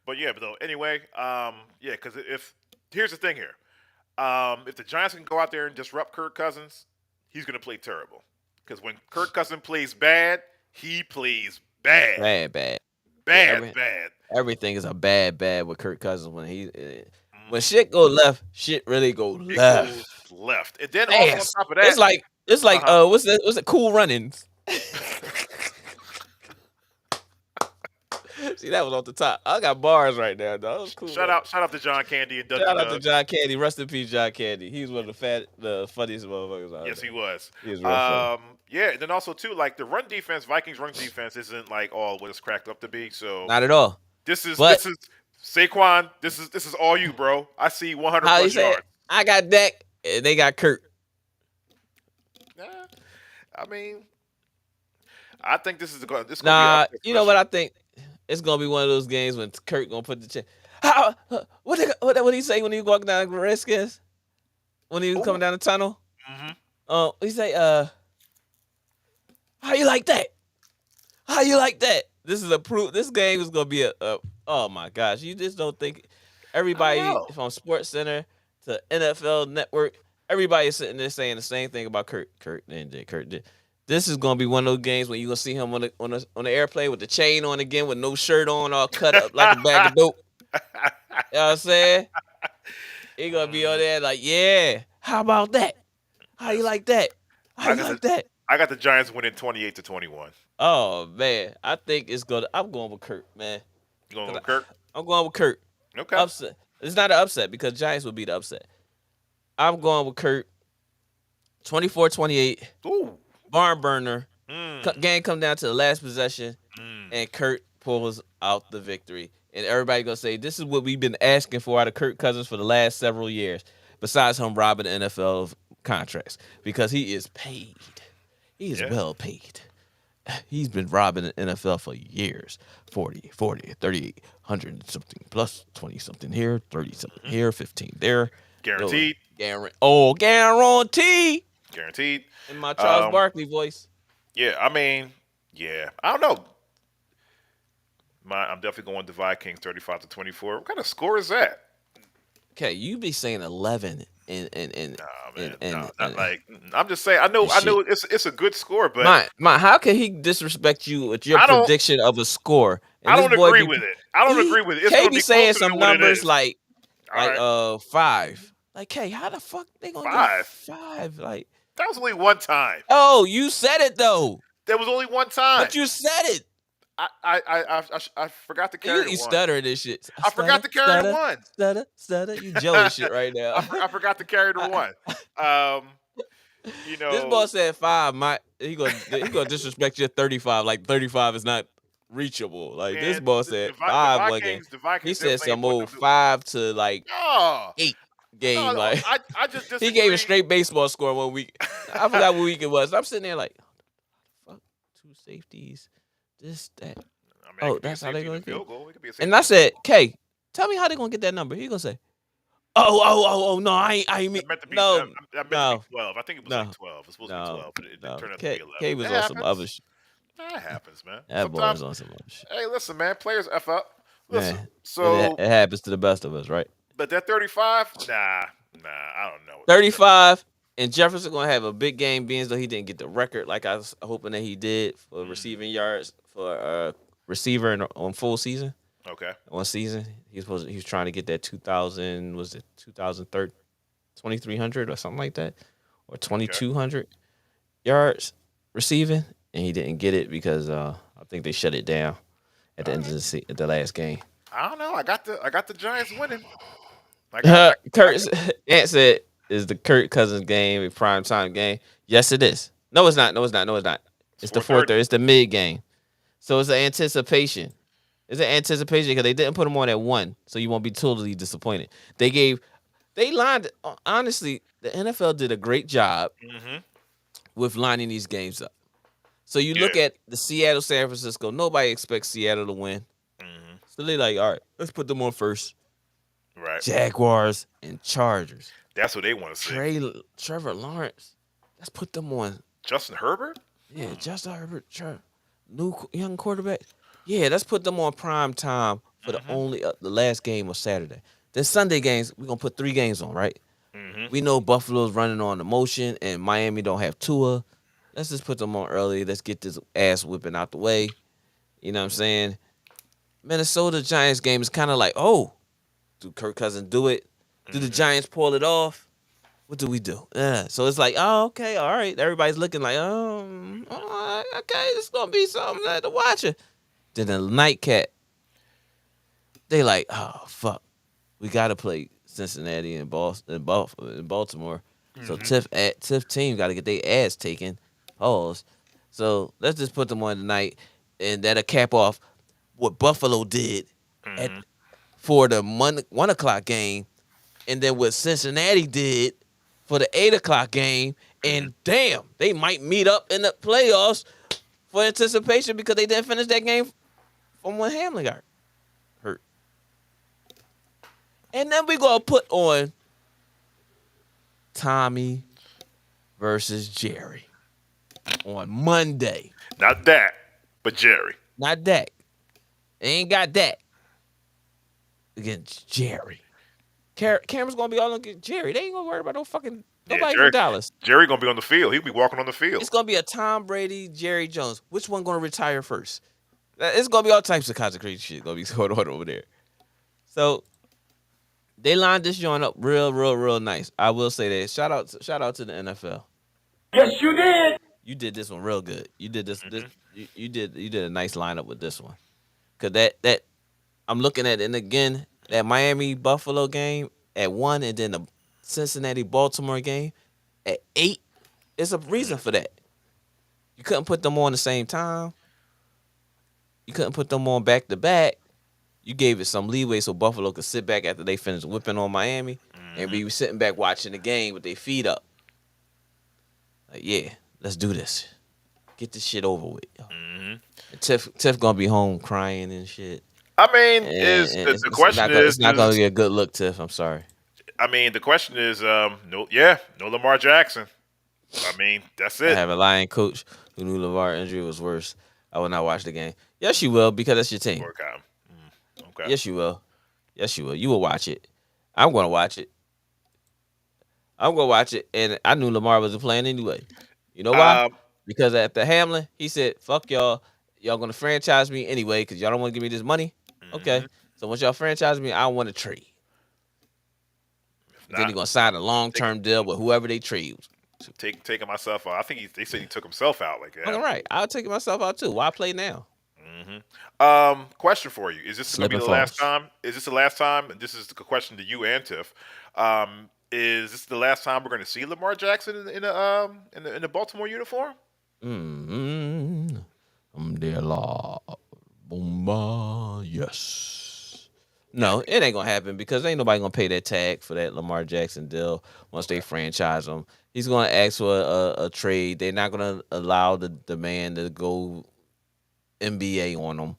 C: But yeah, but though, anyway, because here's the thing here. If the Giants can go out there and disrupt Kirk Cousins, he's gonna play terrible. Because when Kirk Cousins plays bad, he plays bad.
B: Bad.
C: Bad.
B: Everything is a bad with Kirk Cousins when shit go left, shit really go left.
C: It goes left. And then also on top of that,
B: it's like what's it? Cool Runnings. See, that was off the top. I got bars right now, though. That was cool.
C: Shout out to John Candy and Dudley.
B: Shout out to John Candy. Rest in peace, John Candy. He's one of the funniest motherfuckers out there.
C: Yes, he was.
B: He was real funny.
C: Yeah, and then also too, like the Vikings run defense isn't like all what it's cracked up to be. So
B: Not at all.
C: This is Saquon. This is all you, bro. I see 100 plus yards.
B: I got Dak, and they got Kurt.
C: I mean, I think this is going.
B: Nah, you know what I think? It's gonna be one of those games when Kurt gonna put the check. What he say when he walk down the Redskins? When he was coming down the tunnel? Mm-hmm. He say, how you like that? How you like that? This is a proof. This game is gonna be a oh my gosh! You just don't think everybody from Sports Center to NFL Network, everybody is sitting there saying the same thing about Kurt. Kurt did. This is gonna be one of those games when you gonna see him on the airplane with the chain on again, with no shirt on, all cut up like a bag of dope. You know what I'm saying? He gonna be on there like, yeah. How about that? How you like that? How you like that?
C: I got the Giants winning 28-21.
B: Oh man, I think it's gonna. I'm going with Kurt, man.
C: You going with Kurt?
B: I'm going with Kurt.
C: Okay.
B: Upset. It's not an upset because Giants will be the upset. I'm going with Kurt. 24-28.
C: Ooh.
B: Barn burner. Game come down to the last possession, and Kurt pulls out the victory. And everybody gonna say this is what we've been asking for out of Kirk Cousins for the last several years. Besides him robbing the NFL of contracts, because he is paid. He is well paid. He's been robbing the NFL for years. 40, 38, 100 something plus 20 something here, 30 something here, 15 there.
C: Guaranteed.
B: Guaranteed.
C: Guaranteed.
B: In my Charles Barkley voice.
C: Yeah, I mean, yeah. I don't know. I'm definitely going to Vikings 35-24. What kind of score is that?
B: Okay, you be saying 11
C: I'm just saying. I know it's a good score, but
B: how can he disrespect you with your prediction of a score?
C: And I don't agree with it. It's
B: K be saying some numbers like 5. Like, K, how the fuck they gonna get 5? Like,
C: that was only one time.
B: Oh, you said it though.
C: There was only one time.
B: But you said it.
C: I forgot to carry the one.
B: You stutter this shit.
C: I forgot to carry the one.
B: Stutter. You Joey shit right now.
C: I forgot to carry the one.
B: This boy said 5. He gonna disrespect your 35. Like 35 is not reachable. Like this boy said 5 one game. He said some old 5 to like 8 game. Like
C: I just disagree.
B: He gave a straight baseball score 1 week. I forgot what week it was. I'm sitting there like, fuck, 2 safeties. This, that.
C: I mean,
B: that's how they gonna get
C: it.
B: And I said, K, tell me how they gonna get that number. He gonna say, oh, no, I ain't mean. No,
C: I meant to be 12. I think it was like 12. It's supposed to be 12, but it turned out to be 11.
B: K was on some other shit.
C: That happens, man.
B: That boy was on some other shit.
C: Hey, listen, man. Players F up. Listen,
B: man,
C: so
B: it happens to the best of us, right?
C: But that 35, nah, I don't know.
B: 35. And Jefferson gonna have a big game, being as though he didn't get the record like I was hoping that he did for receiving yards for receiver on full season.
C: Okay.
B: On season, he was trying to get that 2013 2,300 or something like that, or 2,200 yards receiving, and he didn't get it because I think they shut it down at the end of the last game.
C: I don't know. I got the Giants winning. I
B: Ant said, "Is the Kirk Cousins game a primetime game?" Yes, it is. No, it's not. No, it's not. No, it's not. It's the 4:30. It's the mid game. So it's an anticipation. It's an anticipation because they didn't put them on at 1, so you won't be totally disappointed. They lined. Honestly, the NFL did a great job with lining these games up. So you look at the Seattle, San Francisco. Nobody expects Seattle to win. So they're like, all right, let's put them on first.
C: Right.
B: Jaguars and Chargers.
C: That's what they want to see.
B: Trevor Lawrence. Let's put them on.
C: Justin Herbert?
B: Yeah, Justin Herbert. New young quarterback. Yeah, let's put them on prime time for the last game of Saturday. Then Sunday games, we're going to put 3 games on, right? We know Buffalo's running on emotion and Miami don't have Tua. Let's just put them on early. Let's get this ass whipping out the way. You know what I'm saying? Minnesota Giants game is kind of like, oh, do Kirk Cousins do it? Do the Giants pull it off? What do we do? So it's like, oh, okay, all right. Everybody's looking like, okay, this is going to be something to watch it. Then the nightcap, they like, oh, fuck. We got to play Cincinnati and Baltimore. So Tiff team got to get their ass taken. Pause. So let's just put them on tonight, and that'll cap off what Buffalo did for the 1 o'clock game, and then what Cincinnati did for the 8 o'clock game. And damn, they might meet up in the playoffs for anticipation because they didn't finish that game from when Hamlin got hurt. And then we're going to put on Tommy versus Jerry on Monday.
C: Not Dak, but Jerry.
B: Not Dak. They ain't got Dak against Jerry. Camera's going to be all on Jerry. They ain't going to worry about nobody from Dallas.
C: Jerry going to be on the field. He'll be walking on the field.
B: It's going to be a Tom Brady, Jerry Jones. Which one going to retire first? It's going to be all types of kinds crazy shit going to be going on over there. So they lined this joint up real nice. I will say that. Shout out to the NFL.
F: Yes, you did.
B: You did this one real good. You did this. You did a nice lineup with this one. Cause that I'm looking at it, and again that Miami Buffalo game at 1, and then the Cincinnati Baltimore game at 8. There's a reason for that. You couldn't put them on the same time. You couldn't put them on back to back. You gave it some leeway so Buffalo could sit back after they finished whipping on Miami and be sitting back watching the game with their feet up. Like, yeah, let's do this. Get this shit over with. Tiff gonna be home crying and shit.
C: I mean, the question is,
B: it's not gonna be a good look, Tiff. I'm sorry.
C: I mean, the question is, no Lamar Jackson. I mean, that's it.
B: I have a lying coach who knew LeVar injury was worse. I will not watch the game. Yes, you will, because that's your team.
C: Okay.
B: Yes, you will. You will watch it. I'm gonna watch it. And I knew Lamar wasn't playing anyway. You know why? Because after Hamlin, he said, fuck y'all. Y'all going to franchise me anyway because y'all don't want to give me this money? Okay. So once y'all franchise me, I want to trade. Then he's going to sign a long-term deal with whoever they trade.
C: Taking myself out. I think they said he took himself out like that.
B: All right. I'll take myself out too. Why play now?
C: Question for you. Is this going to be the last time? Is this the last time? This is the question to you and Tiff. Is this the last time we're going to see Lamar Jackson in the Baltimore uniform?
B: Yes. No, it ain't gonna happen because ain't nobody gonna pay that tag for that Lamar Jackson deal once they franchise him. He's gonna ask for a trade. They're not gonna allow the man to go NBA on him.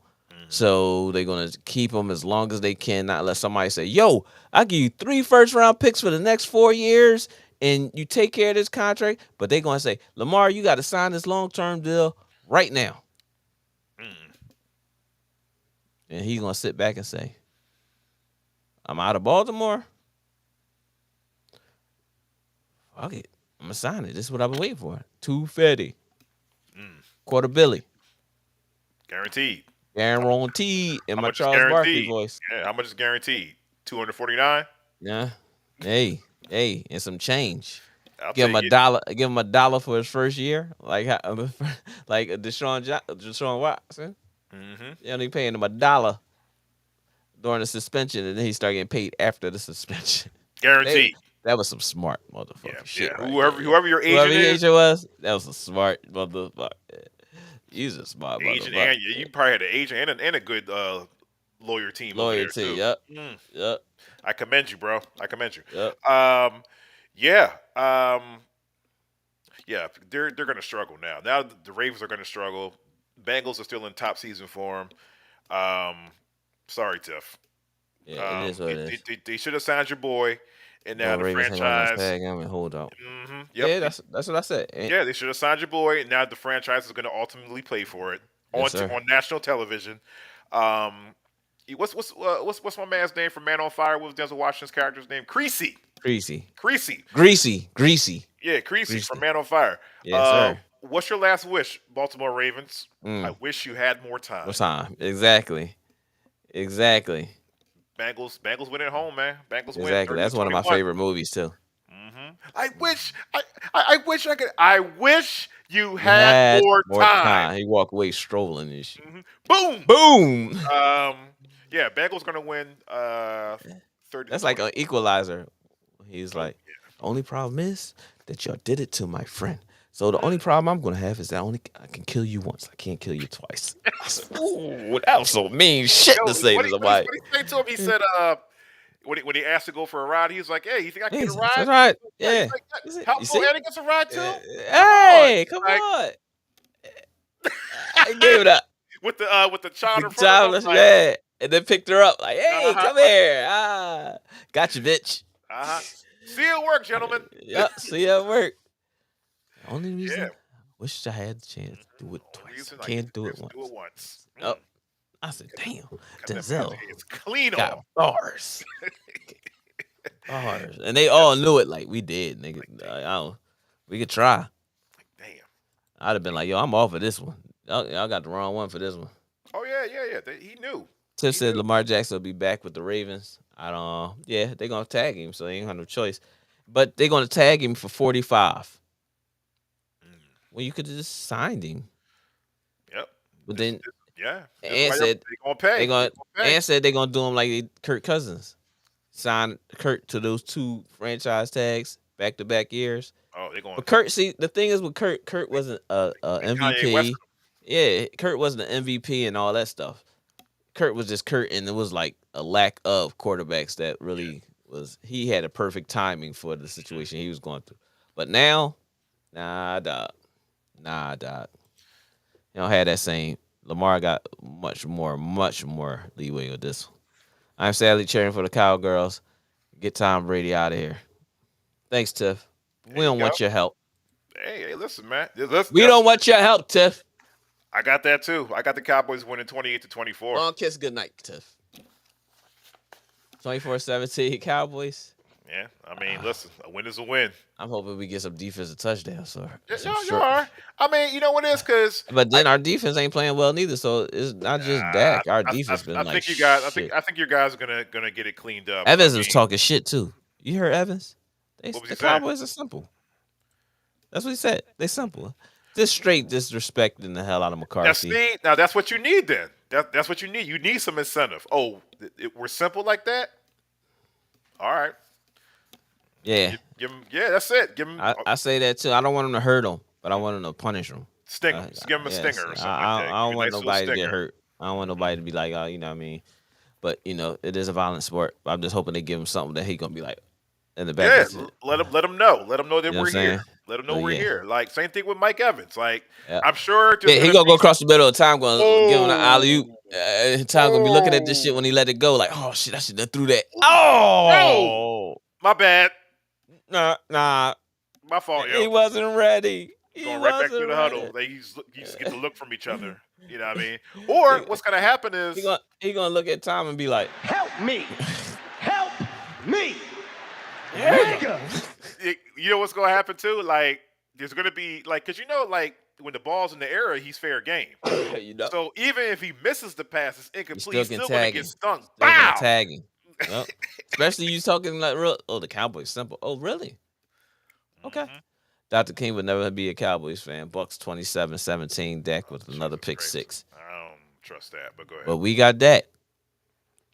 B: So they're gonna keep him as long as they can, not let somebody say, "Yo, I'll give you 3 first-round picks for the next 4 years, and you take care of this contract." But they're gonna say, "Lamar, you got to sign this long-term deal right now." And he's gonna sit back and say, "I'm out of Baltimore. Fuck it, I'm gonna sign it. This is what I've been waiting for. $250, quarter Billy,
C: guaranteed."
B: Guaranteed in my Charles Barkley voice.
C: Yeah, how much is guaranteed? $249.
B: Yeah. Hey, Hey, and some change.
C: I'll
B: Give him
C: take
B: a
C: it.
B: dollar. Give him $1 for his first year, like like Deshaun Watson.
C: Mm-hmm.
B: You only paying him $1 during the suspension, and then he started getting paid after the suspension.
C: Guaranteed.
B: That was some smart
C: Yeah,
B: motherfucking shit
C: yeah.
B: right
C: Whoever
B: there.
C: whoever your
B: Whoever
C: agent
B: your
C: is,
B: agent was, that was a smart motherfucker. He's a smart
C: agent,
B: motherfucker.
C: and you probably had an agent and a good lawyer team over there
B: Loyalty.
C: too.
B: Yep.
C: Mm.
B: Yep.
C: I commend you, bro. I commend you.
B: Yep.
C: Yeah. Yeah. They're gonna struggle now. Now the Ravens are gonna struggle. Bengals are still in top season form. Sorry, Tiff.
B: Yeah, it is what it is.
C: They should have signed your boy, and now
B: No,
C: the
B: Ravens ain't gonna
C: franchise.
B: tag him and hold out.
C: Mm-hmm,
B: Yeah,
C: yep.
B: that's what I said.
C: Yeah, they should have signed your boy, and now the franchise is going to ultimately pay for it
B: Yes, sir.
C: on national television. What's my man's name from Man on Fire? What was Denzel Washington's character's name? Creasy.
B: Greasy.
C: Yeah, Creasy
B: Greasy.
C: from Man on Fire.
B: Yes, sir.
C: What's your last wish, Baltimore Ravens?
B: Mm.
C: I wish you had more time.
B: What time? Exactly.
C: Bengals win at home, man. Bengals win.
B: Exactly. That's one of my
C: 30-21.
B: favorite movies too.
C: Mm-hmm. I wish I could. I wish you had more time.
B: He walked away strolling and shit.
C: Mm-hmm. Boom.
B: Boom.
C: Yeah, Bengals gonna win. 30.
B: That's like an equalizer. He's like, the only problem is that y'all did it to my friend. So the only problem I'm gonna have is that I can kill you once. I can't kill you twice. I said, ooh, that was so mean shit to say to somebody.
C: What he say to him? He said, when he asked to go for a ride, he was like, "Hey, you think I can get a ride?"
B: That's right. Yeah.
C: He's like, Helpful Eddie gets a ride too.
B: Hey, come on. I gave it up.
C: With the child in front of him.
B: Yeah. And then picked her up like, hey, come here. Got you, bitch.
C: See you at work, gentlemen.
B: Yeah, see you at work. The only reason I wish I had the chance to do it twice. I can't do it once.
C: Do it once.
B: Oh, I said, damn, Denzel
C: It's clean
B: got
C: off.
B: bars. Bars. And they all knew it like we did, nigga. We could try.
C: Damn.
B: I'd have been like, yo, I'm off of this one. Y'all got the wrong one for this one.
C: Oh, yeah. He knew.
B: Tiff said Lamar Jackson will be back with the Ravens. I don't. Yeah, they're gonna tag him, so they ain't have no choice. But they're gonna tag him for 45. Well, you could have just signed him.
C: Yep.
B: But then,
C: and
B: said
C: they're gonna pay.
B: And said they're gonna do him like Kirk Cousins, sign Kurt to those 2 franchise tags back-to-back years.
C: Oh, they're going.
B: But Kurt, see, the thing is with Kurt wasn't a MVP. Yeah, Kurt wasn't an MVP and all that stuff. Kurt was just Kurt, and it was like a lack of quarterbacks that really was. He had a perfect timing for the situation he was going through. But now, nah, dog. You don't have that same. Lamar got much more leeway with this one. I'm sadly cheering for the Cowgirls. Get Tom Brady out of here. Thanks, Tiff. We don't want your help.
C: Hey, listen, man.
B: We don't want your help, Tiff.
C: I got that too. I got the Cowboys winning 28-24.
B: Long kiss, good night, Tiff. 24-17 Cowboys.
C: Yeah, I mean, listen, a win is a win.
B: I'm hoping we get some defensive touchdowns.
C: You are. I mean, you know what it is, because.
B: But then our defense ain't playing well neither, so it's not just Dak. Our defense been like
C: think you guys.
B: shit.
C: I think your guys are gonna get it cleaned up.
B: Evans was talking shit too. You heard Evans? The Cowboys are simple. That's what he said. They simple. Just straight disrespecting the hell out of McCarthy.
C: Now that's what you need then. That's what you need. You need some incentive. Oh, we're simple like that? All right.
B: Yeah.
C: Give him, that's it. Give him.
B: I say that too. I don't want him to hurt him, but I want him to punish him.
C: Sting him. Give him a stinger or something.
B: I don't want nobody to get
C: stinger.
B: hurt. I don't want nobody to be like, oh, you know what I mean? But, you know, it is a violent sport. I'm just hoping they give him something that he going to be like, in the back.
C: Yeah, let him know. Let him know that
B: You know
C: we're here. Let him know we're here. Like, same thing with Mike Evans. Like, I'm sure.
B: Yeah, he going to go across the middle of time, going to give him an alley-oop. Time going to be looking at this shit when he let it go. Like, oh, shit, I should have threw that. Oh!
C: My bad.
B: Nah.
C: My fault, yo.
B: He wasn't ready.
C: Going right back to the huddle. They just get to look from each other. You know what I mean? Or what's going to happen is
B: he gonna look at Tom and be like,
E: help me. Help me.
B: Nigga.
C: You know what's going to happen too? Like, there's going to be, like, because you know, like, when the ball's in the air, he's fair game.
B: You know.
C: So even if he misses the pass, it's incomplete. He's still going to get stung.
B: They're gonna
C: Bow!
B: tag him. Well, especially you talking like real. Oh, the Cowboys simple. Oh, really? Okay. Dr. King would never be a Cowboys fan. Bucks 27-17. Dak with another
C: Jesus
B: pick
C: Christ.
B: 6.
C: I don't trust that, but go ahead.
B: But we got Dak.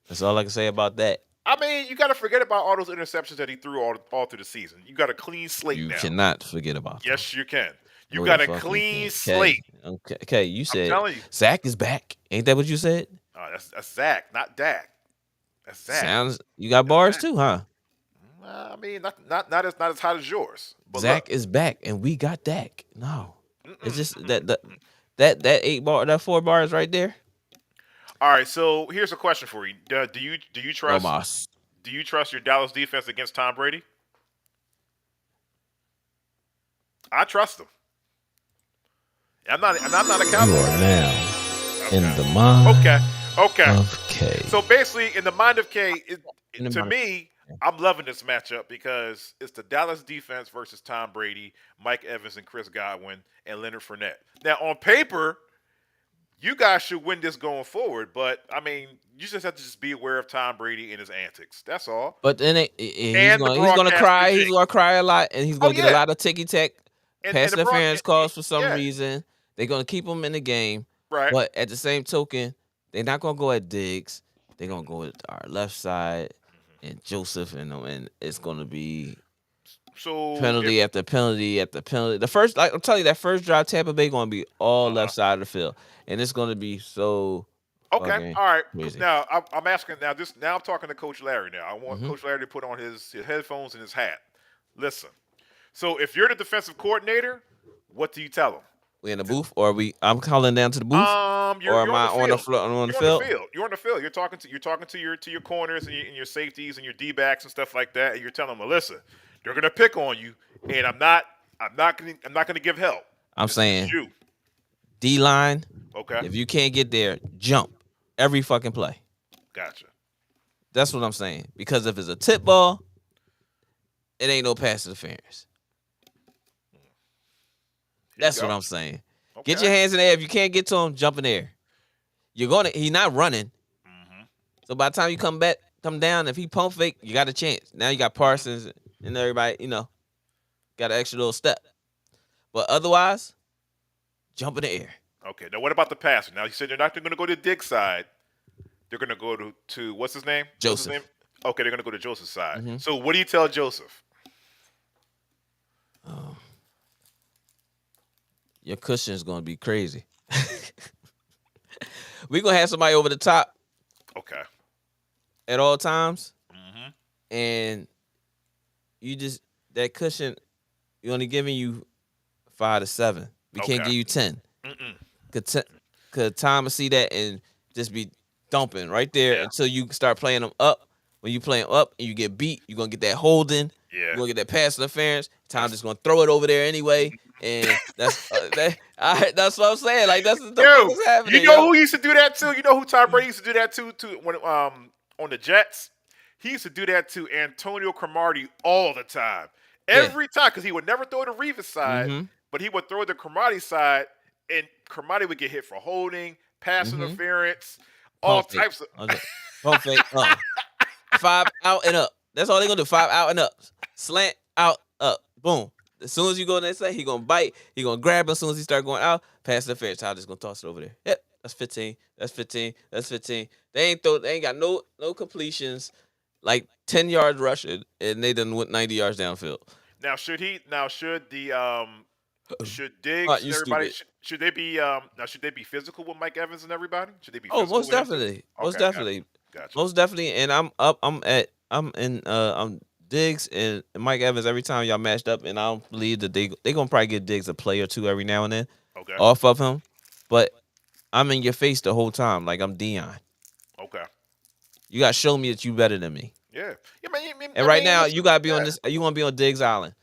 B: That's all I can say about that.
C: I mean, you got to forget about all those interceptions that he threw all through the season. You got a clean slate
B: You
C: now.
B: cannot forget about that.
C: Yes, you can. You
B: No,
C: got
B: the
C: a
B: fuck you
C: clean
B: can't.
C: slate.
B: Okay, you said
C: telling you.
B: Zach is back. Ain't that what you said?
C: That's Zach, not Dak. That's Zach.
B: Sounds you got bars too, huh?
C: I mean, not as hot as yours. But
B: Zach
C: look,
B: is back, and we got Dak. No, it's just that 4 bars right there.
C: all right. So here's a question for you: Do you trust
B: Romas.
C: Do you trust your Dallas defense against Tom Brady? I trust him. I'm not a
D: You
C: Cowboy.
D: are now in the mind
C: Okay.
D: of K.
C: So basically, in the mind of K,
B: In the
C: to
B: mind of-
C: me, I'm loving this matchup because it's the Dallas defense versus Tom Brady, Mike Evans, and Chris Godwin, and Leonard Fournette. Now, on paper, you guys should win this going forward, but I mean, you just have to just be aware of Tom Brady and his antics. That's all.
B: But then he's
C: And the
B: gonna
C: broadcast
B: cry. He's
C: machine.
B: gonna cry a lot, and he's gonna get a
C: yeah.
B: lot of ticky tack
C: And
B: pass
C: the
B: interference calls for some
C: yeah.
B: reason. They're gonna keep him in the game,
C: Right.
B: but at the same token, they're not gonna go at Diggs. They're gonna go at our left side and Joseph, and it's gonna be
C: So
B: penalty after penalty after penalty. The first, like I'm telling you, that first drive, Tampa Bay gonna be all left side of the field, and it's gonna be so.
C: Okay,
B: fucking
C: all right.
B: crazy.
C: Now I'm asking. Now I'm talking to Coach Larry. Now I want Coach Larry to put on his headphones and his hat. Listen. So if you're the defensive coordinator, what do you tell him?
B: We in the booth, or I'm calling down to the booth,
C: You're
B: or am I on the
C: field.
B: floor on the
C: You're
B: field?
C: You're on the field. You're talking to your corners and your safeties and your D backs and stuff like that. And you're telling them, listen, they're gonna pick on you, and I'm not gonna give help.
B: I'm
C: This is
B: saying
C: you.
B: D line.
C: Okay,
B: If you can't get there, jump every fucking play.
C: gotcha.
B: That's what I'm saying. Because if it's a tip ball, it ain't no pass interference. That's what I'm saying.
C: Okay.
B: Get your hands in the air. If you can't get to him, jump in the air. He's not running. So by the time you come down, if he pump fake, you got a chance. Now you got Parsons and everybody, got an extra little step. But otherwise, jump in the air.
C: Okay. Now what about the passer? Now you said they're not going to go to Diggs' side. They're going to go to what's his name?
B: Joseph.
C: What's his name? Okay, they're going to go to Joseph's side. So what do you tell Joseph?
B: Your cushion is going to be crazy. We're going to have somebody over the top
C: Okay.
B: at all times. And that cushion, we're only giving you 5 to 7. We can't
C: Okay.
B: give you 10. Could Tom will see that and just be dumping right there until you start playing them up. When you play them up and you get beat, you're going to get that holding.
C: Yeah.
B: You're going to get that pass interference. Tom just going to throw it over there anyway. And that's that's what I'm saying. Like, that's the fuck is happening.
C: You know who used to do that too? You know who Tom Brady used to do that to when on the Jets? He used to do that to Antonio Cromartie all the time. Every time, because he would never throw the Revis side, but he would throw the Cromartie side, and Cromartie would get hit for holding, pass interference, all
B: Pump
C: types of.
B: Pump fake. 5 out and up. That's all they're gonna do. 5 out and up. Slant out, up. Boom. As soon as you go in that side, he gonna bite. He gonna grab him. As soon as he start going out, pass the fair. Child just gonna toss it over there. Yep, that's 15. That's 15. That's 15. They ain't got no completions. Like 10 yards rushing, and they done went 90 yards downfield.
C: Now should Diggs and
B: You
C: everybody
B: stupid.
C: should they be should they be physical with Mike Evans and everybody? Should they be?
B: Oh,
C: physical
B: most
C: with him?
B: definitely. Most
C: Okay,
B: definitely.
C: Gotcha.
B: Most definitely. And I'm Diggs and Mike Evans every time y'all matched up, and I don't believe that they gonna probably get Diggs a play or two every now and then off of him. But I'm in your face the whole time, like I'm Dion.
C: Okay.
B: You gotta show me that you better than me.
C: Yeah.
B: And right now you gotta be on this. You want to be on Diggs Island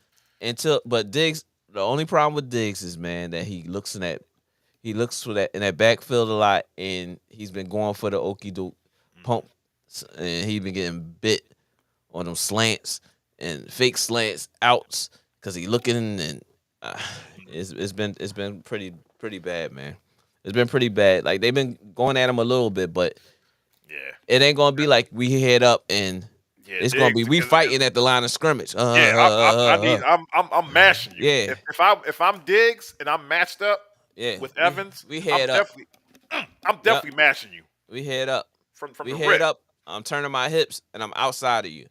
B: but Diggs. The only problem with Diggs is, man, that he looks for that in that backfield a lot, and he's been going for the okie doke pump, and he's been getting bit on them slants and fake slants outs because he looking, and it's been pretty bad, man. It's been pretty bad. Like, they've been going at him a little bit, but It ain't gonna be like we head up and it's gonna be we fighting at the line of scrimmage.
C: I'm mashing you.
B: Yeah.
C: If I'm Diggs and I'm matched up with Evans,
B: we head up.
C: I'm definitely mashing you.
B: We head up.
C: From
B: we
C: the
B: head
C: rip.
B: up. I'm turning my hips and I'm outside of you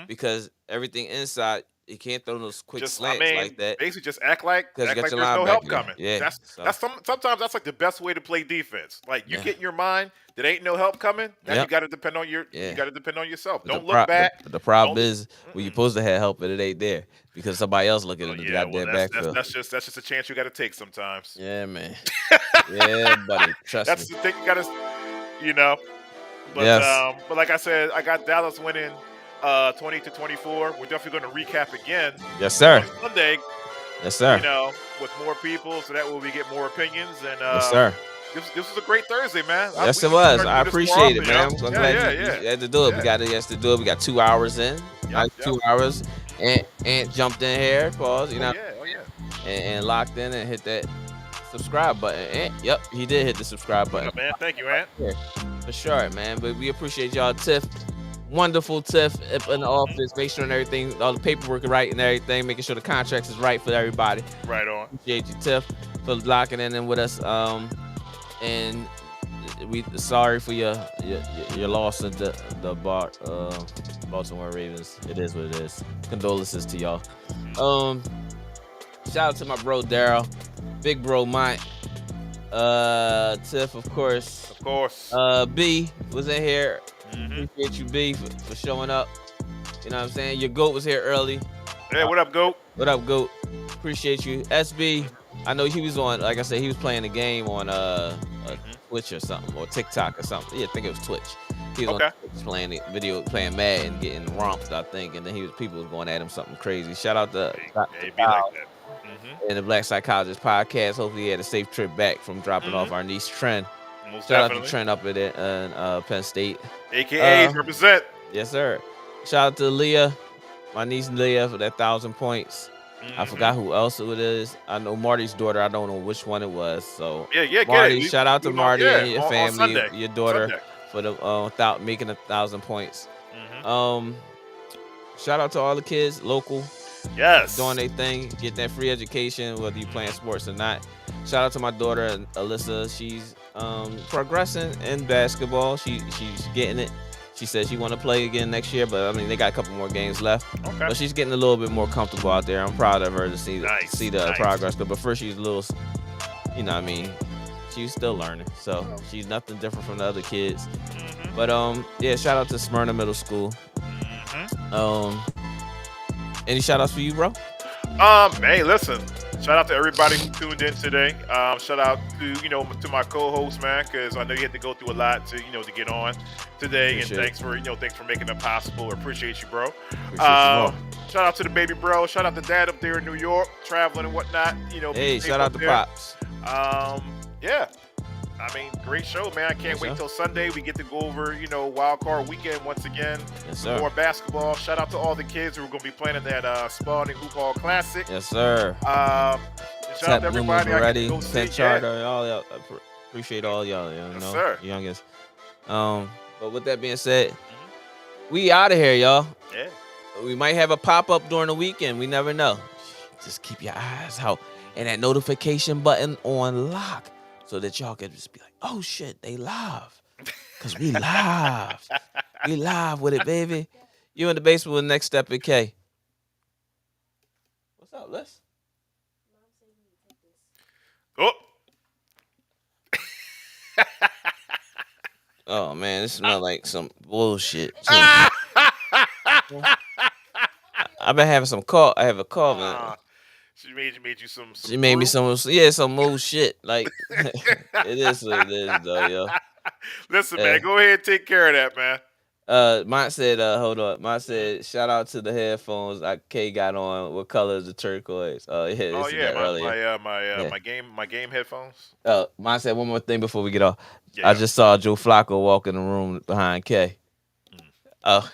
B: because everything inside. You can't throw those quick slants like that.
C: Basically, just act like there's
B: your
C: no help
B: linebacker.
C: coming.
B: Yeah,
C: sometimes that's like the best way to play defense. Like you get in your mind that ain't no help coming. Now you got to depend on you got to depend on yourself. Don't look back.
B: The problem is when you're supposed to have help, but it ain't there because somebody else looking at the goddamn backfield.
C: That's just a chance you got to take sometimes.
B: Yeah, man. Yeah, buddy. Trust me.
C: That's the thing you got to, But like I said, I got Dallas winning 20-24. We're definitely going to recap again.
B: Yes, sir.
C: On Sunday.
B: Yes, sir.
C: With more people, so that way we get more opinions. And
B: yes, sir.
C: This was a great Thursday, man.
B: Yes, it was. I appreciate it, man. I'm
C: glad
B: you had to do it. We got to do it. We got 2 hours in. 2 hours. And jumped in here. Pause. And locked in and hit that subscribe button. And he did hit the subscribe button.
C: Man, thank you, Ant.
B: Yeah, for sure, man. But we appreciate y'all, Tiff. Wonderful Tiff in the office, make sure everything, all the paperwork is right and everything, making sure the contracts is right for everybody.
C: Right on.
B: Appreciate you, Tiff, for locking in with us. And we sorry for your loss in the Baltimore Ravens. It is what it is. Condolences to y'all. Shout out to my bro Daryl, big bro Mike, Tiff, of course. B was in here. Appreciate you, B, for showing up. You know what I'm saying? Your GOAT was here early.
C: Hey, what up, GOAT?
B: What up, GOAT? Appreciate you. SB, I know he was on, like I said, he was playing a game on Twitch or something, or TikTok or something. Yeah, I think it was Twitch. He was on Twitch playing Madden, getting romped, I think, and then people was going at him something crazy. Shout out to and the Black Psychologist podcast. Hopefully he had a safe trip back from dropping off our niece Trent. Shout out to Trent up at Penn State.
C: AKAs represent.
B: Yes, sir. Shout out to Leah, my niece Leah, for that 1,000 points. I forgot who else it is. I know Marty's daughter. I don't know which one it was. So Marty, shout out to Marty and your family, your daughter, for the making 1,000 points. Shout out to all the kids local.
C: Yes.
B: Doing their thing, getting that free education, whether you playing sports or not. Shout out to my daughter Alyssa. She's progressing in basketball. She's getting it. She said she want to play again next year, but I mean they got a couple more games left. But she's getting a little bit more comfortable out there. I'm proud of her to see the progress. But first she's a little, you know what I mean, she's still learning. So she's nothing different from the other kids. But shout out to Smyrna Middle School. Any shout outs for you, bro?
C: Hey, listen. Shout out to everybody who tuned in today. Shout out to my co-host, man, because I know you had to go through a lot to get on today. And thanks for making it possible. Appreciate you, bro. Shout out to the baby bro. Shout out to dad up there in New York, traveling and whatnot.
B: Hey, shout out to Pops.
C: Yeah. I mean, great show, man. I can't wait till Sunday. We get to go over, wild card weekend once again.
B: Yes, sir.
C: More basketball. Shout out to all the kids who are going to be playing in that Spalding Hoop Hall Classic.
B: Yes, sir.
C: Shout out to everybody.
B: Ready, Penn Charter, all y'all. Appreciate all y'all.
C: Sir.
B: Youngest. But with that being said, we out of here, y'all.
C: Yeah.
B: We might have a pop up during the weekend. We never know. Just keep your eyes out and that notification button on lock, so that y'all can just be like, oh shit, they live. Cause we live. We live with it, baby. You in the basement with Next Step in K. What's up, Les?
C: Oh.
B: Oh man, this smells like some bullshit. I've been having some cough. I have a cough, man.
C: She made you some.
B: She made me some old shit. Like it is what it is, though, yo.
C: Listen, man, go ahead and take care of that, man.
B: Mine said, hold on. Mine said, shout out to the headphones K got on. What color is the turquoise?
C: My game headphones.
B: Mine said one more thing before we get off.
C: Yeah.
B: I just saw Joe Flacco walk in the room behind K. Oh.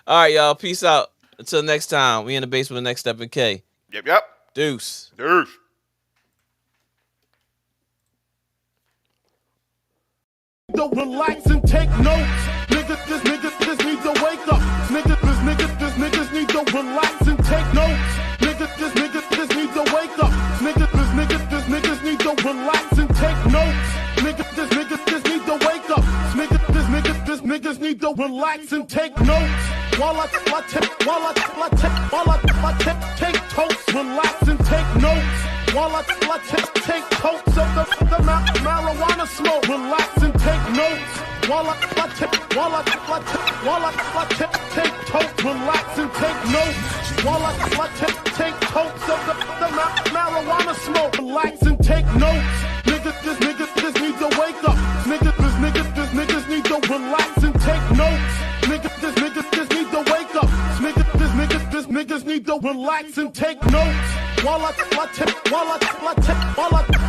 B: All right, y'all. Peace out. Until next time, we in the basement with Next Step in K.
C: Yep.
B: Deuce.
A: to relax and take notes. Niggas need to wake up. Niggas need to relax and take notes. Niggas need to wake up. Niggas need to relax and take notes. Niggas need to wake up. Niggas need to relax and take notes. While I take totes, relax and take notes. While I take totes of the marijuana smoke, relax and take notes. While I take totes, relax and take notes. While I take totes of the marijuana smoke, relax and take notes. Niggas need to wake up. Niggas need to relax and take notes. Niggas need to wake up. Niggas need to relax and take notes. While I